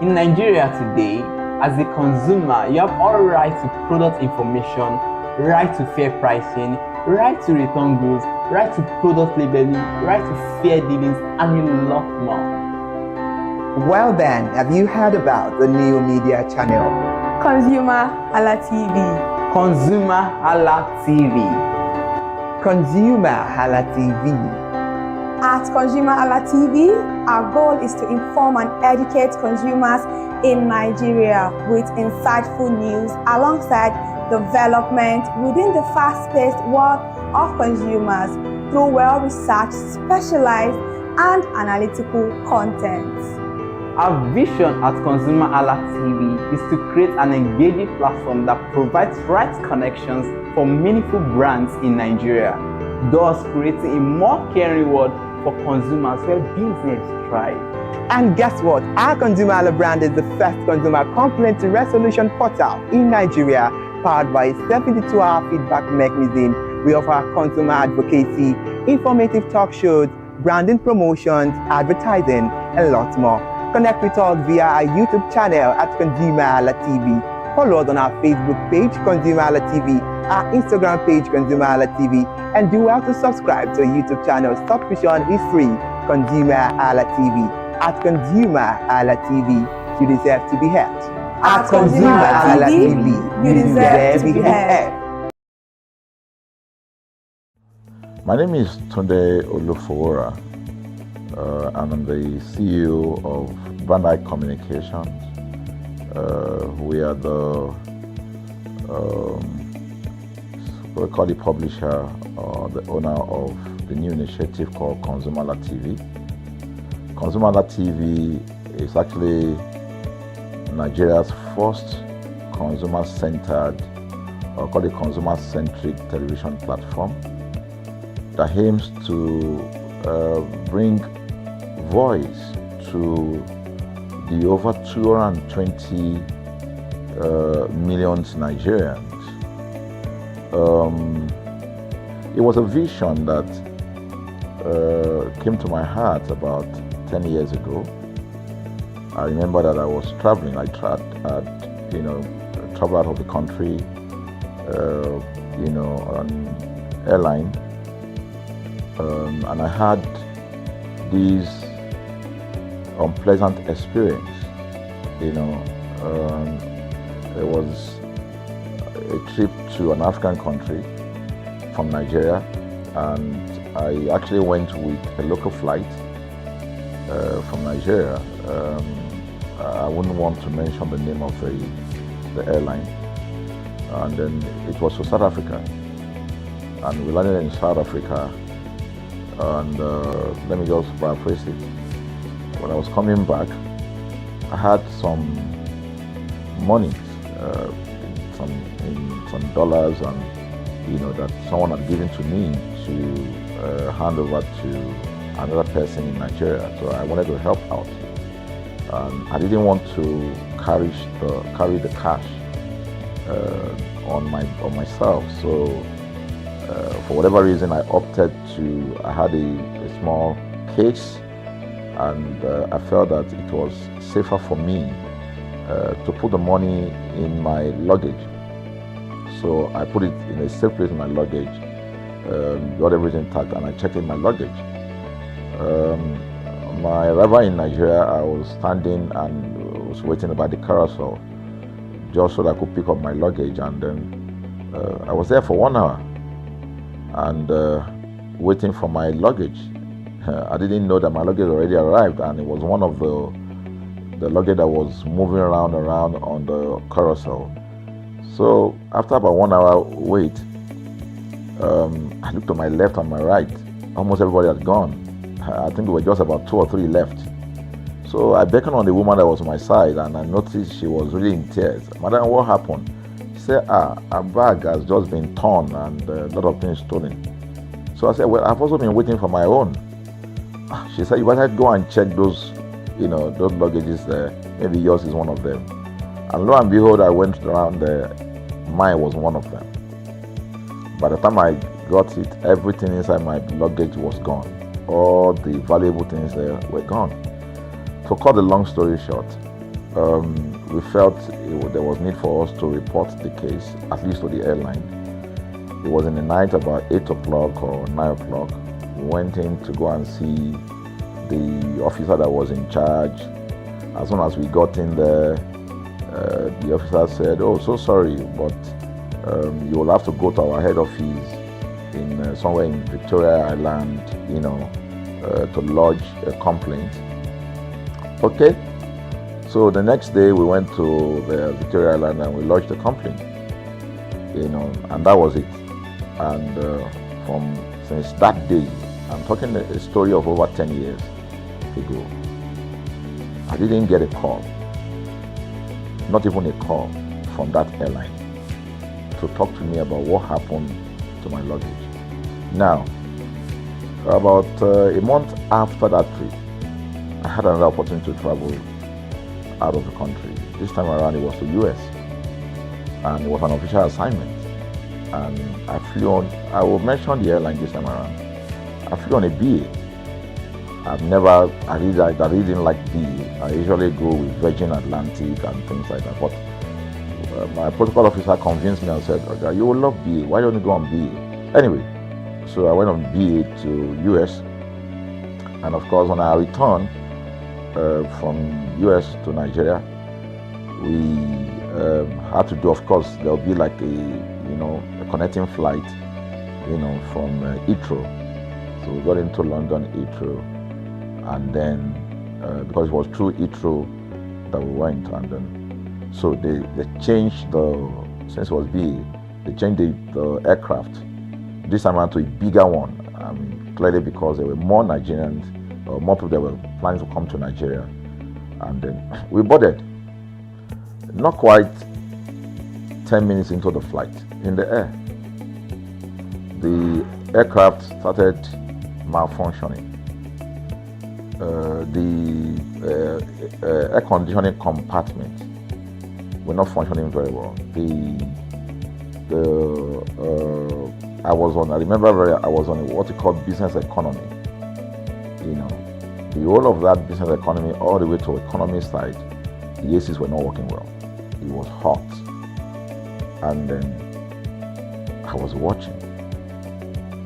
In Nigeria today, as a consumer, you have all right to product information, right to fair pricing, right to return goods, right to product labeling, right to fair dealings, and a lot more. Well then, have you heard about the new media channel? ConsumerHallaTV. ConsumerHallaTV. ConsumerHallaTV. At ConsumerHallaTV, our goal is to inform and educate consumers in Nigeria with insightful news alongside development within the fast-paced world of consumers through well-researched, specialized, and analytical content. Our vision at ConsumerHallaTV is to create an engaging platform that provides right connections for meaningful brands in Nigeria, thus creating a more caring world for consumers where business thrive. And guess what? Our Consumer Halla brand is the first consumer complaint resolution portal in Nigeria, powered by a 72-hour feedback mechanism. We offer consumer advocacy, informative talk shows, branding promotions, advertising, and lots more. Connect with us via our YouTube channel at ConsumerHallaTV. Follow us on our Facebook page, ConsumerHallaTV, our Instagram page, ConsumerHallaTV, and do well to subscribe to our YouTube channel. Subscription is free. ConsumerHallaTV. At ConsumerHallaTV, you deserve to be heard. At ConsumerHallaTV, you deserve to be heard. My name is Tunde Olufowora, and I'm the CEO of Brand Eye Communications. We are we call the publisher or the owner of the new initiative called ConsumerHallaTV. ConsumerHallaTV is actually Nigeria's first consumer-centered, or call it consumer-centric television platform that aims to bring voice to the over 220 million Nigerians. It was a vision that came to my heart about 10 years ago. I remember that I was traveling. I traveled out of the country, on airline, and I had this unpleasant experience. It was a trip to an African country from Nigeria, and I actually went with a local flight from Nigeria. I wouldn't want to mention the name of the airline, and then it was to South Africa, and we landed in South Africa, and let me just paraphrase it. When I was coming back, I had some money, some dollars, and that someone had given to me to hand over to another person in Nigeria. So I wanted to help out. I didn't want to carry the cash on myself. So For whatever reason, I had a small case, and I felt that it was safer for me to put the money in my luggage. So I put it in a safe place in my luggage, got everything intact, and I checked in my luggage. My arrival in Nigeria, I was standing and was waiting by the carousel just so that I could pick up my luggage, and then I was there for 1 hour and waiting for my luggage. I didn't know that my luggage already arrived, and it was one of the luggage that was moving around on the carousel. So after about 1 hour wait, I looked to my left and my right. Almost everybody had gone. I think there were just about 2 or 3 left. So I beckoned on the woman that was on my side, and I noticed she was really in tears. Madam, what happened? She said, her bag has just been torn and a lot of things stolen. So I said, well, I've also been waiting for my own. She said, you better go and check those luggages there. Maybe yours is one of them. And lo and behold, I went around there. Mine was one of them. By the time I got it, everything inside my luggage was gone. All the valuable things there were gone. To cut the long story short, we felt there was need for us to report the case, at least to the airline. It was in the night, about 8 o'clock or 9 o'clock. We went in to go and see the officer that was in charge. As soon as we got in there, the officer said, "Oh, so sorry, but you will have to go to our head office in somewhere in Victoria Island, to lodge a complaint." Okay. So the next day we went to the Victoria Island and we lodged a complaint, and that was it. And since that day, I'm talking a story of over 10 years ago, I didn't get a call, not even a call from that airline to talk to me about what happened to my luggage. Now, about a month after that trip, I had another opportunity to travel out of the country. This time around it was to US, and it was an official assignment. And I flew on, I will mention the airline this time around. I flew on a BA. I really didn't like BA. I usually go with Virgin Atlantic and things like that. But my protocol officer convinced me and said, "Okay, you will love BA. Why don't you go on BA?" Anyway, so I went on BA to US. And of course, on our return from US to Nigeria, we had to do, of course, there'll be like a connecting flight, from Heathrow. So we got into London Heathrow, and then because it was through Heathrow that we went, and then so they changed since it was BA, they changed the aircraft this time around to a bigger one. I mean, clearly because there were more Nigerians, or more people that were planning to come to Nigeria, and then we boarded. Not quite 10 minutes into the flight, in the air, the aircraft started malfunctioning. The air conditioning compartment were not functioning very well. I was on what you call business economy. The whole of that business economy, all the way to economy side, the ACs were not working well. It was hot. And then I was watching.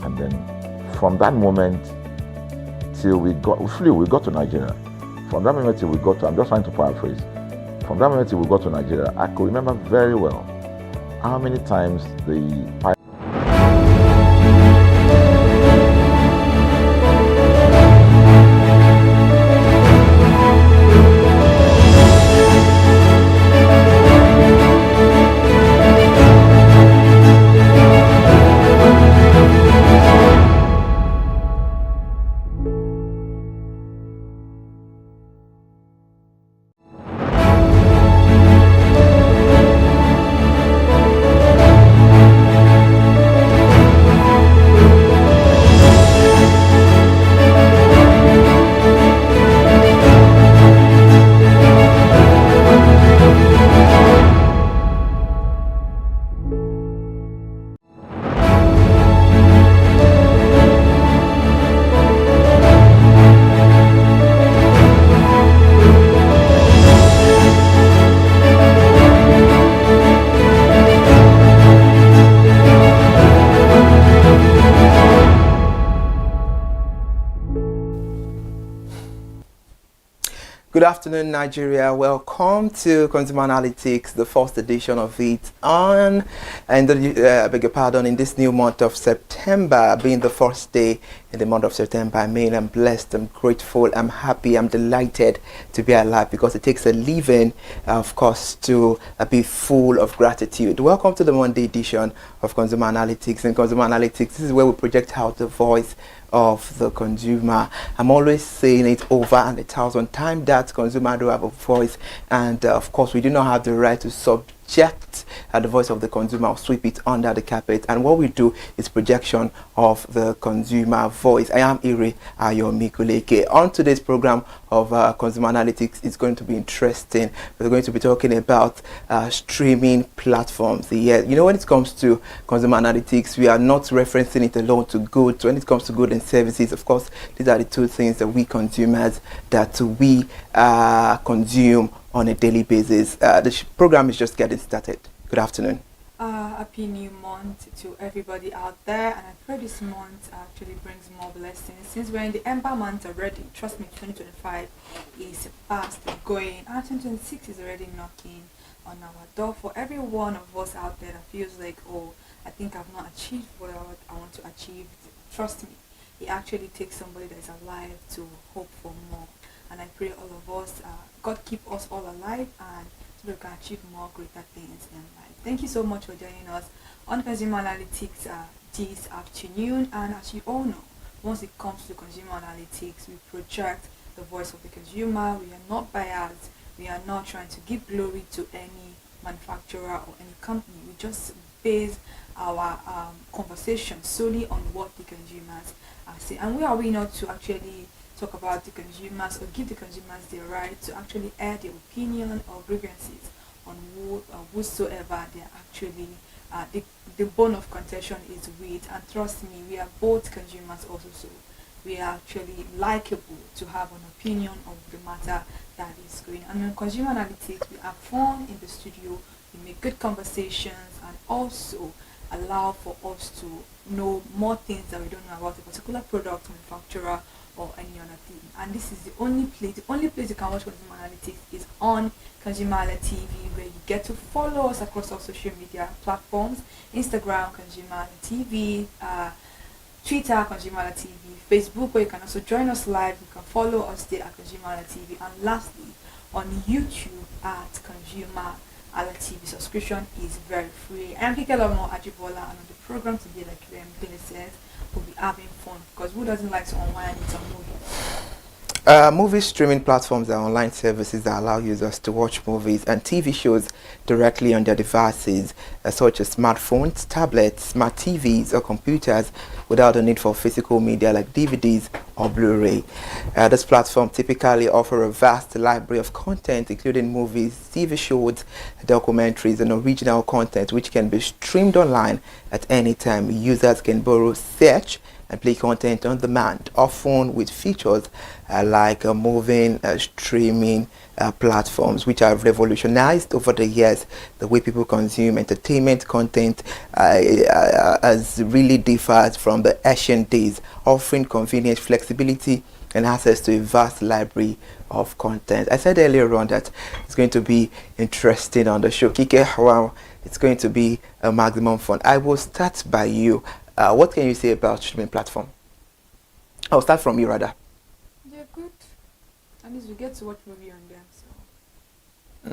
And then from that moment till we got to Nigeria. From that moment till we got to, I'm just trying to paraphrase. From that moment till we got to Nigeria, I could remember very well how many times the pilot afternoon, Nigeria. Welcome to Consumer Analytics, the first edition of it I beg your pardon, in this new month of September, being the first day in the month of September. I mean, I'm blessed, I'm grateful, I'm happy, I'm delighted to be alive, because it takes a living, of course, to be full of gratitude. Welcome to the Monday edition of Consumer Analytics. In Consumer Analytics, this is where we project out the voice of the consumer. I'm always saying it over and 1,000 times that consumer do have a voice, and of course we do not have the right to subject the voice of the consumer or sweep it under the carpet. And what we do is projection of the consumer voice. I am Iri Ayomikuleke. On today's program of Consumer Analytics, it's going to be interesting. We're going to be talking about streaming platforms. Yeah, you know, when it comes to Consumer Analytics, we are not referencing it alone to goods. When it comes to goods and services, of course, these are the two things that we consumers consume on a daily basis. The program is just getting started. Good afternoon. Happy new month to everybody out there, and I pray this month actually brings more blessings. Since we're in the Ember month already, trust me, 2025 is fast going, and 2026 is already knocking on our door. For every one of us out there that feels like, oh, I think I've not achieved what I want to achieve, trust me, it actually takes somebody that is alive to hope for more. And I pray all of us, God keep us all alive, and so we can achieve more greater things in life. Thank you so much for joining us on Consumer Analytics this afternoon. And as you all know, once it comes to Consumer Analytics, we project the voice of the consumer. We are not biased. We are not trying to give glory to any manufacturer or any company. We just base our conversation solely on what the consumers are saying. And we are not to actually talk about the consumers or give the consumers their right to actually air their opinion or grievances on whosoever they are actually the bone of contention is with. And trust me, we are both consumers also, so we are actually likable to have an opinion of the matter that is going on. And on Consumer Analytics, we have fun in the studio, we make good conversations, and also allow for us to know more things that we don't know about a particular product, manufacturer, or any other thing. And this is the only place you can watch Consumer Analytics is on ConsumerHallaTV, where you get to follow us across our social media platforms: Instagram, ConsumerHallaTV, Twitter, ConsumerHallaTV, Facebook, where you can also join us live. You can follow us there at ConsumerHallaTV, and lastly, on YouTube at ConsumerHallaTV. Subscription is very free. I am Kikelomo Ajibola, and on the program today, like Billy says, we'll be having fun, because who doesn't like to unwind with some movies? Movie streaming platforms are online services that allow users to watch movies and TV shows directly on their devices, such as smartphones, tablets, smart TVs, or computers, without the need for physical media like DVDs or Blu-ray. This platform typically offer a vast library of content, including movies, TV shows, documentaries, and original content, which can be streamed online at any time. Users can borrow, search, and play content on demand, often with features like moving streaming platforms, which have revolutionized over the years the way people consume entertainment content. Has really differed from the ancient days, offering convenience, flexibility, and access to a vast library of content. I said earlier on that it's going to be interesting on the show. Kike, wow, it's going to be a maximum fun. I will start by you. What can you say about streaming platform? I'll start from you, rather. They're good. At least we get to watch movie on them, so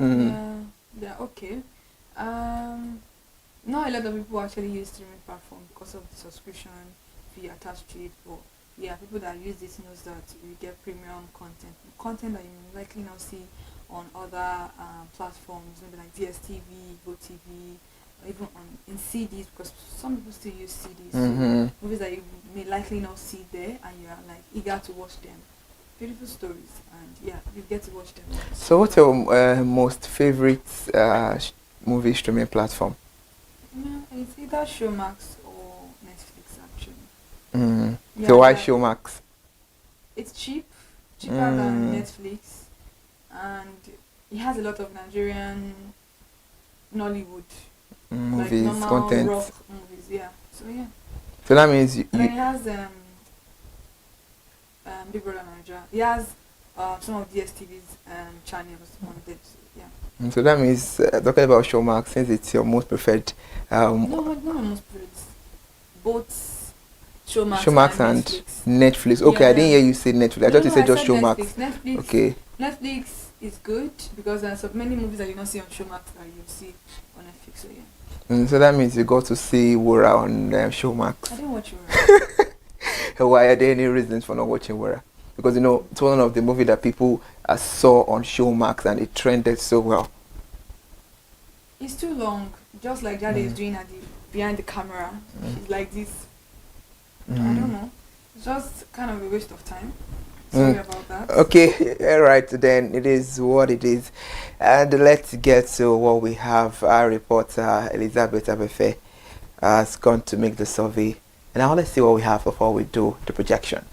yeah, they're okay. Not a lot of people actually use streaming platform because of the subscription fee attached to it, but yeah, people that use this knows that you get premium content that you may likely not see on other platforms, maybe like DSTV, GoTV, or even in CDs, because some people still use CDs. So movies that you may likely not see there, and you are like eager to watch them. Beautiful stories, and yeah, you get to watch them. So what's your most favorite movie streaming platform? Yeah, it's either Showmax or Netflix actually. Yeah, so why Showmax? It's cheaper than Netflix, and it has a lot of Nigerian Nollywood movies, like normal content. rock movies, yeah. So yeah. So that means And then it has Big Brother Nigeria. It has some of DSTV's channels on it. Yeah. So that means talking about Showmax, since it's your most preferred. No, not my most preferred. Both Showmax and Netflix. Okay, Yeah. I didn't hear you say Netflix. I thought you said just Showmax. Netflix. Okay. Netflix is good because there are so many movies that you don't see on Showmax that you see on Netflix. So yeah. So that means you got to see Wura on Showmax. I didn't watch Wura. Why are there any reasons for not watching Wura? Because it's one of the movies that people saw on Showmax and it trended so well. It's too long, just like Jade is doing at the behind the camera. She's like this. I don't know. It's just kind of a waste of time. Sorry about that. Okay, all right, then it is what it is. And let's get to what we have. Our reporter, Elizabeth Abefe, has gone to make the survey. And now let's see what we have before we do the projection.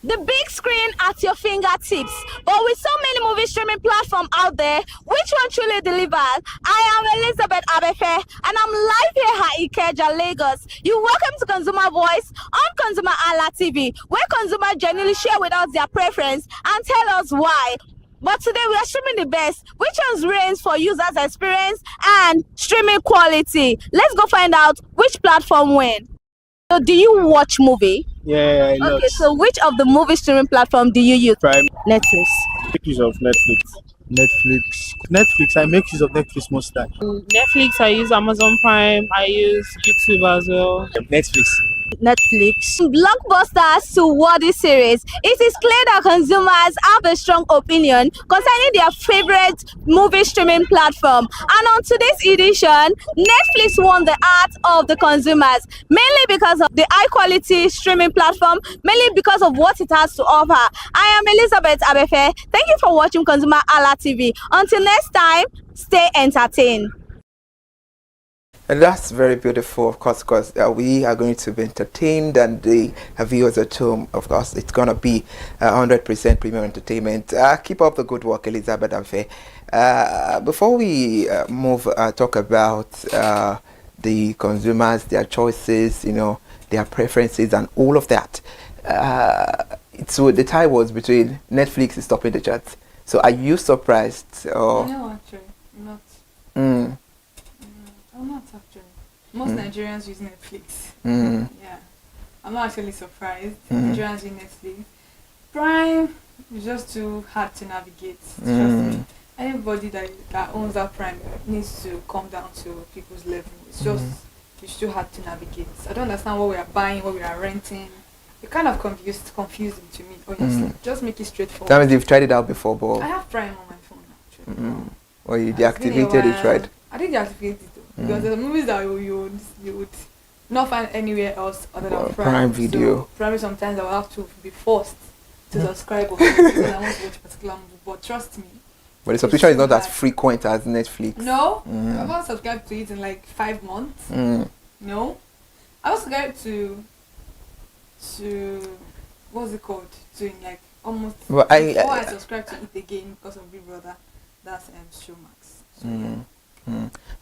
The big screen at your fingertips, but with so many movie streaming platforms out there, which one truly delivers? I am Elizabeth Abefe, and I'm live here at Ikeja, Lagos. You're welcome to Consumer Voice on ConsumerHallaTV, where consumers generally share with us their preference and tell us why. But today we are streaming the best, which ones reigns for users' experience and streaming quality. Let's go find out which platform wins. So do you watch movie? Yeah, I Okay, so which of the movie streaming platform do you use? Prime. Netflix. Make use of Netflix. I make use of Netflix most time. Netflix, I use Amazon Prime, I use YouTube as well. Netflix. Netflix. Blockbusters to worthy series. It is clear that consumers have a strong opinion concerning their favorite movie streaming platform. And on today's edition, Netflix won the heart of the consumers, mainly because of the high quality streaming platform, mainly because of what it has to offer. I am Elizabeth Abefe. Thank you for watching Consumer Hala TV. Until next time, stay entertained. And that's very beautiful, of course, because we are going to be entertained, and the viewers at home, of course, it's going to be 100% premium entertainment. Keep up the good work, Elizabeth Amfe. Before we talk about the consumers, their choices, their preferences, and all of that. So the tie was between Netflix is topping the charts. So are you surprised? Or? No, actually, not. I'm not actually. Most Nigerians use Netflix. Yeah. I'm not actually surprised. Nigerians use Netflix. Prime is just too hard to navigate. Trust me. Anybody that owns that Prime needs to come down to people's level. It's too hard to navigate. I don't understand what we are buying, what we are renting. It's kind of confusing to me, honestly. Just make it straightforward. That means you've tried it out before, but I have Prime on my phone actually. Or you deactivated it, right? I didn't deactivate it though, because there are movies that you would not find anywhere else other than Prime Video. So probably sometimes I will have to be forced to subscribe because I want to watch a particular movie. But trust me. But the subscription is not as frequent as Netflix. No, I've not subscribed to it in like 5 months. No, I was subscribed to what's it called? To in like almost. Well, before I subscribed to it again because of Big Brother. That's Showmax. So,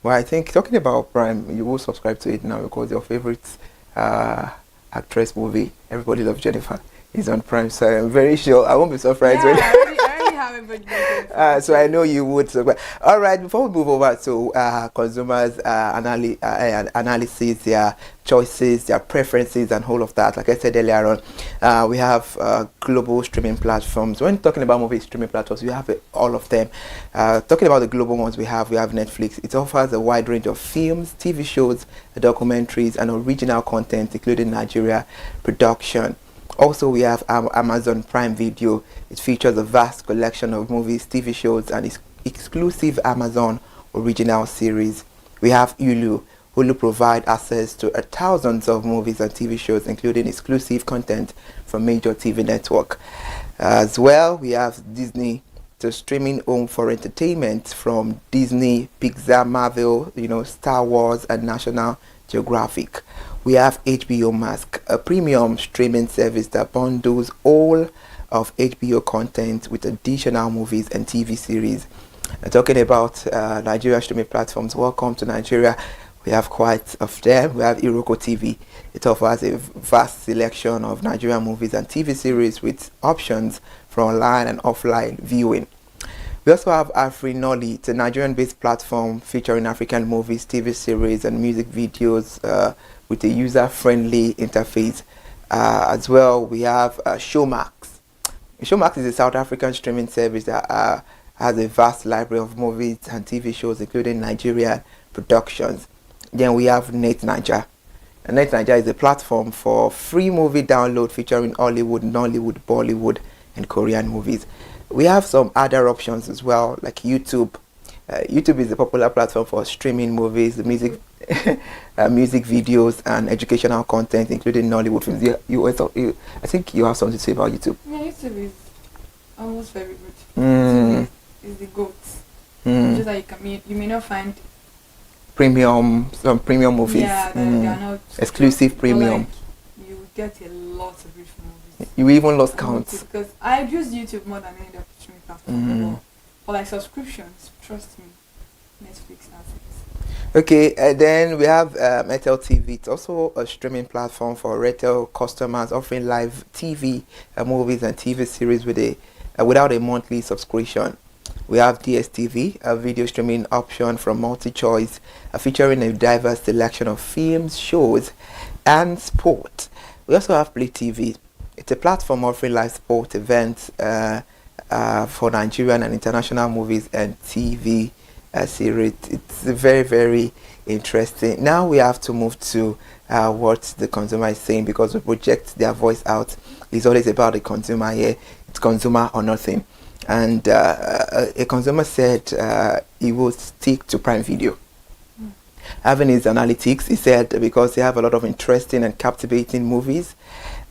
Well, I think talking about Prime, you will subscribe to it now because your favorite actress movie, Everybody Loves Jennifer, is on Prime. So I'm very sure I won't be surprised. Yeah, I already have Everybody Loves Jennifer. So I know you would. All right, before we move over to consumers' analysis, their choices, their preferences, and all of that, like I said earlier on, we have global streaming platforms. When talking about movie streaming platforms, we have all of them. Talking about the global ones, we have Netflix. It offers a wide range of films, TV shows, documentaries, and original content, including Nigeria production. Also, we have Amazon Prime Video. It features a vast collection of movies, TV shows, and exclusive Amazon original series. We have Hulu. Hulu provide access to thousands of movies and TV shows, including exclusive content from major TV network. As well, we have Disney, the streaming home for entertainment from Disney, Pixar, Marvel, Star Wars, and National Geographic. We have HBO Max, a premium streaming service that bundles all of HBO content with additional movies and TV series. Talking about Nigeria streaming platforms, welcome to Nigeria. We have quite of them. We have Iroko TV. It offers a vast selection of Nigerian movies and TV series with options for online and offline viewing. We also have Afrinoli. It's a Nigerian-based platform featuring African movies, TV series, and music videos with a user-friendly interface. As well, we have Showmax. Showmax is a South African streaming service that has a vast library of movies and TV shows, including Nigerian productions. Then we have Net Niger. Net Niger is a platform for free movie download featuring Hollywood, Nollywood, Bollywood, and Korean movies. We have some other options as well, like YouTube. YouTube is a popular platform for streaming movies, music, music videos, and educational content, including Nollywood films. I think you have something to say about YouTube. Yeah, YouTube is almost very good. YouTube is the GOAT. Just like you may not find some premium movies. Yeah, they are not exclusive premium. Like, you get a lot of beautiful movies. You even lost count. Because I use YouTube more than any other streaming platform. For like subscriptions, trust me, Netflix has it. Okay, then we have Airtel TV. It's also a streaming platform for Airtel customers, offering live TV, movies, and TV series with without a monthly subscription. We have DSTV, a video streaming option from MultiChoice, featuring a diverse selection of films, shows, and sport. We also have Play TV. It's a platform offering live sport events for Nigerian and international movies and TV series. It's very, very interesting. Now we have to move to what the consumer is saying, because we project their voice out. It's always about the consumer here. It's consumer or nothing. And a consumer said he will stick to Prime Video. Having his analytics, he said, because they have a lot of interesting and captivating movies.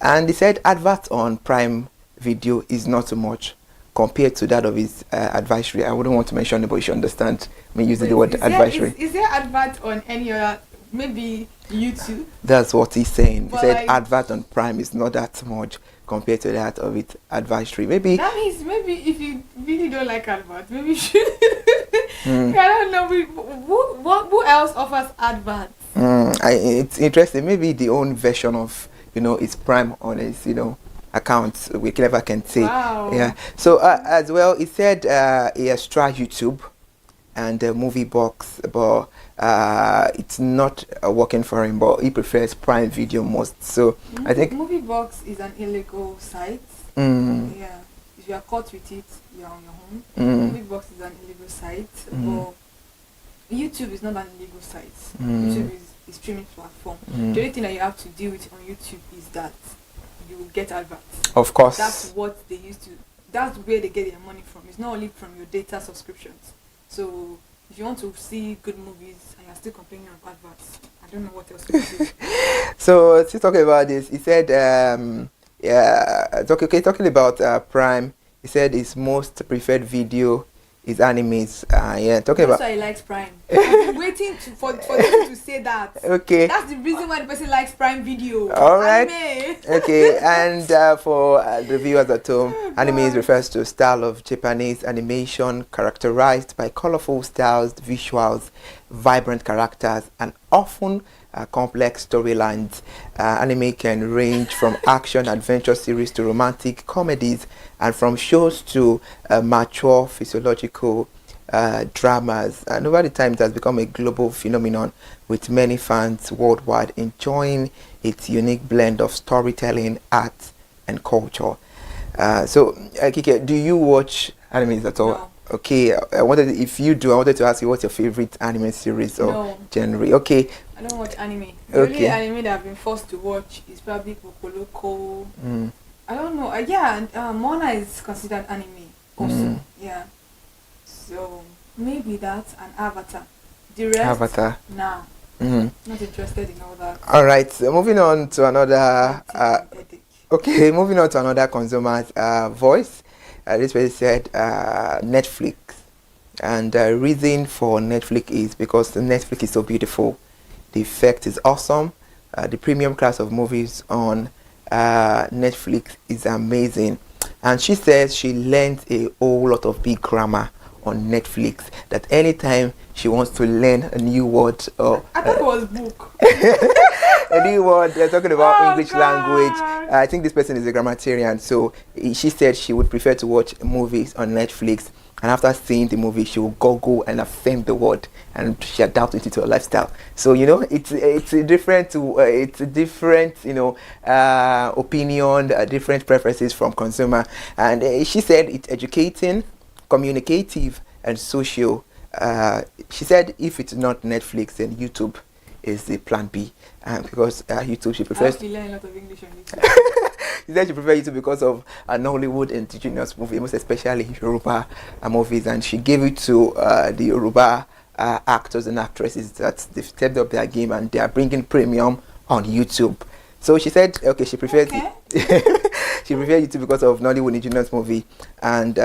And he said adverts on Prime Video is not so much compared to that of his advisory. I wouldn't want to mention it, but you should understand me using the word advisory. Is there advert on any other, maybe YouTube? That's what he's saying. But he said like, advert on Prime is not that much compared to that of its advisory. Maybe that means maybe if you really don't like advert, maybe you should. I don't know. Who else offers adverts? It's interesting. Maybe the own version of its Prime on its account. We clever can say. Wow. Yeah. So as well, he said he has tried YouTube and Movie Box, but it's not working for him. But he prefers Prime Video most. So I think Movie Box is an illegal site. Yeah. If you are caught with it, you're on your own. Movie Box is an illegal site, but YouTube is not an illegal site. YouTube is a streaming platform. The only thing that you have to deal with on YouTube is that you will get adverts. Of course. That's what they used to. That's where they get their money from. It's not only from your data subscriptions. So if you want to see good movies and you're still complaining of adverts, I don't know what else to do. So still talking about this, he said, talking about Prime, he said his most preferred video is animes. Talking about. That's why he likes Prime. I've been waiting for them to say that. Okay. That's the reason why the person likes Prime Video. All right. Anime. Okay, and for the viewers at home, anime refers to a style of Japanese animation characterized by colorful styles, visuals, vibrant characters, and often complex storylines. Anime can range from action adventure series to romantic comedies, and from shows to mature physiological dramas. And over the time, it has become a global phenomenon, with many fans worldwide enjoying its unique blend of storytelling, art, and culture. So, Kike, do you watch animes at all? No. Okay, I wanted to ask you what's your favorite anime series or genre. Okay. I don't watch anime. The only anime that I've been forced to watch is probably Kokoloko. I don't know. Mona is considered anime also. Yeah. So maybe that and Avatar. The rest, Avatar. Nah. Not interested in all that. All right. So moving on to another. Moving on to another consumer's voice. This person said Netflix, and the reason for Netflix is because Netflix is so beautiful. The effect is awesome. The premium class of movies on Netflix is amazing. And she says she learned a whole lot of big grammar on Netflix. That anytime she wants to learn a new word or I thought it was book. a new word, they're talking about English God. language. I think this person is a grammarian, so she said she would prefer to watch movies on Netflix. And after seeing the movie, she will Google and affirm the word, and she adapts it into her lifestyle. So it's a different opinion, different preferences from consumer. And she said it's educating, communicative, and social. She said if it's not Netflix, then YouTube is the plan B, because YouTube she prefers. I actually learn a lot of English on YouTube. She said she prefers YouTube because of an Hollywood indigenous movie, most especially Yoruba movies, and she gave it to the Yoruba actors and actresses that they've stepped up their game and they are bringing premium on YouTube. So she said, okay, she prefers she prefers YouTube because of Nollywood indigenous movie, and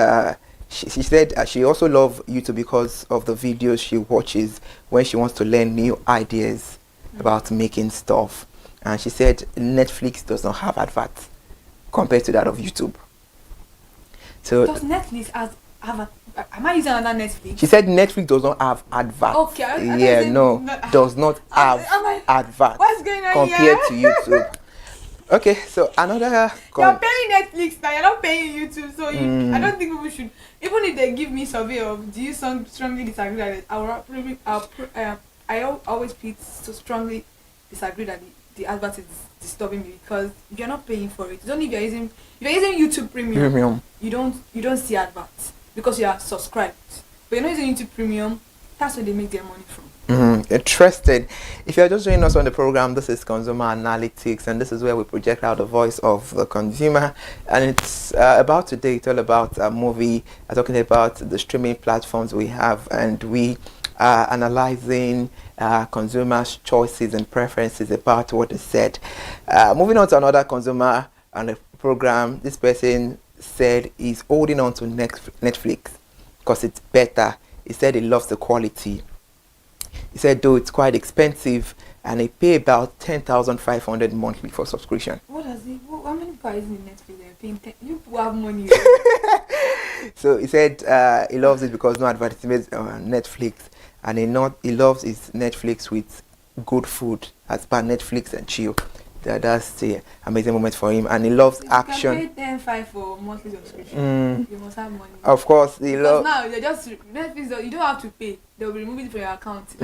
she said she also loves YouTube because of the videos she watches when she wants to learn new ideas about making stuff. And she said Netflix does not have adverts compared to that of YouTube. So does Netflix have am I using another Netflix? She said Netflix does not have adverts. Okay, does not have adverts what's going on compared here? to YouTube. Okay, so another. You're paying Netflix now. You're not paying YouTube, so I don't think people should. Even if they give me survey of, do you strongly disagree that I always so strongly disagree that the advert is disturbing me, because if you're not paying for it, don't if you're using YouTube Premium. You don't see adverts because you are subscribed. But you're not using YouTube Premium. That's where they make their money from. Interesting. If you're just joining us on the program, this is Consumer Analytics, and this is where we project out the voice of the consumer. And it's about today. It's all about a movie. I'm talking about the streaming platforms we have, and we are analyzing consumers' choices and preferences about what is said. Moving on to another consumer on the program, this person said he's holding on to Netflix because it's better. He said he loves the quality. He said though it's quite expensive, and they pay about 10,500 monthly for subscription. What does it? How many prices in Netflix are paying? You have money. So he said he loves it because no advertisements on Netflix, and he loves his Netflix with good food as per Netflix and chill. That's the amazing moment for him, and he loves action. You can pay 10.5 for monthly subscription. You must have money. Of course, now they just Netflix. You don't have to pay. They will remove it from your account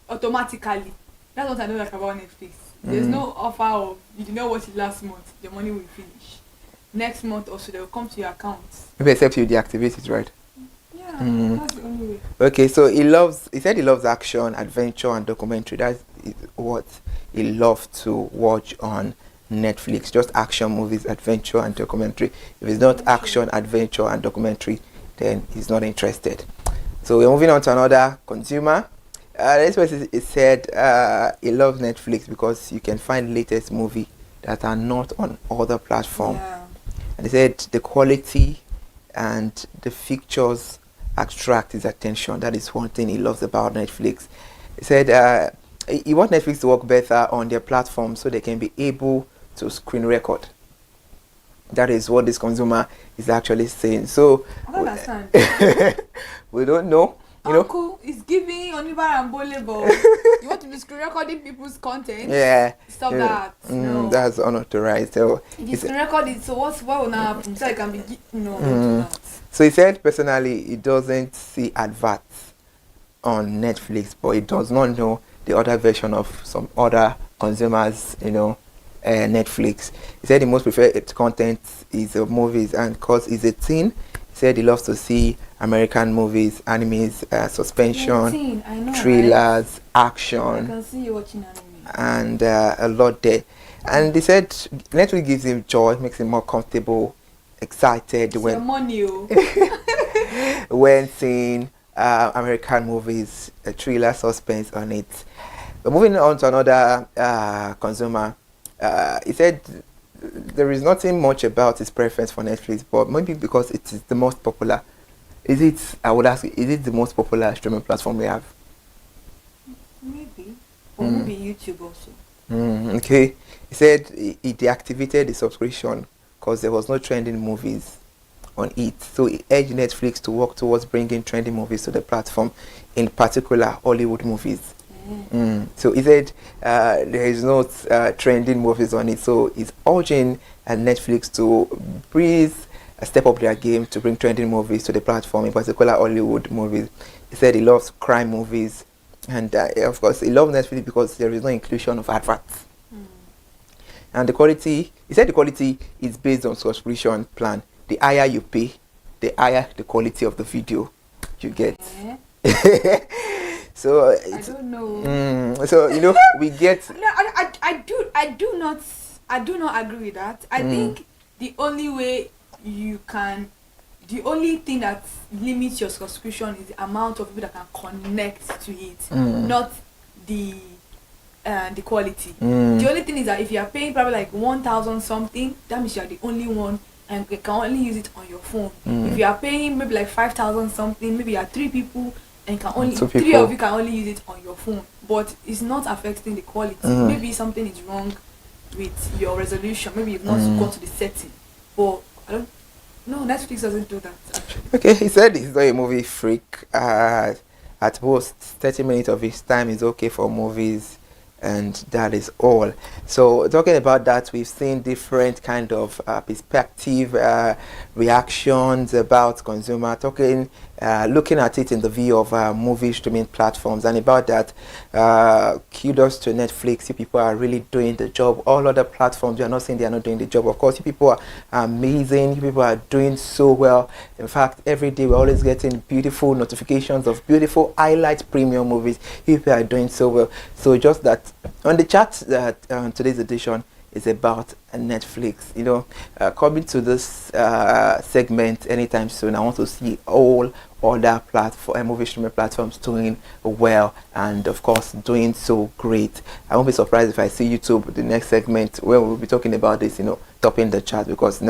automatically. That's what I know like about Netflix. There's no offer of you did not watch it last month. The money will finish. Next month also they will come to your account. Maybe except you deactivate it, right? Yeah, that's the only way. Okay, so he said he loves action, adventure, and documentary. That's what he loves to watch on Netflix. Just action movies, adventure, and documentary. If it's not action, adventure, and documentary, then he's not interested. So we're moving on to another consumer. This person said he loves Netflix because you can find latest movie that are not on other platforms. Yeah. And he said the quality and the features attract his attention. That is one thing he loves about Netflix. He said he wants Netflix to work better on their platform so they can be able to screen record. That is what this consumer is actually saying. So I don't understand. We don't know. Uncle is giving Onibar and Bolebo. You want to be screen recording people's content? Yeah. Stop that. No. That's unauthorized. So if you screen record it, so what will now happen? So it can be don't do that. So he said personally he doesn't see adverts on Netflix, but he does not know the other version of some other consumers, Netflix. He said the most preferred content is movies, and because he's a teen, he said he loves to see American movies, animes, suspension, thrillers, action. I can see you watching anime. And a lot there. And he said Netflix gives him joy, makes him more comfortable, excited when when seeing American movies, thriller, suspense on it. But moving on to another consumer, he said there is nothing much about his preference for Netflix, but maybe because it is the most popular. I would ask, is it the most popular streaming platform we have? Maybe. Or maybe YouTube also. Okay. He said he deactivated the subscription because there was no trending movies on it. So he urged Netflix to work towards bringing trending movies to the platform, in particular Hollywood movies. So he said there is no trending movies on it, so he's urging Netflix to please step up their game to bring trending movies to the platform, in particular Hollywood movies. He said he loves crime movies, and of course he loves Netflix because there is no inclusion of adverts. And the quality, he said the quality is based on subscription plan. The higher you pay, the higher the quality of the video you get. So I don't know. So we get. No, I do not agree with that. I think the only way you can, the only thing that limits your subscription is the amount of people that can connect to it, not the quality. The only thing is that if you are paying probably like 1,000 something, that means you are the only one and you can only use it on your phone. If you are paying maybe like 5,000 something, maybe you are 3 people and can only 3 of you can only use it on your phone, but it's not affecting the quality. Maybe something is wrong with your resolution, maybe you've not gone to the setting, but I don't know, Netflix doesn't do that actually. Okay, he said he's not a movie freak. At most 30 minutes of his time is okay for movies, and that is all. So talking about that, we've seen different kind of perspective, reactions about consumer, looking at it in the view of movie streaming platforms, and about that, kudos to Netflix. You people are really doing the job. All other platforms, you are not saying they are not doing the job. Of course, you people are amazing. You people are doing so well. In fact, every day we're always getting beautiful notifications of beautiful highlight premium movies. You people are doing so well. So just that on the chat, that today's edition is about Netflix. Coming to this segment anytime soon, I want to see all other movie streaming platforms doing well, and of course doing so great. I won't be surprised if I see YouTube the next segment where we'll be talking about this, topping the chart, because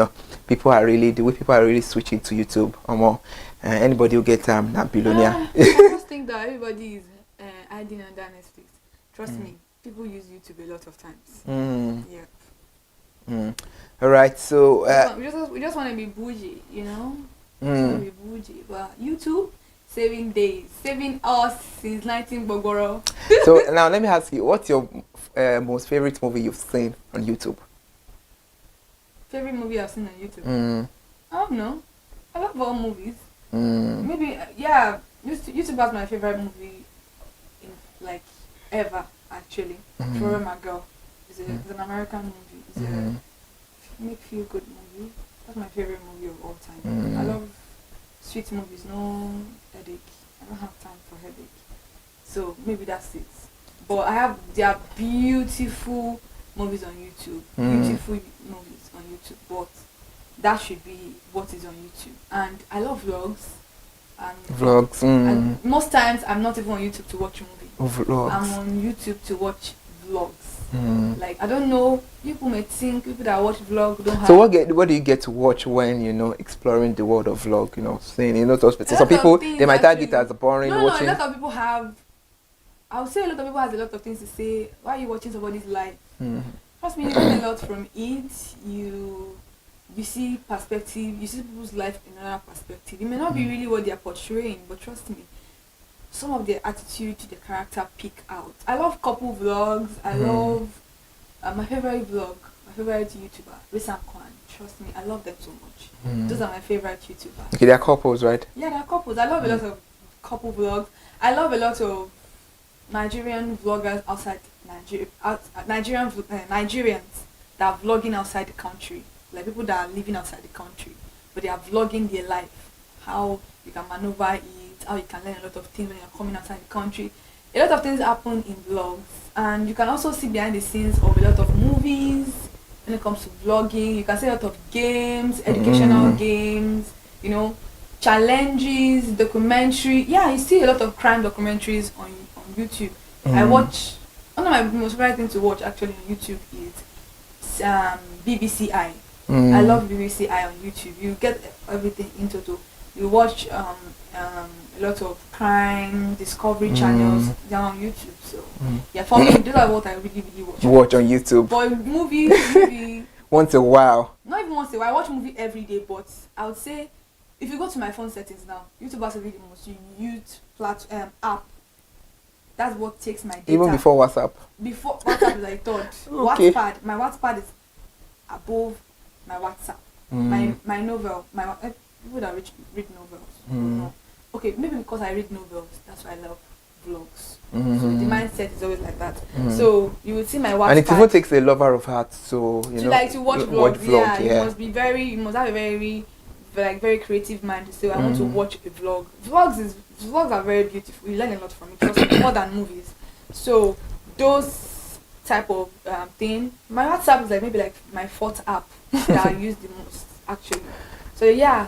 people are really switching to YouTube or more. Anybody who gets that billionaire. I just think that everybody is hiding under Netflix. Trust me, people use YouTube a lot of times. Yeah. All right, so we just want to be bougie, want to be bougie, but YouTube saving days, saving us since 19 Bogoro. So now let me ask you, what's your most favorite movie you've seen on YouTube? Favorite movie I've seen on YouTube? I don't know. I love all movies. Maybe YouTube was my favorite movie in like ever actually. For My Girl. It's an American movie. It's a make feel good movie. That's my favorite movie of all time. I love sweet movies, no headache. I don't have time for headache. So maybe that's it. But there are beautiful movies on YouTube. Beautiful movies on YouTube. But that should be what is on YouTube. And I love vlogs. And most times I'm not even on YouTube to watch a movie. I'm on YouTube to watch vlogs. Like, I don't know, people may think people that watch vlog don't have. So what do you get to watch when exploring the world of vlog? Saying some people they might target as boring. No, a lot of people have. I would say a lot of people has a lot of things to say. Why are you watching somebody's life? Trust me, you learn a lot from it. You see perspective. You see people's life in another perspective. It may not be really what they are portraying, but trust me, some of their attitude to the character peek out. I love couple vlogs. I love my favorite vlog, my favorite YouTuber, Risam Kwan. Trust me, I love them so much. Those are my favorite YouTubers. Okay, they're couples, right? Yeah, they're couples. I love a lot of couple vlogs. I love a lot of Nigerian vloggers outside Nigeria, Nigerians that are vlogging outside the country. Like people that are living outside the country, but they are vlogging their life, how you can maneuver it, how you can learn a lot of things when you're coming outside the country. A lot of things happen in vlogs, and you can also see behind the scenes of a lot of movies. When it comes to vlogging, you can see a lot of games, educational games, challenges, documentary. Yeah, you see a lot of crime documentaries on YouTube. I watch, one of my most favorite things to watch actually on YouTube is BBCI. I love BBCI on YouTube. You get everything in total. You watch a lot of crime discovery channels down on YouTube. So yeah, for me, those are what I really watch. Watch on YouTube. But movies, maybe once a while. Not even once say, well, I watch movie every day, but I would say if you go to my phone settings now, YouTube has to be the most used app. That's what takes my data. Even before WhatsApp? Before WhatsApp is like third. Okay. WhatsApp, my WhatsApp is above my WhatsApp. My novel, people that read novels. No. Okay, maybe because I read novels, that's why I love vlogs. So the mindset is always like that. So you will see my WhatsApp. And it even takes a lover of heart, so to watch vlogs. Yeah, you must have a very creative mind to say I want to watch a vlog. Vlogs are very beautiful. You learn a lot from it, just more than movies. So those type of thing. My WhatsApp is maybe my fourth app that I use the most actually. So yeah,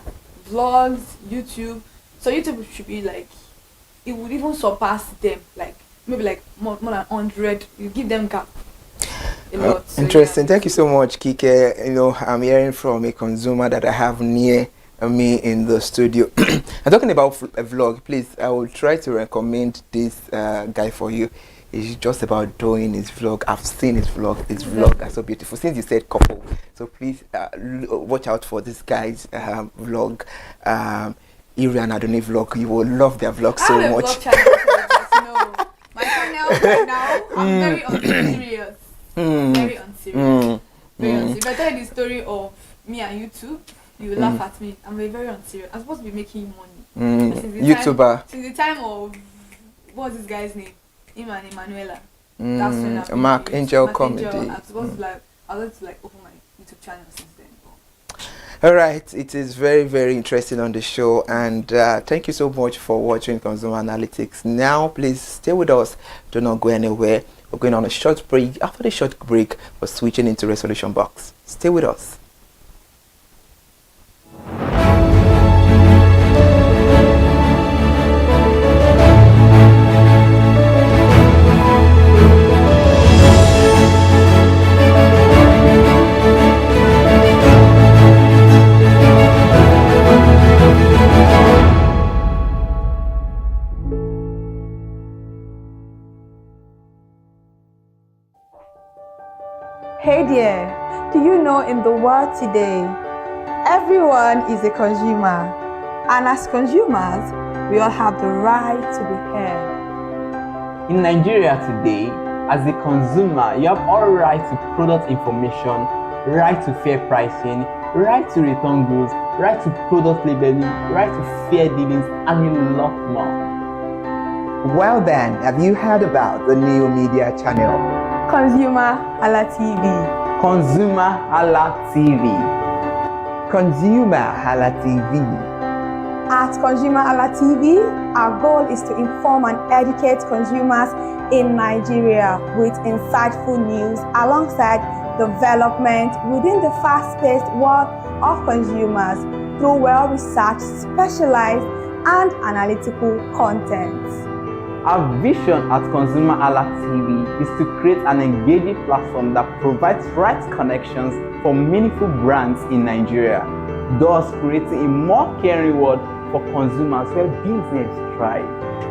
vlogs, YouTube. So YouTube should be it would even surpass them. Maybe more than 100. You give them gap. A lot. So interesting. Yeah. Thank you so much, Kike. I'm hearing from a consumer that I have near me in the studio. I'm talking about a vlog. Please, I will try to recommend this guy for you. It's just about doing his vlog. I've seen his vlog. His vlog are so beautiful. Since you said couple, so please watch out for this guy's vlog. Irian Adoni vlog. You will love their vlog so much. Vlog channel, my channel right now. I'm very unserious. Very unserious. If I tell you the story of me and YouTube, you will laugh at me. I'm very unserious. I'm supposed to be making money. YouTuber. Since the time of what's this guy's name? Him and Emanuela. That's when I Mark Angel Comedy. I was supposed to open my YouTube channel since then. All right, it is very, very interesting on the show, and thank you so much for watching Consumer Analytics. Now, please stay with us. Do not go anywhere. We're going on a short break. After the short break, we're switching into Resolution Box. Stay with us. Hey there, do you know in the world today, everyone is a consumer, and as consumers, we all have the right to be heard. In Nigeria today, as a consumer, you have all right to product information, right to fair pricing, right to return goods, right to product labeling, right to fair dealings, and a lot more. Well then, have you heard about the new media channel? ConsumerHallaTV. ConsumerHallaTV. ConsumerHallaTV. At ConsumerHallaTV, our goal is to inform and educate consumers in Nigeria with insightful news alongside development within the fast-paced world of consumers through well-researched, specialized, and analytical content. Our vision at ConsumerHallaTV is to create an engaging platform that provides right connections for meaningful brands in Nigeria, thus creating a more caring world for consumers where business thrive.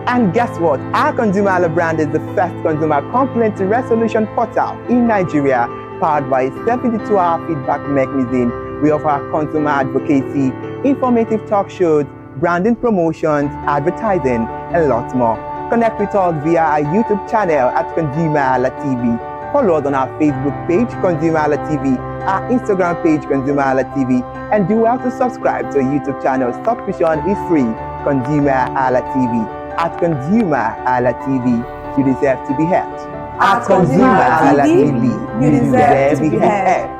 And guess what? Our ConsumerHalla brand is the first consumer complaint resolution portal in Nigeria, powered by a 72-hour feedback mechanism. We offer consumer advocacy, informative talk shows, branding promotions, advertising, and lots more. Connect with us via our YouTube channel at ConsumerHallaTV. Follow us on our Facebook page, ConsumerHallaTV, our Instagram page, ConsumerHallaTV, and do well to subscribe to our YouTube channel. Subscription is free. ConsumerHallaTV. At ConsumerHallaTV, you deserve to be heard. At ConsumerHallaTV, you deserve to be heard.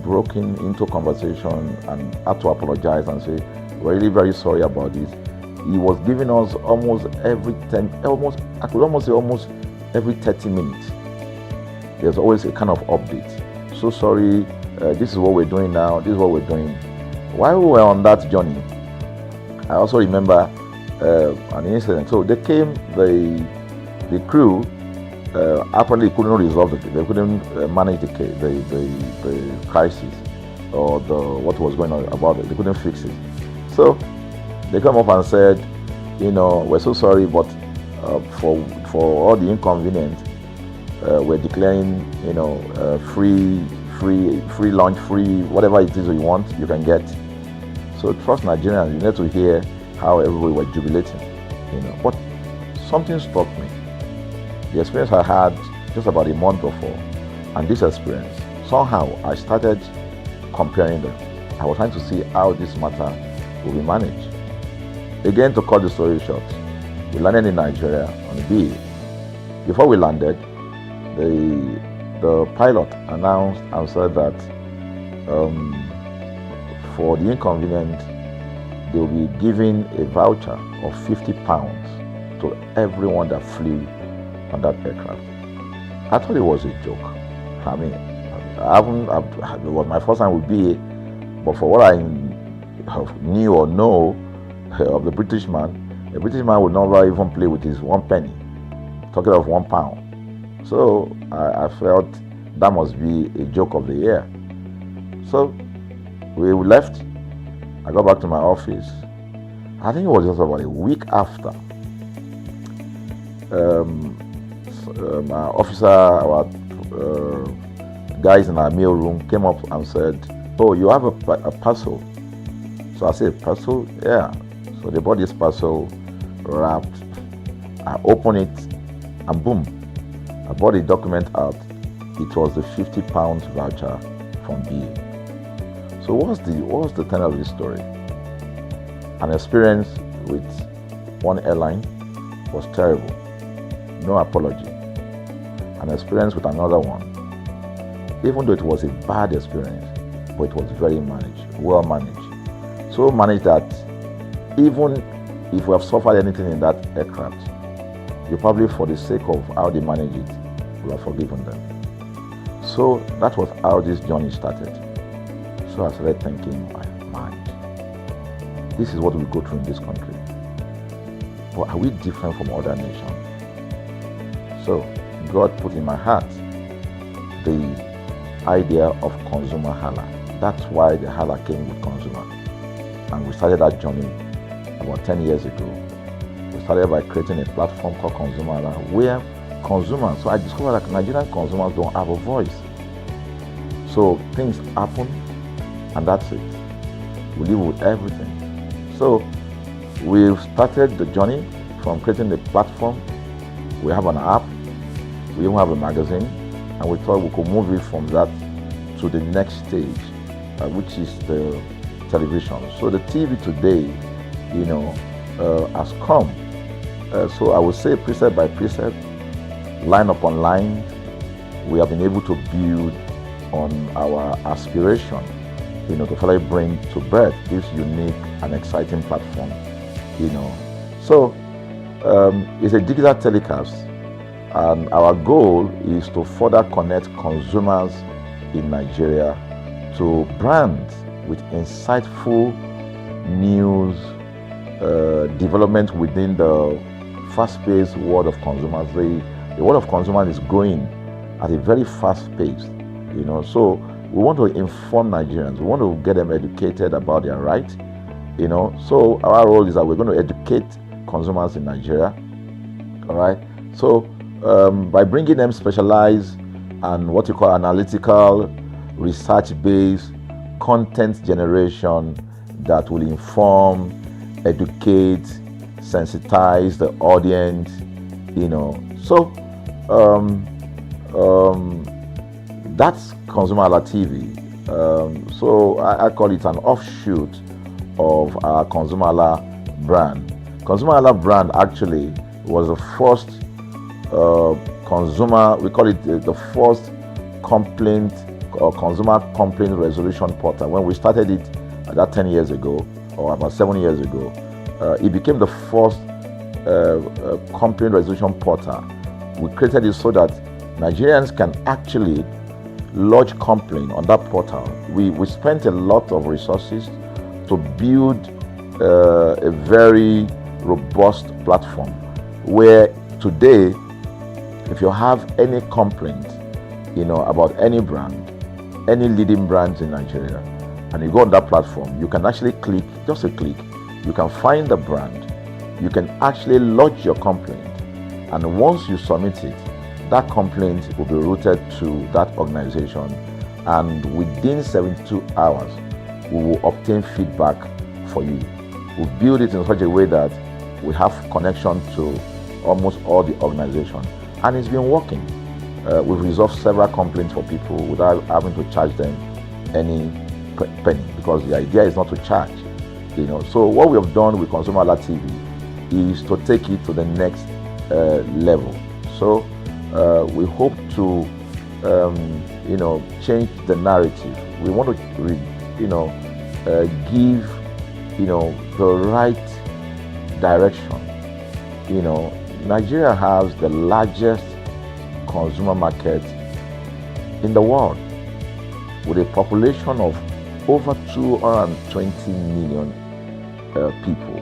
Broken into conversation and had to apologize and say, we're really very sorry about this. He was giving us almost every 10, I could almost say almost every 30 minutes. There's always a kind of update. So sorry, this is what we're doing now, this is what we're doing. While we were on that journey, I also remember an incident. So they came, the crew apparently couldn't resolve it. They couldn't manage the crisis or what was going on about it. They couldn't fix it. So they come up and said, we're so sorry, but for all the inconvenience, we're declaring, free free lunch, free whatever it is you want, you can get. So trust Nigerians. You need to hear how everybody was jubilating, But something struck me. The experience I had just about a month before, and this experience, somehow I started comparing them. I was trying to see how this matter will be managed. Again, to cut the story short, we landed in Nigeria on the BA. Before we landed, the pilot announced and said that for the inconvenient, they will be giving a voucher of £50 to everyone that flew on that aircraft. I thought it was a joke. I mean, it was my first time with BA, but for what I knew or know of the British man would never even play with his 1 penny, talking of £1. So I felt that must be a joke of the year. So we left. I got back to my office. I think it was just about a week after. Our officer, our guys in our mail room came up and said, "Oh, you have a parcel." So I said, "Parcel? Yeah." So they brought this parcel wrapped. I opened it and boom, I brought the document out. It was the £50 voucher from BA. So what's the tenor of this story? An experience with one airline was terrible. No apology. An experience with another one, even though it was a bad experience, but it was very well managed. So managed that even if we have suffered anything in that aircraft, you probably, for the sake of how they manage it, will have forgiven them. So that was how this journey started. So I started thinking, my mind, this is what we go through in this country. But are we different from other nations? So God put in my heart the idea of ConsumerHalla. That's why the Hala came with consumer. And we started that journey about 10 years ago. We started by creating a platform called ConsumerHalla, where consumers, so I discovered that Nigerian consumers don't have a voice. So things happen, and that's it. We live with everything. So we've started the journey from creating the platform. We have an app, we even have a magazine, and we thought we could move it from that to the next stage, which is the television. So the TV today, has come. So I would say precept by precept, line upon line, we have been able to build on our aspiration, to finally bring to birth this unique and exciting platform, So it's a digital telecast, and our goal is to further connect consumers in Nigeria to brands with insightful news, development within the fast-paced world of consumers. The world of consumers is growing at a very fast pace, So we want to inform Nigerians. We want to get them educated about their rights, So our role is that we're going to educate consumers in Nigeria, all right? So by bringing them specialized and what you call analytical, research-based content generation that will inform, educate, sensitize the audience, So that's ConsumerHallaTV. So I call it an offshoot of our ConsumerHalla brand. ConsumerHalla brand actually was the first we call it the first complaint or consumer complaint resolution portal. When we started it about 10 years ago, or about 7 years ago, it became the first complaint resolution portal. We created it so that Nigerians can actually lodge complaint on that portal. We spent a lot of resources to build a very robust platform where today, if you have any complaint, about any brand, any leading brands in Nigeria, and you go on that platform, you can actually click, just a click, you can find the brand, you can actually lodge your complaint, and once you submit it, that complaint will be routed to that organization, and within 72 hours, we will obtain feedback for you. We build it in such a way that we have connection to almost all the organizations, and it's been working. We've resolved several complaints for people without having to charge them any penny, because the idea is not to charge. So what we have done with ConsumerHallaTV is to take it to the next level. So we hope to change the narrative. We want to give the right direction. Nigeria has the largest consumer market in the world, with a population of over 220 million people.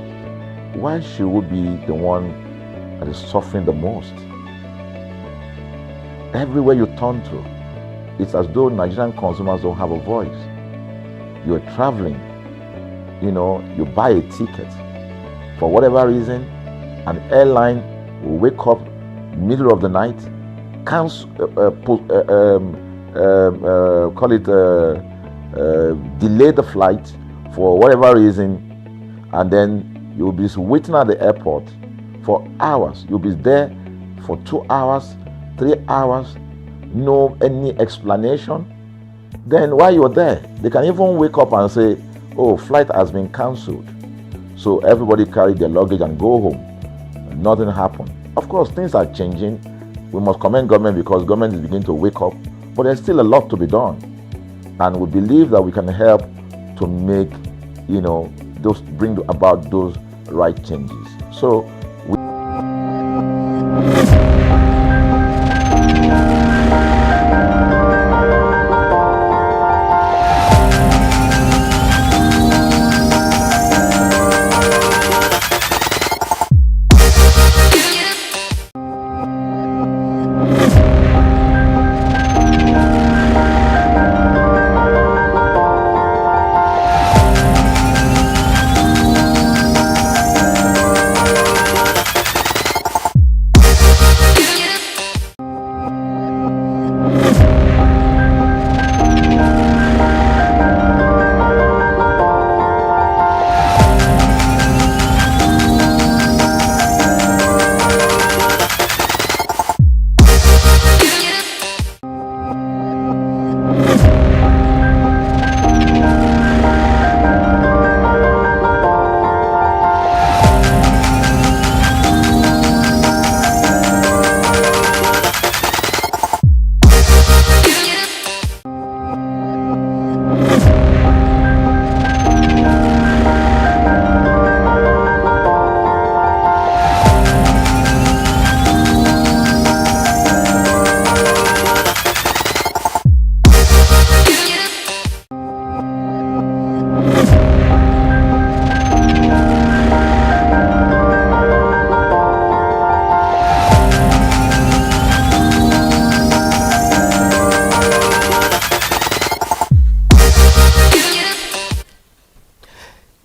Why should we be the one that is suffering the most? Everywhere you turn to, it's as though Nigerian consumers don't have a voice. You're traveling, you buy a ticket. For whatever reason, an airline will wake up middle of the night, delay the flight for whatever reason, and then you'll be waiting at the airport for hours. You'll be there for 2 hours, 3 hours, no any explanation. Then while you're there, they can even wake up and say, oh, flight has been cancelled. So everybody carry their luggage and go home. Nothing happened. Of course, things are changing. We must commend government, because government is beginning to wake up, but there's still a lot to be done. And we believe that we can help to make, bring about those right changes. So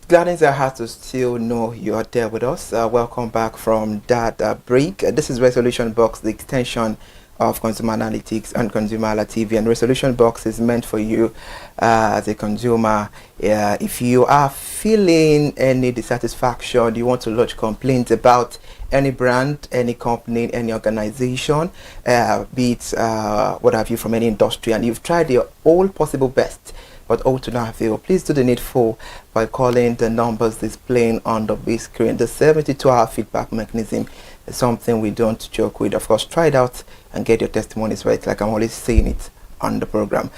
Gladys, I have to still know you're there with us. Welcome back from that break. This is Resolution Box, the extension of Consumer Analytics and ConsumerHallaTV. And Resolution Box is meant for you as a consumer. If you are feeling any dissatisfaction, you want to lodge complaints about any brand, any company, any organization, be it what have you, from any industry, and you've tried your all possible best, but all to no avail, please do the needful by calling the numbers displaying on the big screen. The 72-hour feedback mechanism is something we don't joke with. Of course, try it out and get your testimonies right, like I'm always saying it on the program.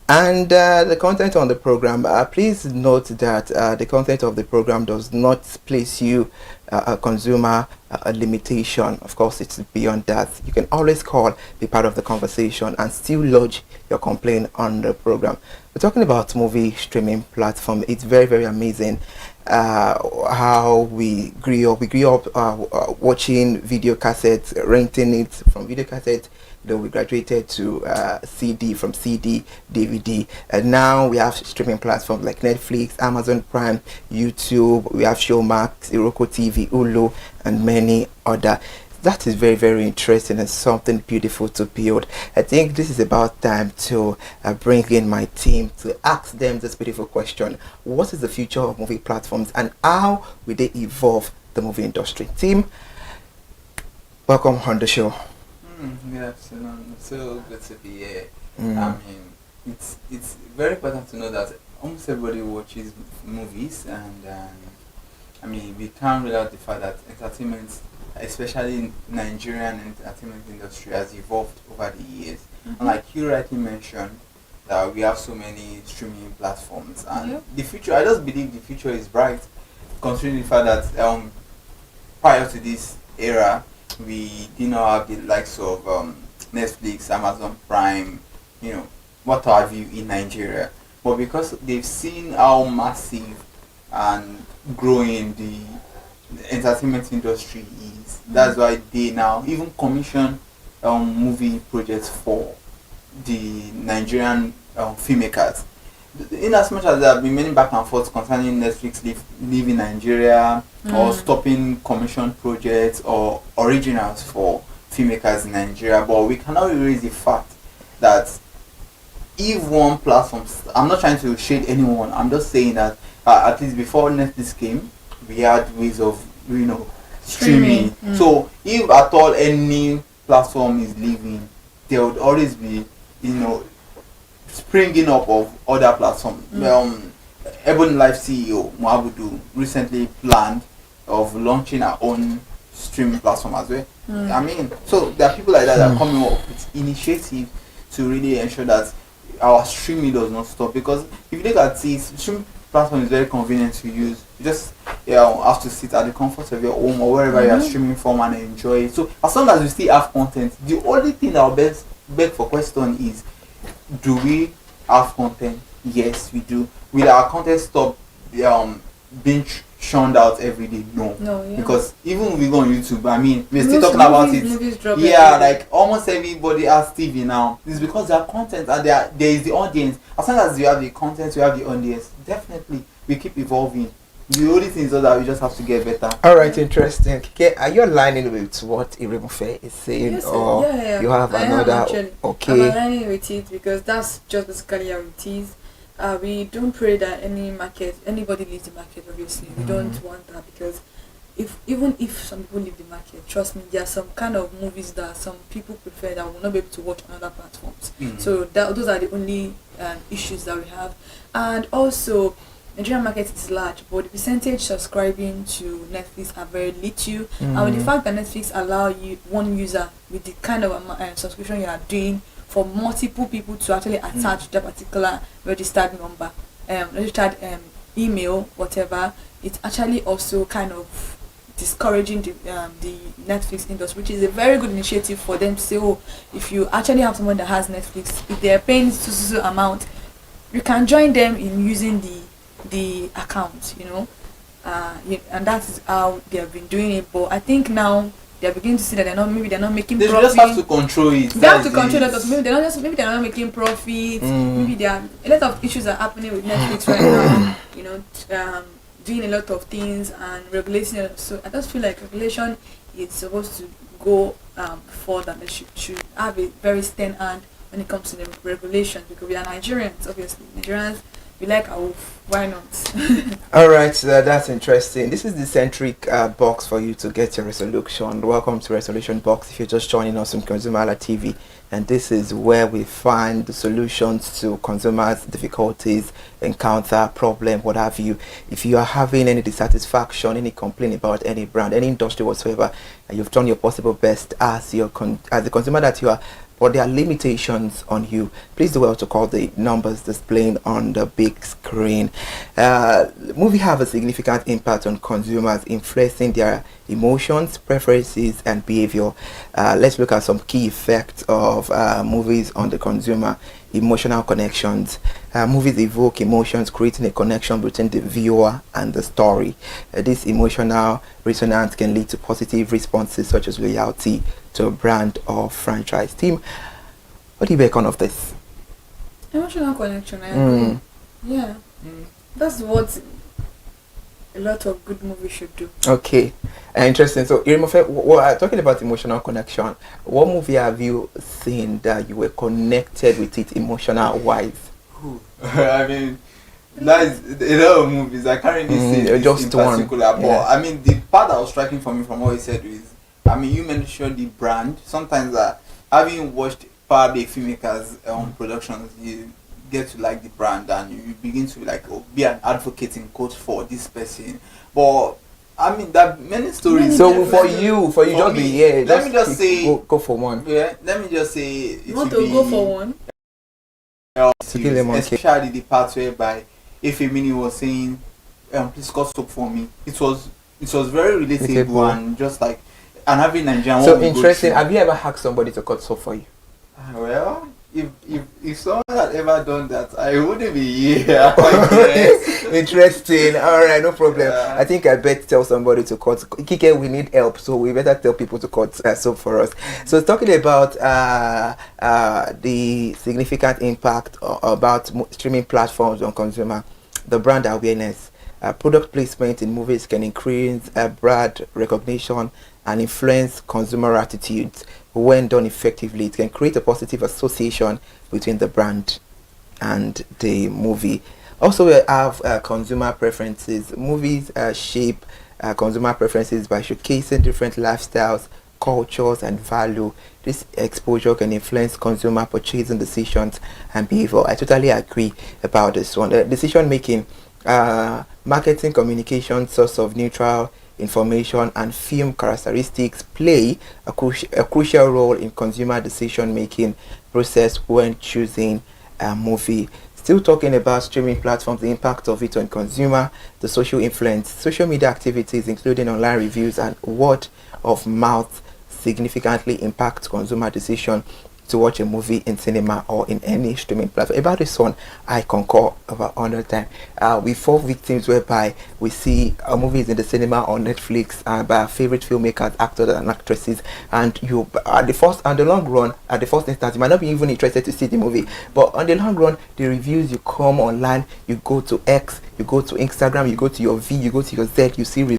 And the content on the program, please note that the content of the program does not place you a consumer a limitation. Of course, it's beyond that. You can always call, be part of the conversation, and still lodge your complaint on the program. We're talking about movie streaming platform. It's very, very amazing how we grew up. We grew up watching video cassettes, renting it from video cassettes. We graduated to CD, from CD, DVD, and now we have streaming platforms like Netflix, Amazon Prime, YouTube. We have Showmax, Iroko TV, Hulu, and many other. that is very, very interesting and something beautiful to build. I think this is about time to bring in my team to ask them this beautiful question: what is the future of movie platforms, and how will they evolve the movie industry? Team, welcome on the show. Good afternoon. So good to be here. I mean, it's very important to know that almost everybody watches movies, and I mean, we can't rule out the fact that entertainment, especially in Nigerian entertainment industry, has evolved over the years. And like you rightly mentioned, that we have so many streaming platforms, and the future. I just believe the future is bright, considering the fact that prior to this era, we did not have the likes of Netflix, Amazon Prime, what have you in Nigeria. But because they've seen how massive and growing the entertainment industry is, that's why they now even commission movie projects for the Nigerian filmmakers. In as much as there have been many back and forth concerning Netflix leaving Nigeria or stopping commission projects or originals for filmmakers in Nigeria, but we cannot erase the fact that if one platform, I'm not trying to shade anyone, I'm just saying that at least before Netflix came, we had ways of streaming. So if at all any platform is leaving, there would always be springing up of other platforms. Ebony Life CEO Muabudu recently planned of launching our own streaming platform as well. I mean, so there are people like that are coming up with initiative to really ensure that our streaming does not stop. Because if you look at it, streaming platform is very convenient to use. You just have to sit at the comfort of your home or wherever you are streaming from and enjoy it. So as long as you still have content, the only thing that will beg for question is, do we have content? Yes, we do. Will our content stop being shunned out every day? No. Because even when we go on YouTube, I mean, we're still talking about it. Yeah, like almost everybody has TV now. It's because there are content and there is the audience. As long as you have the content, you have the audience. Definitely, we keep evolving. The only thing is that we just have to get better. All right, interesting. Okay, are you aligning with what Irimufe is saying, Yes, or you have another? Okay, I'm aligning with it because that's just basically how it is. We don't pray that anybody leaves the market. Obviously, we don't want that, because even if some people leave the market, trust me, there are some kind of movies that some people prefer that will not be able to watch on other platforms. So those are the only issues that we have. And also, Nigerian market is large, but the percentage subscribing to Netflix are very little. And with the fact that Netflix allow one user with the kind of subscription you are doing for multiple people to actually attach that particular registered number, registered email, whatever, it's actually also kind of discouraging the Netflix industry, which is a very good initiative for them to say, oh, if you actually have someone that has Netflix, if they're paying so amount, you can join them in using the account, and that is how they have been doing it. But I think now they're beginning to see that they're not making profit. They just have to control it. They have to control that. Maybe they're not making profit. Maybe there are a lot of issues are happening with Netflix right now. Doing a lot of things and regulating it. So I just feel like regulation is supposed to go further. They should have a very stern hand when it comes to the regulation, because we are Nigerians. Obviously, Nigerians, we like our wolf. Why not? All right, that's interesting. This is the centric box for you to get your resolution. Welcome to Resolution Box. If you're just joining us on ConsumerHallaTV, and this is where we find the solutions to consumers' difficulties, encounter, problem, what have you. If you are having any dissatisfaction, any complaint about any brand, any industry whatsoever, and you've done your possible best as the consumer that you are, but there are limitations on you, please do well to call the numbers displaying on the big screen. Movie have a significant impact on consumers, influencing their emotions, preferences, and behavior. Let's look at some key effects of movies on the consumer. Emotional connections. Movies evoke emotions, creating a connection between the viewer and the story. This emotional resonance can lead to positive responses such as loyalty to a brand or franchise. Team, what do you reckon of this? Emotional connection, I agree. Yeah. That's what a lot of good movies should do. Okay, interesting. So, Irimofe, talking about emotional connection, what movie have you seen that you were connected with it emotional wise? I mean, that's a lot of movies. I can't really say this just in particular, one. but Yeah. I mean, the part that was striking for me from what you said is, I mean, you mentioned the brand. Sometimes, having watched probably filmmakers productions, you get to like the brand and you begin to like be an advocate in quote for this person. But I mean, there are many stories. So for you, just me, be here. let me just say, go for one. yeah. Let me just say, You want to go for one? Especially the part whereby Efemini was saying, please cut soap for me. It was very relatable and just like, and having Nigerian. So interesting. Have you ever asked somebody to cut soap for you? Well, if someone had ever done that, I wouldn't be here. Yes. Interesting. All right, no problem. Yeah. I think I better tell somebody to cut. Kike, we need help, so we better tell people to cut soap for us. So talking about the significant impact about streaming platforms on consumer, the brand awareness, product placement in movies can increase brand recognition and influence consumer attitudes. When done effectively, it can create a positive association between the brand and the movie. Also, we have consumer preferences. Movies shape consumer preferences by showcasing different lifestyles, cultures, and value. This exposure can influence consumer purchasing decisions and behavior. I totally agree about this one. Decision making, marketing, communication, source of neutral information, and film characteristics play a crucial role in consumer decision making process when choosing a movie. Still talking about streaming platforms, the impact of it on consumer, the social influence, social media activities including online reviews and word of mouth significantly impact consumer decision to watch a movie in cinema or in any streaming platform. About this one, I concur about 100 times. We fall victims whereby we see movies in the cinema or Netflix by our favorite filmmakers, actors, and actresses, and you at the long run, at the first instance, you might not be even interested to see the movie, but on the long run, the reviews, you come online, you go to X, you go to Instagram, you go to your V, you go to your Z, you see